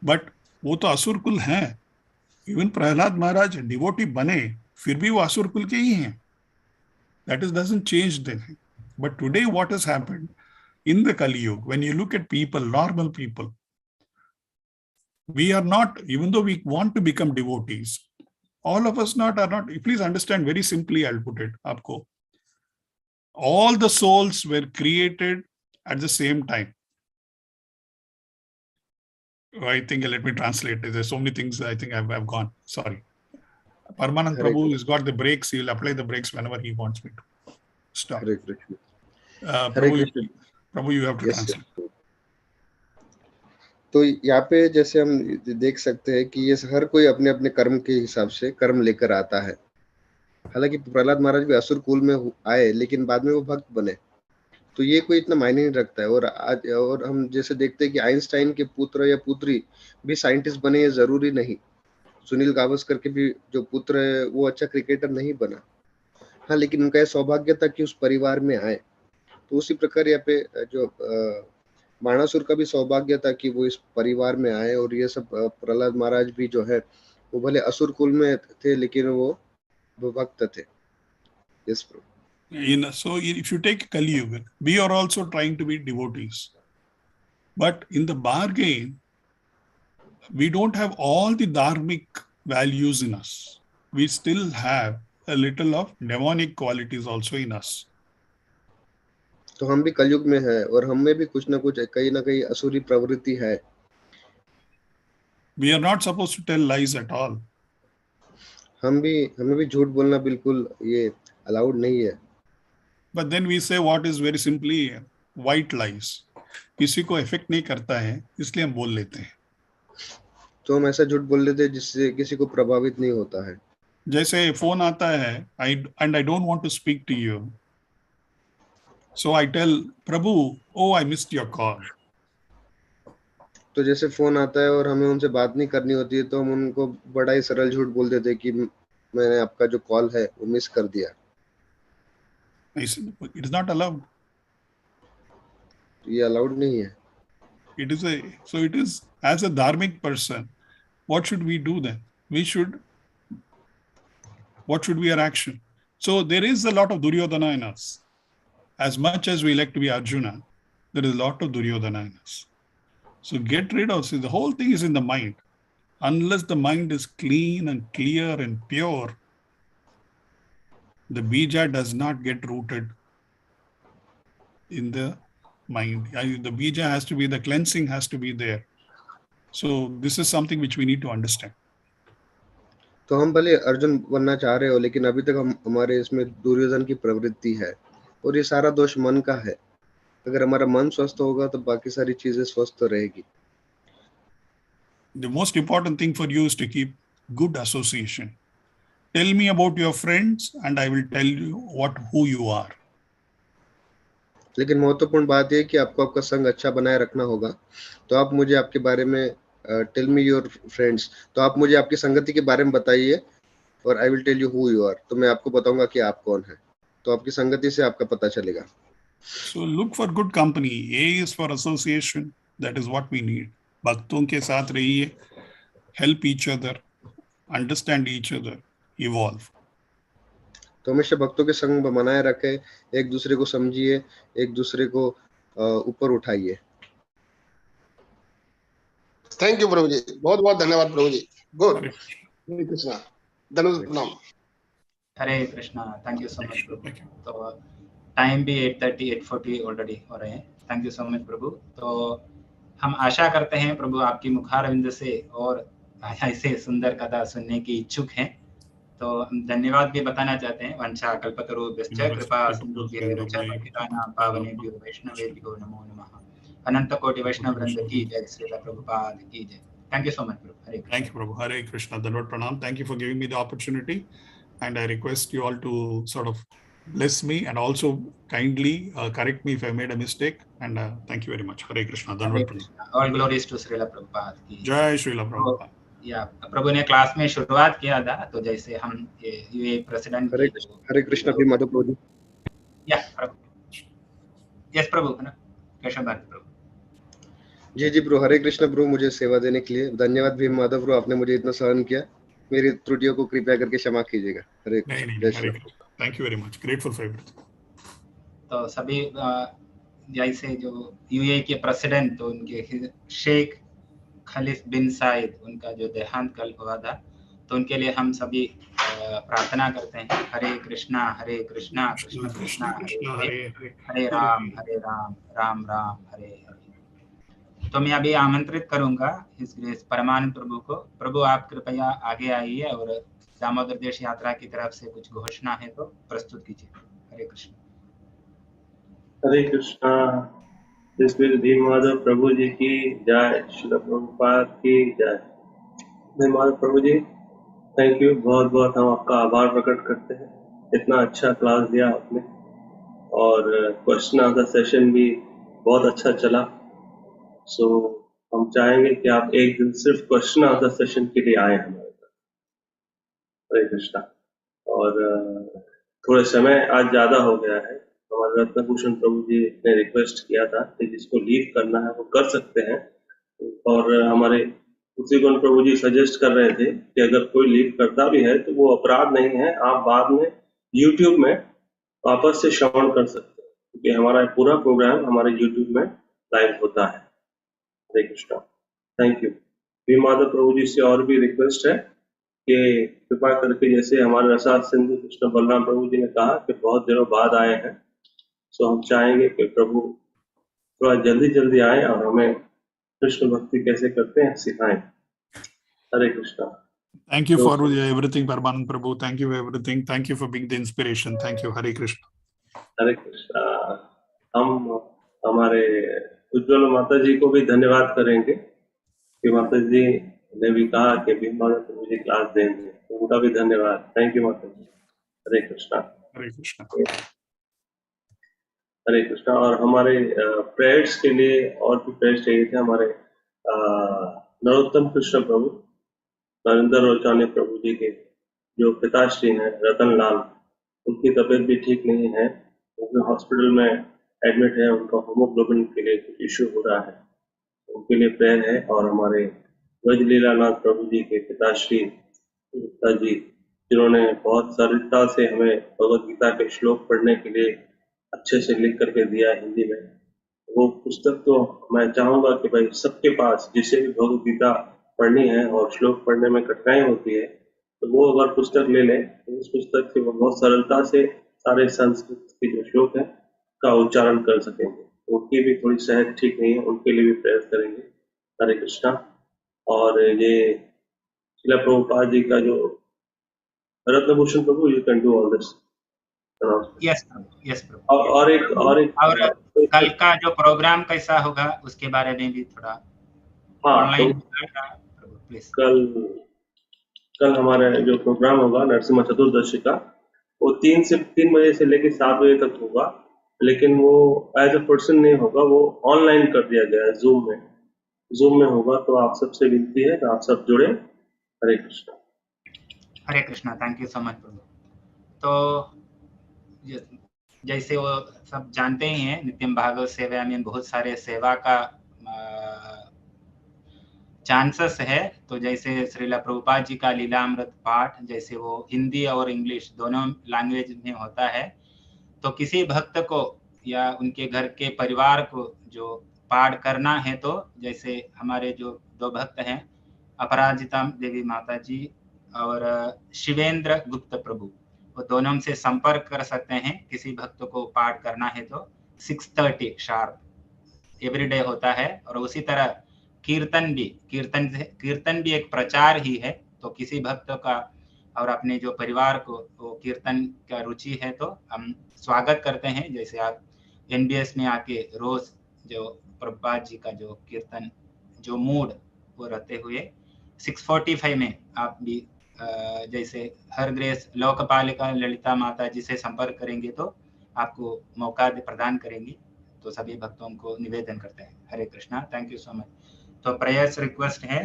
But वो तो असुर कुल हैं। Even Prahlad महाराज devotee बने, फिर भी वो असुर कुल के ही हैं। That doesn't change anything. But today what has happened in the Kali Yuga, when you look at people, normal people, we are not, even though we want to become devotees, all of us are not. Please understand very simply, I'll put it, aapko. All the souls were created at the same time. I think, let me translate. There's so many things I think I've gone. Sorry. Parmanand Prabhu has got the brakes. He'll apply the brakes whenever he wants me to. Stop. Prabhu, you have to translate. तो यहाँ पे जैसे हम देख सकते हैं कि ये हर कोई अपने अपने कर्म के हिसाब से कर्म लेकर आता है। हालांकि प्रहलाद महाराज भी असुर कुल में आए, लेकिन बाद में वो भक्त बने, तो ये कोई इतना मायने नहीं रखता है। और हम जैसे देखते हैं कि आइंस्टाइन के पुत्र या पुत्री भी साइंटिस्ट बने, ये जरूरी नहीं। सुनील गावस्कर के भी जो पुत्र है वो अच्छा क्रिकेटर नहीं बना, हाँ, लेकिन उनका यह सौभाग्य था कि उस परिवार में आए। तो उसी प्रकार यहाँ पे जो बाणासुर का भी सौभाग्य था कि वो इस परिवार में आए। और ये सब प्रहलाद महाराज भी जो है वो भले असुर कुल में थे, लेकिन वो भक्त थे। Yes Prabhu. So if you take Kali Yuga, we are also trying to be devotees. But in the bargain, we don't have all the dharmic values in us. We still have a little of demonic qualities also in us. तो हम भी कलयुग में है और हम में भी कुछ ना कुछ कहीं ना कहीं असुरी प्रवृत्ति है। We are not supposed to tell lies at all. हमें भी झूठ बोलना बिल्कुल ये अलाउड नहीं है। But then we say what is very simply white lies. किसी को इफेक्ट नहीं करता है, इसलिए हम बोल लेते हैं। तो हम ऐसा झूठ बोल लेते हैं जिससे किसी को प्रभावित नहीं होता है। जैसे फोन आता है, and I don't want to speak to you, so I tell Prabhu, oh I missed your call. तो जैसे फोन आता है और हमें उनसे बात नहीं करनी होती है, तो हम उनको बड़ा ही सरल झूठ बोल देते हैं कि मैंने आपका जो कॉल है वो मिस कर दिया। It is not allowed. ये अलाउड नहीं है। So it is, as a dharmic person, what should we do then? What should be our action? So there is a lot of Duryodhana in us. As much as we like to be Arjuna, there is a lot of Duryodhana in us. So get rid of, see, the whole thing is in the mind. Unless the mind is clean and clear and pure, the bija does not get rooted in the mind. The bija has to be, the cleansing has to be there. So this is something which we need to understand. तो हम भले अर्जुन बनना चाह रहे हो, लेकिन अभी तक हमारे इसमें दुर्योधन की प्रवृत्ति है, और ये सारा दोष मन का है। अगर हमारा मन स्वस्थ होगा तो बाकी सारी चीजें स्वस्थ रहेगी। The most important thing for you is to keep good association. Tell me about your friends and I will tell you who you are. लेकिन महत्वपूर्ण बात यह कि आपको आपका संग अच्छा बनाए रखना होगा। तो आप मुझे आपके बारे में टेल मी योर फ्रेंड्स, तो आप मुझे आपकी संगति के बारे में बताइए, और I will tell you who you are, तो मैं आपको बताऊंगा कि आप कौन हैं। तो आपकी संगति से आपका पता चलेगा। So look for good company. A is for association. That is what we need. भक्तों के साथ रहिए, help each other, understand each other, evolve. तो हमेशा भक्तों के संग बनाए रखे, एक दूसरे को समझिए, एक दूसरे को ऊपर उठाइए। थैंक यू प्रभु जी, बहुत बहुत धन्यवाद प्रभु जी। गुड। हरे कृष्णा, धन्यवाद प्रणाम। Hare Krishna, thank you so much प्रभु। तो टाइम भी 8:30 8:40 ऑलरेडी हो रहे हैं। थैंक यू सो मच प्रभु। तो हम आशा करते हैं प्रभु आपकी मुखारविंद से और ऐसे सुंदर कथा सुनने की इच्छुक हैं। तो हम धन्यवाद भी बताना चाहते हैं। वंशा कल्पतरुभ्यश्च कृपा सिंधुभ्यैव च पतितानां पावनेभ्यो वैष्णवेभ्यो नमो नमः। अनंत कोटि वैष्णव वृंद की जय, श्रील प्रभुपाद की जय। थैंक यू सो मच प्रभु। हरे Krishna. Thank you Prabhu. Hare Krishna. Dandavat Pranam. Thank you for giving me the opportunity, and I request you all to sort of bless me and also kindly correct me if I made a mistake, and thank you very much. Hare Krishna. Dandavat Pranam. All glories to Srila Prabhupada की जय, श्रील प्रभुपाद। या प्रभु ने class में शुरुआत किया था, तो जैसे हम ये प्रेसिडेंट हरे कृष्णा भी माधव प्रभु। या प्रभु, यस प्रभु, है ना, केशव भारती प्रभु। जी जी प्रभु, हरे कृष्ण प्रभु, मुझे सेवा देने के लिए धन्यवाद। भीम माधव प्रभु, आपने मुझे इतना सहन किया, मेरी त्रुटियों को कृपया करके क्षमा कीजिएगा। हरे कृष्ण, जय Shri Ram. Thank you very much, grateful for everything. तो सभी जैसे जो यूएई के प्रेसिडेंट, तो उनके शेख खलीफ बिन साइद, उनका जो देहांत कल हुआ था, तो उनके लिए हम सभी प्रार्थना करते हैं। हरे कृष्णा कृष्ण कृष्ण हरे हरे, हरे राम राम राम हरे हरे। तो मैं अभी आमंत्रित करूंगा इस ग्रेस परमानंद प्रभु को। प्रभु आप कृपया आगे आइए और दामोदर देश यात्रा की तरफ से कुछ घोषणा है तो प्रस्तुत कीजिए। हरे कृष्ण। हरे कृष्णा। श्री भीम माधव प्रभु जी की जय, श्री प्रभुपाद की जय। भीम माधव प्रभु जी, थैंक यू, बहुत बहुत हम आपका आभार प्रकट करते हैं, इतना अच्छा क्लास दिया आपने और क्वेश्चन आंसर सेशन भी बहुत अच्छा चला। सो हम चाहेंगे कि आप एक दिन सिर्फ क्वेश्चन आंसर सेशन के लिए आए हमारे पास। हरे कृष्णा। और थोड़ा समय आज ज्यादा हो गया है, हमारे रत्नभूषण प्रभु जी ने रिक्वेस्ट किया था कि जिसको लीव करना है वो कर सकते हैं, और हमारे उसी गुण प्रभु जी सजेस्ट कर रहे थे कि अगर कोई लीव करता भी है तो वो अपराध नहीं है, आप बाद में YouTube में वापस से श्रवण कर सकते हैं, क्योंकि हमारा पूरा प्रोग्राम हमारे YouTube में लाइव होता है। हरे कृष्णा, थैंक यू। भीम माधव प्रभु जी से और भी रिक्वेस्ट है कि कृपा करके, जैसे हमारे रसाद सिंधु कृष्ण बलराम प्रभु जी ने कहा कि बहुत दिनों बाद आए हैं, तो हम चाहेंगे कि प्रभु थोड़ा जल्दी जल्दी आए और हमें कृष्ण भक्ति कैसे करते हैं सिखाएं। हरे Krishna. Thank you for everything, Paramanand Prabhu. Thank you for everything. Thank you for being the inspiration. Thank you. Hare Krishna. Hare Krishna. हम हमारे उज्ज्वल माता जी को भी धन्यवाद करेंगे कि माता जी ने भी कहा कि भीम माधव प्रभु जी क्लास देंगे, तो उनका भी धन्यवाद। थैंक यू माता जी। हरे कृष्णा। Hare Krishna. हरे कृष्णा। और हमारे प्रेयर्स के लिए और भी प्रेयर्स चाहिए थे। हमारे नरोत्तम कृष्ण प्रभु, नरेंद्र रोचानी प्रभु जी के जो पिताश्री हैं रतन लाल, उनकी तबीयत भी ठीक नहीं है, वो हॉस्पिटल में एडमिट है, उनका होमोग्लोबिन के लिए कुछ इश्यू हो रहा है, उनके लिए प्रेयर है। और हमारे ब्रजलीलानाथ प्रभु जी के पिताश्री गुप्ता जी, जिन्होंने बहुत सरलता से हमें भगवद गीता के श्लोक पढ़ने के लिए अच्छे से लिख करके दिया हिंदी में, वो पुस्तक तो मैं चाहूंगा कि भाई सबके पास, जिसे भी भगवद गीता पढ़नी है और श्लोक पढ़ने में कठिनाई होती है, तो वो अगर पुस्तक ले लें तो उस पुस्तक से वो बहुत सरलता से सारे संस्कृत के जो श्लोक है का उच्चारण कर सकेंगे। उनकी भी थोड़ी सेहत ठीक नहीं है, उनके लिए भी प्रयास करेंगे। हरे कृष्णा। और ये श्रील प्रभुपाद जी का जो रत्नभूषण प्रभु, you can do all this. Yes प्रभु, यस प्रभु। और एक कल का जो प्रोग्राम कैसा होगा उसके बारे में भी थोड़ा ऑनलाइन प्रभु प्लीज। कल हमारा जो प्रोग्राम होगा नरसिम्हा चतुर्दशी का, वो 3 बजे से लेकर 7 बजे तक होगा, लेकिन वो एज ए पर्सन नहीं होगा, वो ऑनलाइन कर दिया गया है, जूम में होगा। तो आप सबसे विनती है कि आप सब जुड़े। Hare Krishna. Hare Krishna, thank you so much प्रभु। तो जैसे वो सब जानते ही हैं, नित्यम भागवत सेवा में बहुत सारे सेवा का चांसेस है। तो जैसे श्रीला प्रभुपाद जी का लीलामृत पाठ, जैसे वो हिंदी और इंग्लिश दोनों लैंग्वेज में होता है, तो किसी भक्त को या उनके घर के परिवार को जो पाठ करना है, तो जैसे हमारे जो 2 भक्त हैं, अपराजिता देवी माता जी और शिवेंद्र गुप्त प्रभु, वो दोनों से संपर्क कर सकते हैं। किसी भक्त को पाठ करना है तो 6:30 शार्प एवरीडे होता है। और उसी तरह कीर्तन भी एक प्रचार ही है। तो किसी भक्त का और अपने जो परिवार को वो कीर्तन का रुचि है, तो हम स्वागत करते हैं। जैसे आप NBS में आके रोज जो प्रभुपाद जी का जो कीर्तन, जो मूड वो रहते हुए 6:45 में आप भी जैसे हर ग्रेस लोकपालिका ललिता माता जी से संपर्क करेंगे तो आपको मौका प्रदान करेंगी। तो सभी भक्तों को निवेदन करते हैं। Hare Krishna, thank you so much. तो प्रेयर्स रिक्वेस्ट है,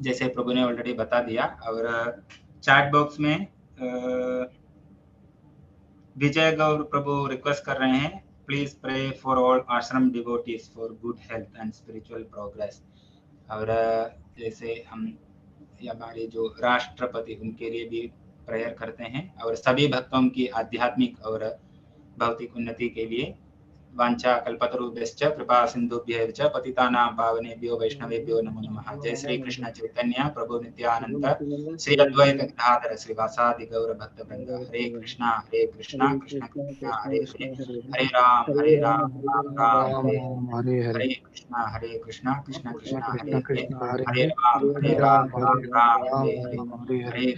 जैसे प्रभु ने ऑलरेडी बता दिया। और चैट बॉक्स में विजय गौर प्रभु रिक्वेस्ट कर रहे हैं, प्लीज प्रे फॉर ऑल आश्रम devotees for good health and spiritual progress. और जैसे हम हमारे जो राष्ट्रपति, उनके लिए भी प्रेयर करते हैं, और सभी भक्तों की आध्यात्मिक और भौतिक उन्नति के लिए वांछा कल्पतरुभ्यश्च कृपा सिंधुभ्यः च पतितानां पावनेभ्यो वैष्णवेभ्यो नमो नमः। जय श्री कृष्ण चैतन्य प्रभु नित्यानंद श्री अद्वैत गदाधर श्रीवासादि गौर भक्त वृंद। हरे कृष्णा कृष्ण कृष्ण हरे हरे, हरे राम राम राम हरे हरे, हरे कृष्णा कृष्ण कृष्ण हरे हरे, हरे राम राम हरे हरे,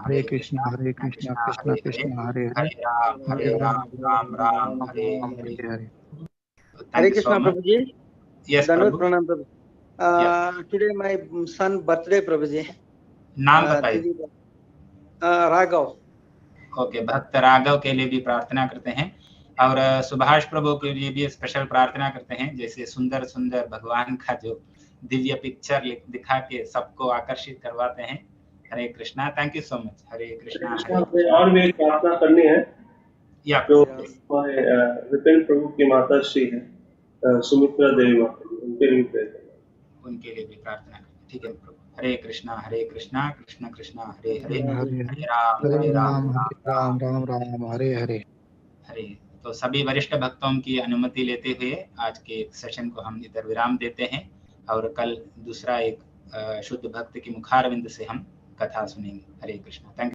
हरे कृष्णा कृष्ण कृष्ण हरे हरे, हरे Ram Ram Hare Hare. Hare Krishna, Prabhuji. Yes, Dandavat Prabhu. pranam, Prabhu. Today my son birthday, Prabhuji. नाम बताइए। राघव। ओके, भक्त राघव के लिए भी प्रार्थना करते हैं और सुभाष प्रभु के लिए भी स्पेशल प्रार्थना करते हैं, जैसे सुंदर सुंदर भगवान का जो दिव्य पिक्चर दिखा के सबको आकर्षित करवाते हैं। Hare Krishna, thank you so much. Hare Krishna, Hare Krishna. और भी एक प्रार्थना करनी है, या जो हमारे विपिन प्रभु की माता श्री है सुमित्रा देवी माता, उनके लिए उनके लिए भी प्रार्थना करें। ठीक है प्रभु। हरे कृष्णा कृष्ण कृष्ण हरे हरे, हरे राम राम राम राम हरे हरे हरे। तो सभी वरिष्ठ भक्तों की अनुमति लेते हुए आज के सेशन को हम इधर विराम देते हैं और कल दूसरा एक शुद्ध भक्त की मुखारविंद से हम कथा सुनेंगे। Hare Krishna, thank you.